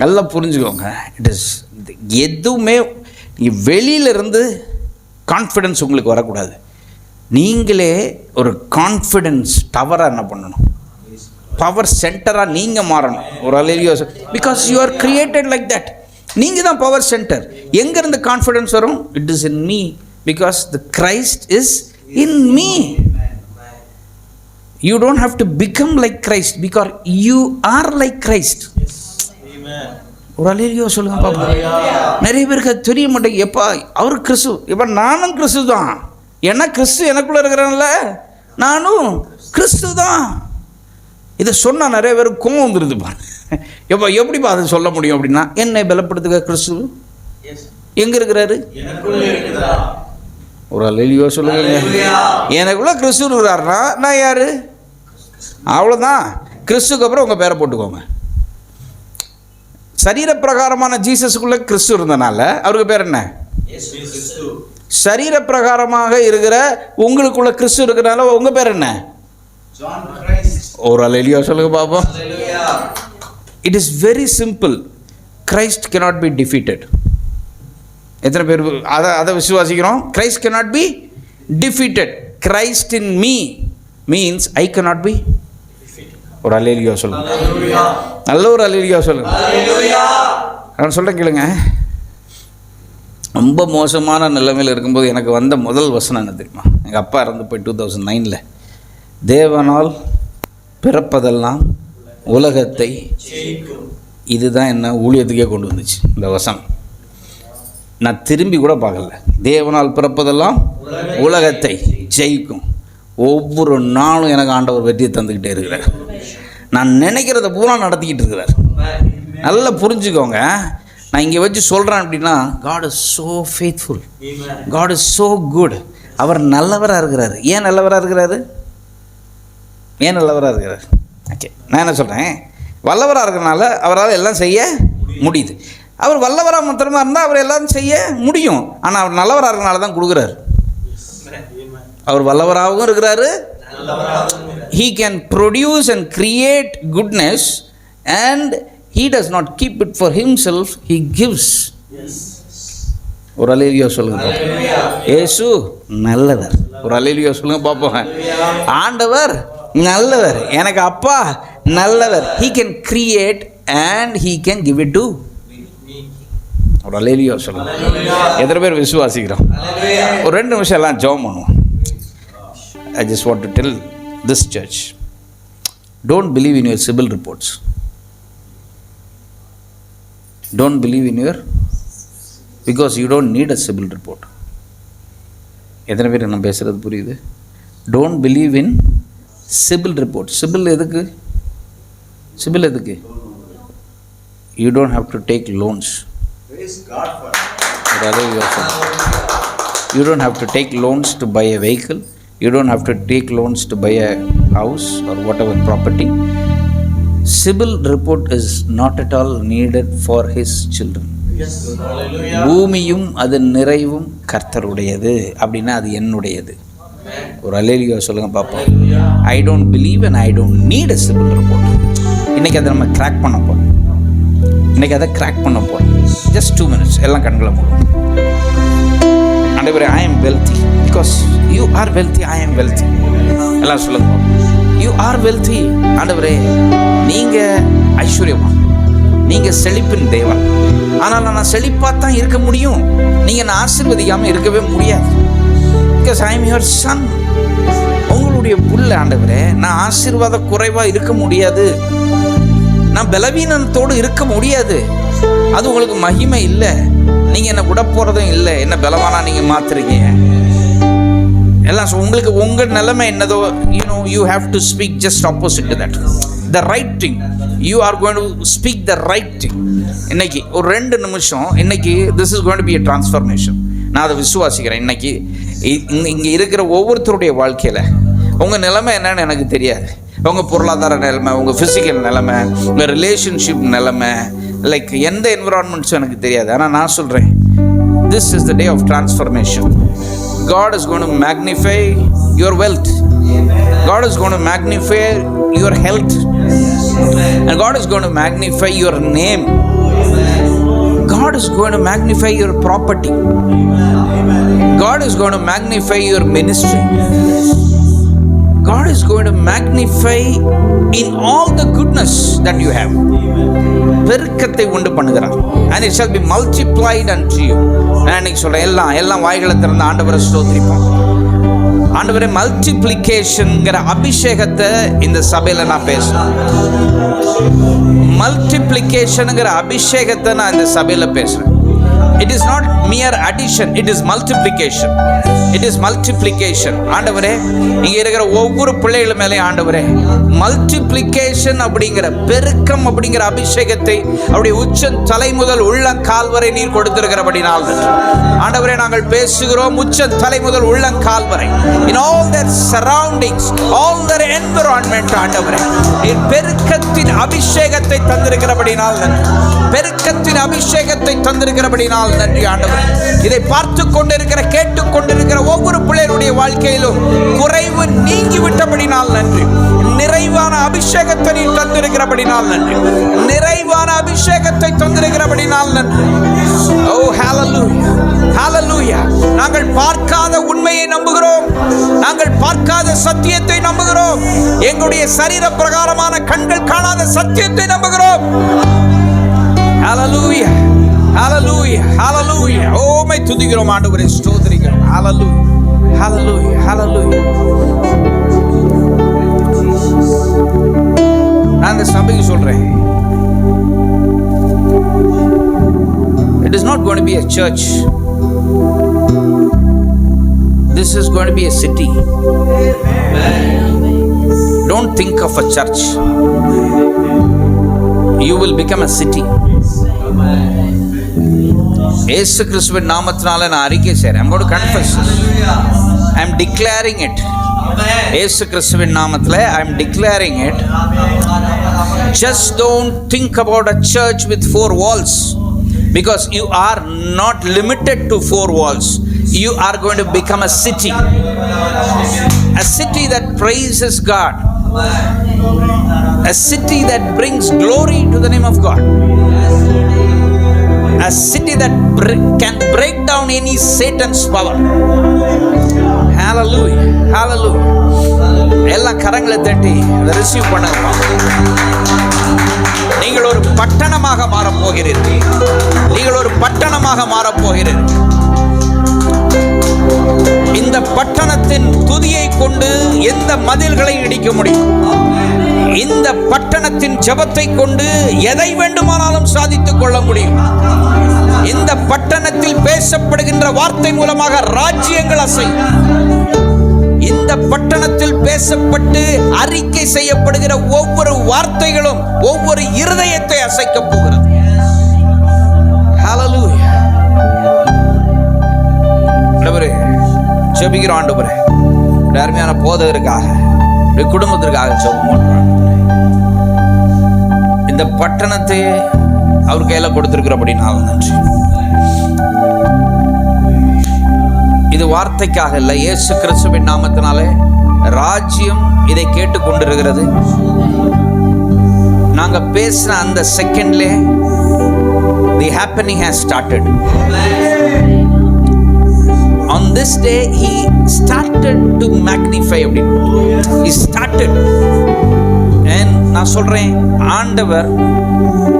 நல்லா புரிஞ்சுக்கோங்க. இட் இஸ் எதுவுமே வெளியிலிருந்து கான்ஃபிடென்ஸ் உங்களுக்கு வரக்கூடாது. நீங்களே ஒரு கான்ஃபிடென்ஸ் டவராக என்ன பண்ணணும், பவர் சென்டராக நீங்கள் மாறணும். ஒரு hallelujah. Because you are created like that. நீங்கள் தான் பவர் சென்டர். எங்கேருந்து கான்ஃபிடென்ஸ் வரும்? It is in me, because the Christ is in me. You don't have to become like Christ, because you are like Christ. ஒரு hallelujah சொல்லுங்க பாப்பா. நிறைய பேருக்கு அது தெரிய மாட்டேங்குது. எப்பா அவர் கிறிஸ்து, எப்போ நானும் கிறிஸ்து தான். ஏன்னா கிறிஸ்து எனக்குள்ளே இருக்கிறனால நானும் கிறிஸ்து தான். இதை சொன்னால் நிறைய பேருக்கு கோவம் வந்துடுதுப்பா. எப்போ எப்படிப்பா அதை சொல்ல முடியும் அப்படின்னா, என்னை பலப்படுத்துக கிறிஸ்து எங்கே இருக்கிறாரு? ஒரு அல்லேலூயா சொல்லுங்க. எனக்குள்ள கிறிஸ்து இருக்கிறாருன்னா நான் யாரு? அவ்வளோதான். கிறிஸ்துக்கு அப்புறம் உங்கள் பேரை போட்டுக்கோங்க. சரீர பிரகாரமான ஜீசஸுக்குள்ள கிறிஸ்து இருந்தனால அவருக்கு பேர் என்ன? சரீர பிரகாரமாக இருக்கிற உங்களுக்குள்ள கிறிஸ்து இருக்கிறனால உங்கள் பேர் என்ன? ஒரு அல்லேலூயா சொல்லுங்க பாப்போம். It is very simple. Christ cannot be defeated. எத்தனை பேர் அதை விசுவாசிக்கிறோம்? Christ cannot be defeated. Christ in me means I cannot be. ஒரு அல்லேலூயா சொல்லுங்க. நல்ல ஒரு அல்லேலூயா சொல்லுங்க. நான் சொல்கிறேன் கேளுங்க. ரொம்ப மோசமான நிலைமையில் இருக்கும்போது எனக்கு வந்த முதல் வசனம் என்ன தெரியுமா? எங்கள் அப்பா இறந்து போய் 2009 தேவனால் பிறப்பதெல்லாம் உலகத்தை, இதுதான் என்ன ஊழியத்துக்கே கொண்டு வந்துச்சு இந்த வசனம். நான் திரும்பி கூட பார்க்கல. தேவனால் பிறப்பதெல்லாம் உலகத்தை ஜெயிக்கும். ஒவ்வொரு நாளும் எனக்கு ஆண்டவர் வெற்றியை தந்துக்கிட்டே இருக்கிறார். நான் நினைக்கிறத பூரா நடத்திக்கிட்டு இருக்கிறார். நல்லா புரிஞ்சுக்கோங்க. நான் இங்கே வச்சு சொல்கிறேன் அப்படின்னா, God is so faithful, God is so good. அவர் நல்லவராக இருக்கிறார். ஏன் நல்லவராக இருக்கிறாரு? ஏன் நல்லவராக இருக்கிறார்? ஓகே, நான் என்ன சொல்கிறேன், வல்லவராக இருக்கிறனால அவரால் எல்லாம் செய்ய முடியுது. அவர் வல்லவராக மாத்திரமா இருந்தால் அவர் எல்லாம் செய்ய முடியும். ஆனால் அவர் நல்லவராக இருக்கிறனால தான் கொடுக்குறாரு. அவர் வல்லவராகவும் இருக்கிறாரு. He can produce and create goodness, and he does not keep it for himself, he gives. ஒரு அல்லேலூயா சொல்லுங்க. இயேசு நல்லவர். ஒரு அல்லேலூயா சொல்லுங்க பாப்போம். ஆண்டவர் நல்லவர். எனக்கு அப்பா நல்லவர். He can create and he can give it to. ஒரு அல்லேலூயா சொல்லுங்க. எத்தனை பேர் விசுவாசிக்கிறோம்? ஒரு 2 நிமிஷம் எல்லாம் ஜெபம் பண்ணுவோம். I just want to tell this church, don't believe in your civil reports. Don't believe in your, because you don't need a civil report. எத்தனை பேர் நான் பேசுகிறது புரியுது? Don't believe in civil report. Civil எதுக்கு? Civil எதுக்கு? You don't have to take loans. You don't have to take loans to buy a vehicle. You don't have to take loans to buy a house or whatever property. Civil report is not at all needed for his children. பூமியும் அது நிறைவும் கர்த்தருடையது அப்படின்னா அது என்னுடையது. ஒரு hallelujah சொல்லுங்க பாப்போம். I don't believe and I don't need a civil report. இன்னைக்கு அதை நம்ம கிராக் பண்ண போறோம். இன்னைக்கு அதை கிராக் பண்ண போறோம். ஜஸ்ட் 2 minutes எல்லாம் கண்களை மூடுவோம். ஆண்டவரே, I am wealthy because you are wealthy. I am wealthy. எல்லாம் சொல்லுங்க. You are wealthy. ஆண்டவரே, நீங்க ஐஸ்வர்யவான், நீங்க செழிப்பின் தேவன். ஆனால் நான் செழிப்பாக தான் இருக்க முடியும். நீங்கள் நான் ஆசீர்வதிக்காமல் இருக்கவே முடியாது. Because I am your son. உங்களுடைய புள்ள ஆண்டவரே. நான் ஆசீர்வாத குறைவாக இருக்க முடியாது. நான் பலவீனத்தோடு இருக்க முடியாது. அது உங்களுக்கு மகிமை இல்லை. நீங்கள் என்னை விட போகிறதும் இல்லை. என்ன பலவானா நீங்கள் மாத்துறீங்க எல்லாம். உங்களுக்கு உங்கள் நிலைமை என்னதோ, you have to speak just opposite to that. The right thing. You are going to speak the right thing. இன்னைக்கு ஒரு 2 நிமிஷம். இன்னைக்கு this is going to be a transformation. நான் அதை விசுவாசிக்கிறேன். இன்னைக்கு இங்கே இருக்கிற ஒவ்வொருத்தருடைய வாழ்க்கையில் உங்கள் நிலைமை என்னன்னு எனக்கு தெரியாது. உங்கள் பொருளாதார நிலைமை, உங்கள் ஃபிசிக்கல் நிலைமை, உங்கள் ரிலேஷன்ஷிப் நிலைமை, லைக் எந்த என்விரான்மெண்ட்ஸும் எனக்கு தெரியாது. ஆனால் நான் சொல்கிறேன், this is the day of transformation. God is going to magnify your wealth. God is going to magnify your health. And God is going to magnify your name. God is going to magnify your property. God is going to magnify your ministry. God is going to magnify in all the goodness that you have. பெருக்கத்தை உண்டு பண்ணுகிறார். And it shall be multiplied unto you. நான் இன்னைக்கு சொல்றேன், எல்லாம் வாய்களை திறந்து ஆண்டவரை ஸ்தோத்திரிப்போம். ஆண்டவரே, மல்டிப்ளிகேஷன்ங்கிற அபிஷேகத்தை இந்த சபையில நான் பேசுறேன். மல்டிப்ளிகேஷன்ங்கிற அபிஷேகத்தை நான் இந்த சபையில பேசுறேன். It is not mere addition, it is multiplication. It is multiplication. ஆண்டவரே, இங்க இருக்கிற ஒவ்வொரு பிள்ளைகள் மேலே ஆண்டவரே, மல்டிப்ளிகேஷன் அப்படிங்கிற பெருக்கம் அப்படிங்கிற அபிஷேகத்தை அவருடைய உச்ச தலை முதல் உள்ளங்கால் வரை நீர் கொடுத்திருக்கிறபடினால் ஆண்டவரே, நாங்கள் பேசுகிறோம். உச்ச தலை முதல் உள்ளங்கால் வரை, in all their surroundings, all their environment, ஆண்டவரே, நீர் பெருக்கத்தின் அபிஷேகத்தை தந்திருக்கிறபடினால் நன்றி. பெருக்கத்தின் அபிஷேகத்தை தந்திருக்கிறபடினால் நன்றி ஆண்டவரே. இதை பார்த்து கொண்டிருக்கிற, கேட்டுக் கொண்டிருக்கிற ஒவ்வொரு பிள்ளைகளுடைய வாழ்க்கையிலும் குறைவு நீங்கி விட்டபடினால் நன்றி. நிறைவான அபிஷேகத்தை நீ தந்திருக்கிறபடினால் நன்றி. நிறைவான அபிஷேகத்தை தந்திருக்கிறபடினால் நன்றி. ஓ ஹalleluya, ஹalleluya. நாங்கள் பார்க்காத உண்மையை நம்புகிறோம். நாங்கள் பார்க்காத சத்தியத்தை நம்புகிறோம். எங்களுடைய சரீர பிரகாரமான கண்கள் காணாத சத்தியத்தை நம்புகிறோம். ஹalleluya, ஹalleluya, ஹalleluya. ஓமை துதிக்கிறோம் ஆண்டவரே, ஸ்தோத்திரிக்கிறோம். ஹalleluya, ஹalleluya, ஹalleluya. நான் இந்த சபைக்கு சொல்றேன், it is not going to be a church. This is going to be a city. Don't think of a church. You will become a city. இயேசு கிறிஸ்துவின் நாமத்தினால நான் அறிக்கை செய்றேன். I'm going to confess this. I'm declaring it. இயேசு கிறிஸ்துவின் நாமத்திலே I am declaring it. Just don't think about a church with 4 walls, because you are not limited to 4 walls. You are going to become a city. A city that praises God. A city that brings glory to the name of God. A city that can break down any Satan's power. Hallelujah, hallelujah. எல்லாம் கரங்களை தட்டி அதை receive பண்ணுங்கப்பா. நீங்கள் ஒரு பட்டணமாக மாறப் போகிறீர்கள். நீங்கள் ஒரு பட்டணமாக மாறப் போகிறீர்கள். இந்த பட்டணத்தின் துதியை கொண்டு எந்த மதில்களை இடிக்க முடியும்? இந்த பட்டணத்தின் ஜெபத்தை கொண்டு எதை வேண்டுமானாலும் சாதித்துக் கொள்ள முடியும். இந்த பட்டணத்தில் பேசப்படுகின்ற வார்த்தை மூலமாக ராஜ்யங்கள் அசையும். இந்த பட்டணத்தில் பேசப்பட்டு அறிக்கை செய்யப்படுகிற ஒவ்வொரு வார்த்தைகளும் ஒவ்வொரு இருதயத்தை அசைக்கப் போகிறது. ஹல்லேலூயா. ஆண்டவரே, ஜெபிக்கிறோம் ஆண்டவரே, அருமையான போதகருக்காக, குடும்பத்திற்காக ஜெபம் பண்றோம். இந்த பட்டணத்தை அவர் கையில கொடுத்திருக்கிறபடினால நன்றி. இது வார்த்தைக்காக இல்லை, இயேசு கிறிஸ்துவின் நாமத்தினாலே ராஜ்யம் இதை கேட்டுக்கொண்டிருக்கிறது. நாங்க பேசின அந்த செகண்ட்லே the happening has started. On this day he started to magnify. He started. And நான் சொல்றேன், ஆண்டவர்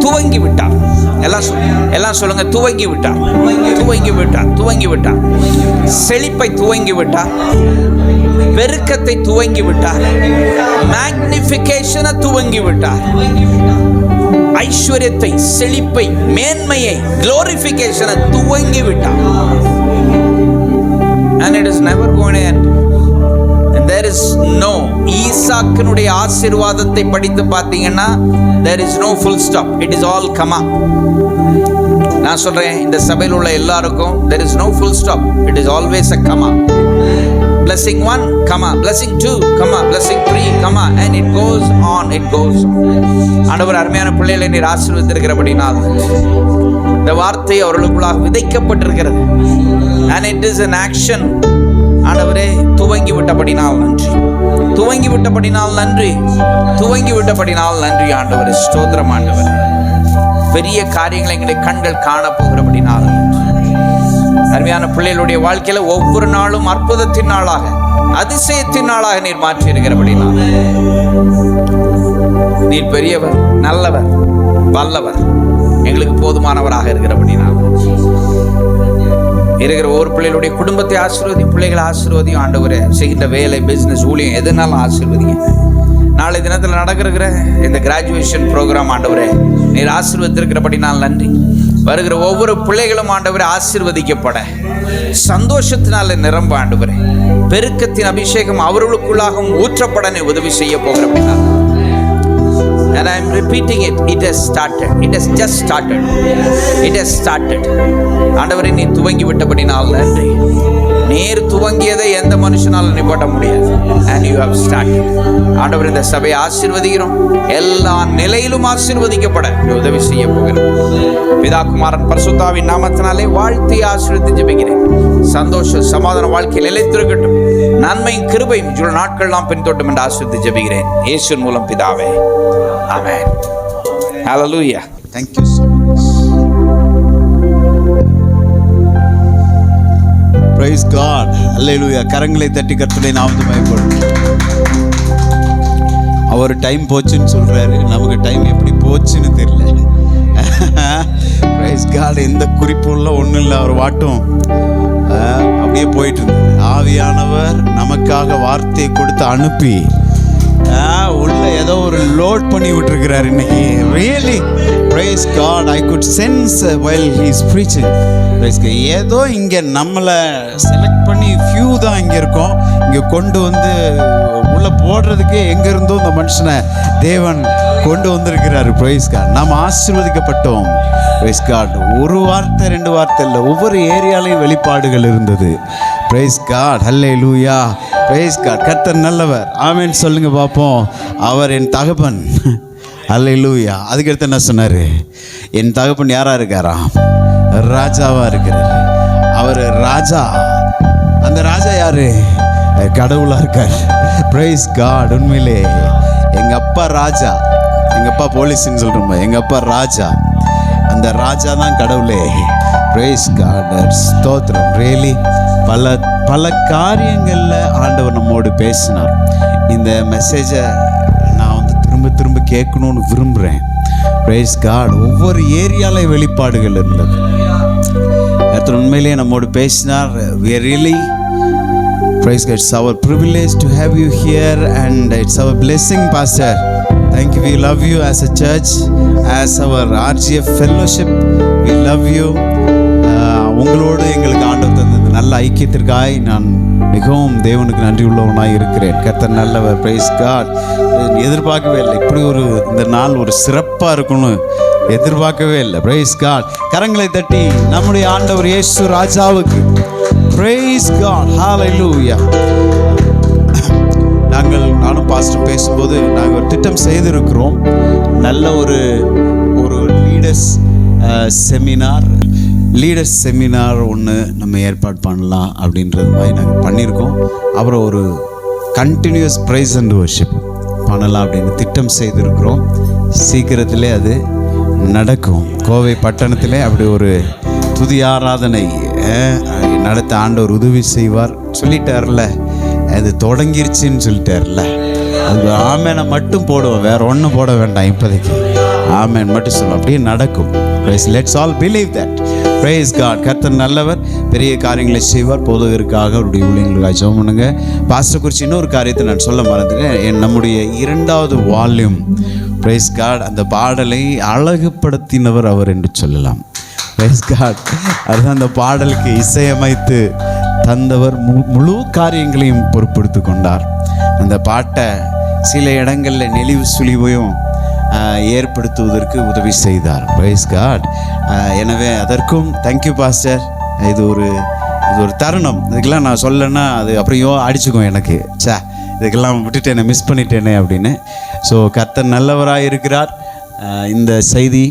துவங்கி விட்டார். எல்லாம் சொல்லுங்க, துவங்கி விட்டார், துவங்கி விட்டார், துவங்கி விட்டார். செழிப்பை துவங்கி விட்டார், பெருக்கத்தை துவங்கி விட்டார், மேக்னிஃபிகேஷனை துவங்கி விட்டார், ஐஸ்வர்யத்தை, செழிப்பை, மேன்மையை, குளோரிஃபிகேஷனை துவங்கி விட்டார். And it is never going to end. And there is no, ஈசாக்கினுடைய ஆசீர்வாதத்தை படித்து பார்த்தீங்கன்னா there is no full stop. It is all comma. நான் சொல்றேன், இந்த சபையில் உள்ள எல்லாருக்கும் there is no full stop. It is always a comma. Blessing 1, comma. Blessing 2, comma. Blessing 3, comma. And it goes on, it goes on. ஆண்டவர் அருமையான பிள்ளைகளை நீர் ஆசீர்வதித்திருக்கிறபடினால் இந்த வார்த்தை அவர்களுக்குள்ளாக விதைக்கப்பட்டிருக்கிறது. And it is an action. ஆண்டவரே, துவங்கி விட்டபடினால் நன்றி, துவங்கி விட்டபடினால் நன்றி, துவங்கி விட்டபடினால் நன்றி ஆண்டவரே. ஸ்தோத்திரம் ஆண்டவரே. பெரிய காரியங்களை எங்களை கண்கள் காண போகிறபடினால் அருமையான பிள்ளைகளுடைய வாழ்க்கையில ஒவ்வொரு நாளும் அற்புதத்தின் நாளாக, அதிசயத்தின் நாளாக நீர் மாற்றி இருக்கிறபடினால் நீர் பெரியவர், நல்லவர், வல்லவர், எங்களுக்கு போதுமானவராக இருக்கிறபடினால் இருக்கிற ஒவ்வொரு பிள்ளைகளுடைய குடும்பத்தை ஆசீர்வதி, பிள்ளைகளை ஆசீர்வதியும் ஆண்டவரே. செய்கின்ற வேலை, பிஸ்னஸ், ஊழியம் எதுனாலும் ஆசீர்வதிங்க. நாளை தினத்தில் நடக்கிற இந்த கிராஜுவேஷன் ப்ரோக்ராம் ஆண்டவரே நீர் ஆசீர்வதித்திருக்கிறபடினால் நன்றி. வருகிற ஒவ்வொரு பிள்ளைகளும் ஆண்டவரே ஆசீர்வதிக்கப்பட, சந்தோஷத்தினால நிரம்ப ஆண்டவரே, பெருக்கத்தின் அபிஷேகம் அவர்களுக்குள்ளாகவும் ஊற்றப்பட நீ உதவி செய்ய போகிறபடினால். And I am repeating it. It has started. It has just started. It has started. ஆண்டவரே, நீ துவங்கி விட்டபடினால் நன்றி. நீர் துவங்கியதை எந்த மனுஷனாலும் நிப்பாட்ட முடியாது. And you have started. ஆண்டவரே, இந்த சபையை ஆசீர்வதிக்கிறோம். எல்லா நிலையிலும் ஆசீர்வதிக்கப்பட உதவி செய்ய போகிறோம். பிதா, குமாரன், பரிசுத்தாவின் நாமத்தினாலே வாழ்த்தி ஆசீர்வதித்து ஜெபிக்கிறேன். சந்தோஷ சமாதான வாழ்க்கையில் நிலைத்திருக்கட்டும். நன்மையும் கிருபையும் இவ்வளவு நாட்கள் நாம் பின்தொட்டும் என்று ஆசீர்வதித்து ஜெபிக்கிறேன். இயேசுவின் மூலம் பிதாவே, ஆமென். Hallelujah. Thank you so much. Praise God. Hallelujah. கரங்களை தட்டி கர்த்தருடைய நாமத்தை மகிமைப்படுத்துவோம். அவர் டைம் போச்சுன்னு சொல்றாரு, நமக்கு டைம் எப்படி போச்சுன்னு தெரியல. Praise God. எந்த குறிப்புள்ள ஒன்றும் இல்லை, அவர் வாட்டும் அப்படியே போயிட்டு இருந்தது. ஆவியானவர் நமக்காக வார்த்தையை கொடுத்து அனுப்பி உள்ள ஏதோ ஒரு லோட் பண்ணி விட்டுருக்கிறார் இன்னைக்கு. Really praise God, I could sense while he is preaching. ஏதோ இங்கே நம்மளை செலக்ட் பண்ணி ஃபியூ தான் இங்கே இருக்கோம், இங்கே கொண்டு வந்து உள்ளே போடுறதுக்கு எங்கேருந்தோ இந்த மனுஷனை தேவன் கொண்டு வந்திருக்கிறாரு. praise God. நாம் ஆசீர்வதிக்கப்பட்டோம். praise God. ஒரு வார்த்தை ரெண்டு வார்த்தை இல்லை, ஒவ்வொரு ஏரியாலையும் வெளிப்பாடுகள் இருந்தது. praise God. hallelujah. praise God. கர்த்தர் நல்லவர். ஆமென் சொல்லுங்க பார்ப்போம். அவர் என் தகப்பன். ஹல்லேலூயா. அதுக்கடுத்து என்ன சொன்னார்? என் தகப்பன் யாராக இருக்காராம்? ராஜாவாக இருக்கிறார். அவர் ராஜா. அந்த ராஜா யார்? கடவுளாக இருக்கார். Praise God. உண்மையிலே எங்கள் அப்பா ராஜா, எங்கள் அப்பா போலீஸ்ன்னு சொல்கிறோம், எங்கள் அப்பா ராஜா. அந்த ராஜா தான் கடவுளே. Price God. ஸ்தோத்திரம். ரியலி பல காரியங்களில் ஆண்டவர் நம்மோடு பேசினார். இந்த மெசேஜை நான் வந்து திரும்ப திரும்ப கேட்கணும்னு விரும்புகிறேன். Praise God. ஒவ்வொரு ஏரியாவில் வெளிப்பாடுகள் இருந்தது. கர்த்தர் உண்மையிலேயே நம்மோடு பேசினார். we are really praise God. It's our privilege to have you here and it's our blessing, Pastor. Thank you. We love you as a church, as our RGF fellowship. We love you. உங்களோடு எங்களுக்கு ஆண்டவர் தந்த நல்ல ஐக்கியத்திற்காய் நான் மிகவும் தேவனுக்கு நன்றி உள்ளவனாய் இருக்கிறேன். கர்த்தர் நல்லவர். Praise God. எதிர்பார்க்கவே இல்லை இப்படி ஒரு இந்த நாள் ஒரு சிறப்பாக இருக்கும்னு எதிர்பார்க்கவே இல்லை. Praise God. கரங்களை தட்டி நம்முடைய ஆண்டவர் இயேசு ராஜாவுக்கு பிரைஸ் காட். ஹல்லேலூயா. நானும் பாஸ்டர் பேசும்போது நாங்கள் ஒரு திட்டம் செய்திருக்கிறோம். நல்ல ஒரு லீடர்ஸ் செமினார் ஒன்று நம்ம ஏற்பாடு பண்ணலாம் அப்படின்றது மாதிரி நாங்கள் பண்ணியிருக்கோம். அப்புறம் ஒரு கண்டினியூஸ் ப்ரைஸ் அண்ட் வர்ஷிப் பண்ணலாம் அப்படின்னு திட்டம் செய்திருக்கிறோம். சீக்கிரத்திலே அது நடக்கும். கோவை பட்டணத்திலே அப்படி ஒரு துதி ஆராதனை நடத்த ஆண்டவர் உதவி செய்வார். சொல்லிட்டார்ல, அது தொடங்கிருச்சுன்னு சொல்லிட்டார்ல. அது ஆமேனை மட்டும் போடுவோம், வேற ஒன்றும் போட வேண்டாம். இப்போதைக்கு ஆமேன் மட்டும் சொல்லுவோம், அப்படியே நடக்கும். Let's all believe that. Praise God. கர்த்தர் நல்லவர், பெரிய காரியங்களை செய்வார். போதகருக்காக அவருடைய ஊழியங்களுக்காக ஜெபம் பண்ணுங்க. பாஸ்டர் குறித்து இன்னொரு காரியத்தை நான் சொல்ல மறந்துட்டேன். நம்முடைய 2வது வால்யூம் பிரைஸ் காட், அந்த பாடலை அழகுபடுத்தினவர் அவர் என்று சொல்லலாம். Praise God. அதுதான் அந்த பாடலுக்கு இசையமைத்து தந்தவர். முழு காரியங்களையும் பொறுப்படுத்தி கொண்டார். அந்த பாட்டை சில இடங்களில் நெளிவு சுழிவையும் ஏற்படுத்துவதற்கு உதவி செய்தார். Praise God. எனவே அதற்கும் தேங்க்யூ பாஸ்டர். இது ஒரு தருணம். இதுக்கெல்லாம் நான் சொல்லலைன்னா அது அப்படியோ அடிச்சுக்கும் எனக்கு. இதுக்கெல்லாம் விட்டுட்டேனே, மிஸ் பண்ணிட்டேனே அப்படின்னு. ஸோ கர்த்தர் நல்லவராக இருக்கிறார். இந்த செய்தி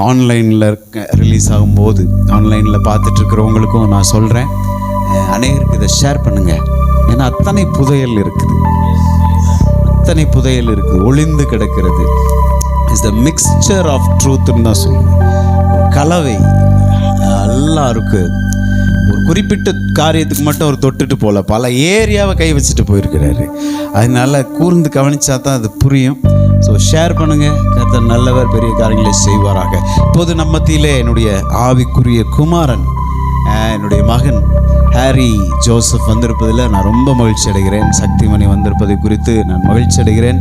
ஆன்லைனில் ரிலீஸ் ஆகும்போது ஆன்லைனில் பார்த்துட்ருக்கிறவங்களுக்கும் நான் சொல்கிறேன், அநேகருக்கு இதை ஷேர் பண்ணுங்கள். ஏன்னா அத்தனை புதையல் இருக்குது, ஒளிந்து கிடக்கிறது. இஸ் த மிக்சர் ஆஃப் ட்ரூத்னு தான் சொல்லுவேன். ஒரு கலவை எல்லாம் இருக்குது. ஒரு குறிப்பிட்ட காரியத்துக்கு மட்டும் அவர் தொட்டுட்டு போகல, பல ஏரியாவை கை வச்சுட்டு போயிருக்கிறாரு. அதனால கூர்ந்து கவனிச்சா தான் அது புரியும். ஸோ ஷேர் பண்ணுங்கள். கர்த்தர் நல்லவர், பெரிய காரியங்களை செய்வாராக. இப்போது நம்ம மத்தியிலே என்னுடைய ஆவிக்குரிய குமாரன், என்னுடைய மகன் ஹாரி ஜோசப் வந்திருப்பதில் நான் ரொம்ப மகிழ்ச்சி அடைகிறேன். சக்திமணி வந்திருப்பதை குறித்து நான் மகிழ்ச்சி அடைகிறேன்.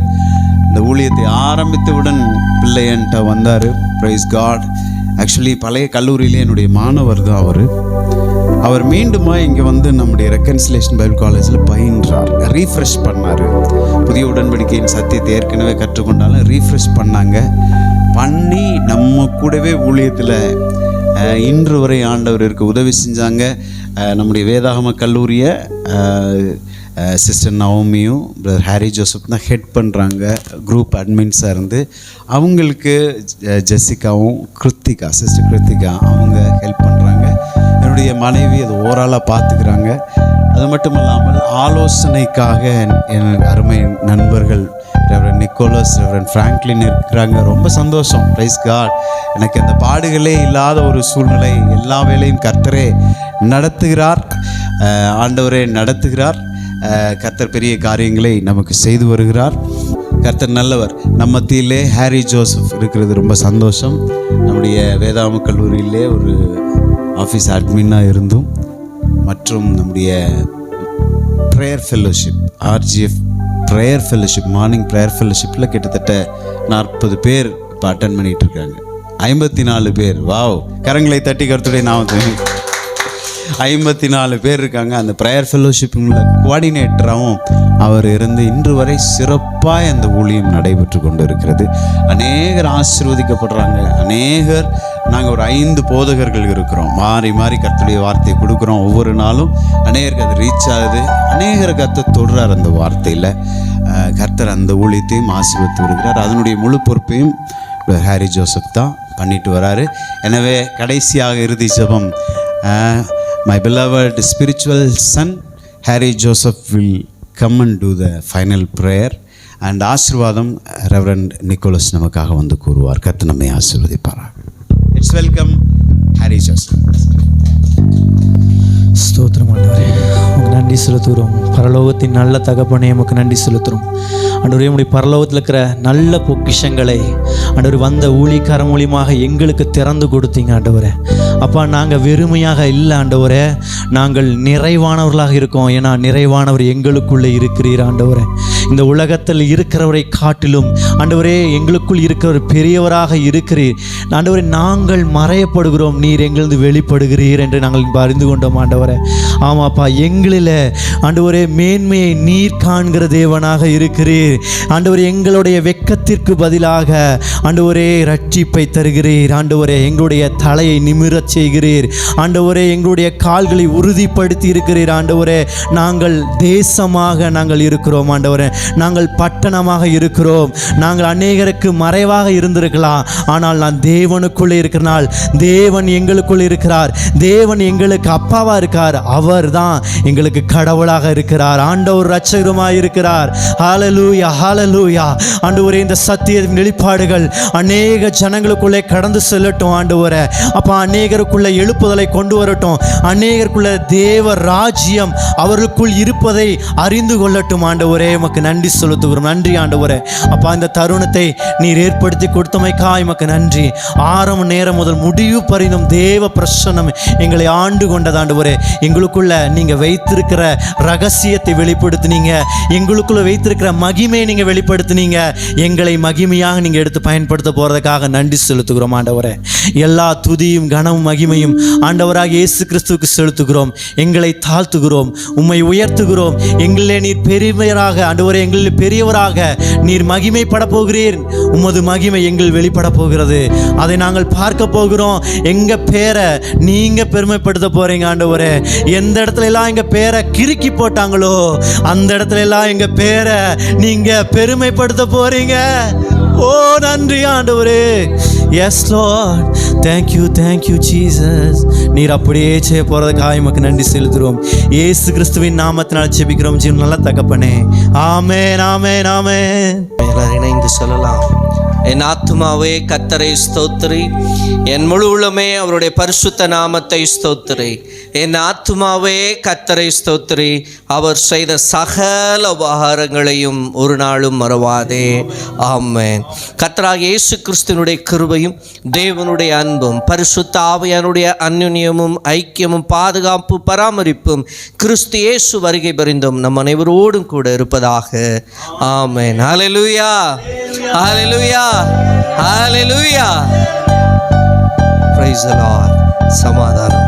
இந்த ஊழியத்தை ஆரம்பித்தவுடன் பிள்ளை என்கிட்ட வந்தார். Price God. ஆக்சுவலி பழைய கல்லூரியிலே என்னுடைய மாணவர் தான் அவர் மீண்டுமா இங்கே வந்து நம்முடைய ரெக்கன்சிலேஷன் பைபிள் காலேஜில் பயின்றார். ரீஃப்ரெஷ் பண்ணார். புதிய உடன்படிக்கையின் சத்தியத்தை ஏற்கனவே கற்றுக்கொண்டாலும் ரீஃப்ரெஷ் பண்ணி நம்ம கூடவே ஊழியத்தில் இன்று வரை ஆண்டவர் இருக்க உதவி செஞ்சாங்க. நம்முடைய வேதாகம கல்லூரியை சிஸ்டர் நவோமியும் பிரதர் ஹாரி ஜோசப் தான் ஹெட் பண்ணுறாங்க. குரூப் அட்மின்ஸாக இருந்து அவங்களுக்கு ஜெசிகாவும் சிஸ்டர் கிருத்திகா அவங்க ஹெல்ப் பண்ணுறாங்க. என்னுடைய மனைவி அது ஓவராலாக பார்த்துக்கிறாங்க. அது மட்டும் இல்லாமல் ஆலோசனைக்காக என் அருமை நண்பர்கள் ரெவரண்ட் நிக்கோலஸ், ரெவரண்ட் ஃப்ராங்க்லின் இருக்கிறாங்க. ரொம்ப சந்தோஷம். Praise God. எனக்கு அந்த பாடுகளே இல்லாத ஒரு சூழ்நிலை. எல்லா வேலையும் கர்த்தரே நடத்துகிறார், ஆண்டவரே நடத்துகிறார். கர்த்தர் பெரிய காரியங்களை நமக்கு செய்து வருகிறார். கர்த்தர் நல்லவர். நம்ம மத்தியிலே ஹாரி ஜோசப் இருக்கிறது ரொம்ப சந்தோஷம். நம்முடைய வேதாகம கல்லூரியிலே ஒரு ஆஃபீஸ் அட்மின்னாக இருந்தும் மற்றும் நம்முடைய prayer fellowship RGF prayer fellowship morning prayer ஃபெல்லோஷிப்பில் கிட்டத்தட்ட 40 பேர் இப்போ அட்டன் பண்ணிகிட்டு இருக்காங்க. 54 பேர். வாவ். கரங்களை தட்டி கர்த்தருடைய நாமத்தை 54 பேர் இருக்காங்க. அந்த ப்ரேயர் ஃபெல்லோஷிப்புங்கள கோஆர்டினேட்டராகவும் அவர் இருந்து இன்று வரை சிறப்பாக அந்த ஊழியம் நடைபெற்று கொண்டு இருக்கிறது. அநேகர் ஆசீர்வதிக்கப்படுறாங்க. அநேகர் நாங்கள் ஒரு 5 போதகர்கள் இருக்கிறோம். மாறி மாறி கர்த்தருடைய வார்த்தையை கொடுக்குறோம். ஒவ்வொரு நாளும் அநேகருக்கு அது ரீச் ஆகுது. அநேகரை கர்த்தர் தொடுறார். அந்த வார்த்தையில் கர்த்தர் அந்த ஊழியத்தையும் ஆசீர்வதித்து வருகிறார். அதனுடைய முழு பொறுப்பையும் ஹாரி ஜோசப் தான் பண்ணிட்டு வராரு. எனவே கடைசியாக இறுதி ஜெபம், my beloved spiritual son Harry Joseph will come and do the final prayer and ஆசீர்வாதம் ரெவரண்ட் நிக்கோலஸ் நமக்காக வந்து கூறுவார். கர்த்தர் நம்மை ஆசீர்வதிப்பாராக. Let's welcome Harry Joseph. ஸ்தோத்திரம் ஆண்டவரே, உமக்கு நன்றி செலுத்துகிறோம். பரலோகத்தின் நல்ல தகப்பனே, உமக்கு நன்றி செலுத்துகிறோம் ஆண்டவரே. உம்முடைய பரலோகத்தில் இருக்கிற நல்ல பொக்கிஷங்களை ஆண்டவரே வந்த ஊழியக்கார மூலியமாக எங்களுக்கு திறந்து கொடுத்தீங்க ஆண்டவரே. அப்பா, நாங்கள் வெறுமையாக இல்லை ஆண்டவரே, நாங்கள் நிறைவானவர்களாக இருக்கோம். ஏன்னா நிறைவானவர் எங்களுக்குள்ளே இருக்கிறீர் ஆண்டவரே. இந்த உலகத்தில் இருக்கிறவரை காட்டிலும் ஆண்டவரே எங்களுக்குள் இருக்கிறவர் பெரியவராக இருக்கிறீர் ஆண்டவரே. நாங்கள் மறையப்படுகிறோம், நீர் எங்களிருந்து வெளிப்படுகிறீர் என்று நாங்கள் அறிந்து கொண்டோம் ஆண்டவரே. ஆமாப்பா, எங்களில் ஆண்டவரே மேன்மையை நீர் காண்கிற தேவனாக இருக்கிறீர் ஆண்டவரே. எங்களுடைய வெட்கத்திற்கு பதிலாக ஆண்டவரே ரட்சிப்பை தருகிறீர் ஆண்டவரே. எங்களுடைய தலையை நிமிரச் செய்கிறீர் ஆண்டவரே. எங்களுடைய கால்களை உறுதிப்படுத்தி இருக்கிறீர் ஆண்டவரே. நாங்கள் தேசமாக நாங்கள் இருக்கிறோம் ஆண்டவரே, நாங்கள் பட்டணமாக இருக்கிறோம். நாங்கள் அநேகருக்கு மறைவாக இருந்திருக்கலாம், ஆனால் நான் தேவனுக்குள்ளே இருக்கிறனால் தேவன் எங்களுக்குள் இருக்கிறார். தேவன் எங்களுக்கு அப்பாவா இருக்கார், அவர் தான் எங்களுக்கு கடவுளாக இருக்கிறார். ஆண்டவர் இரட்சகருமாய் இருக்கிறார். ஹல்லேலூயா, ஹல்லேலூயா ஆண்டவரே. இந்த சத்திய வெளிப்பாடுகள் அநேக ஜனங்களுக்குள்ளே கடந்து செல்லட்டும் ஆண்டவரே. அப்போ அநேகருக்குள்ள எழுப்புதலை கொண்டு வரட்டும். அநேகருக்குள்ள தேவ ராஜ்யம் அவர்களுக்குள் இருப்பதை அறிந்து கொள்ளட்டும் ஆண்டவரே. உமக்கு நன்றி செலுத்துகிறோம். நன்றி ஆண்டவரே. அப்பா, இந்த தருணத்தை நீர் ஏற்படுத்தி கொடுத்தமைக்காய் உமக்கு நன்றி. ஆரம்ப நேரம் முதல் முடிவு பரிந்தும் தேவ பிரசன்னம் எங்களை ஆண்டு கொண்டது ஆண்டவரே. எங்களுக்குள்ள நீங்க வைத்திருக்கிற ரகசியத்தை வெளிப்படுத்தினீங்க, எங்களுக்குள்ள வைத்திருக்கிற மகிமையை நீங்க வெளிப்படுத்தினீங்க. எங்களை மகிமையாக நீங்க எடுத்து பயன்படுத்த போறதுக்காக நன்றி செலுத்துகிறோம் ஆண்டவரே. எல்லா துதியும் கனமும் மகிமையும் ஆண்டவராக இயேசு கிறிஸ்துவுக்கு செலுத்துகிறோம். எங்களை தாழ்த்துகிறோம், உம்மை உயர்த்துகிறோம். எங்களிலே நீர் பெரியவராக ஆண்டவரே, எங்களில் பெரியவராக நீர் மகிமைப்பட போகிறீர். உமது மகிமை எங்கள் வெளிப்பட போகிறது. அதை நாங்கள் பார்க்க போகிறோம். எங்க பேரை நீங்க பெருமைப்படுத்த போறீங்க ஆண்டவரே. எந்த இடத்துல எல்லாம் எங்க பேரை கிறுக்கி போட்டாங்களோ அந்த இடத்துல எல்லாம் எங்க பேரை நீங்க பெருமைப்படுத்த போறீங்க. ஓ நன்றி ஆண்டவரே. Yes Lord, thank you Jesus. நீர் அப்படியே செய்ய போறதுக்காக உமக்கு நன்றி செலுத்துகிறோம். இயேசு கிறிஸ்துவின் நாமத்தினால் ஜெபிக்கிறோம் ஜீவன் நல்ல தகப்பனே. ஆமென், ஆமென், ஆமென். எல்லாரும் இணைந்து சொல்லலாம். என் ஆத்துமாவே கர்த்தரை ஸ்தோத்திரி, என் முழு உள்ளமே அவருடைய பரிசுத்த நாமத்தை ஸ்தோத்திரி. என் ஆத்துமாவே கர்த்தரை ஸ்தோத்திரி, அவர் செய்த சகல உபகாரங்களையும் ஒரு நாளும் மறவாதே. ஆமென். கர்த்தராகிய இயேசு கிறிஸ்துவினுடைய கிருபையும் தேவனுடைய அன்பும் பரிசுத்த ஆவியானுடைய அந்யுன்யமும் ஐக்கியமும் பாதுகாப்பு பராமரிப்பும் கிறிஸ்து இயேசு வருகை பரிந்தும் நம் அனைவரோடும் கூட இருப்பதாக. Amen. Hallelujah, hallelujah, hallelujah. Praise the Lord. சமாதானம்.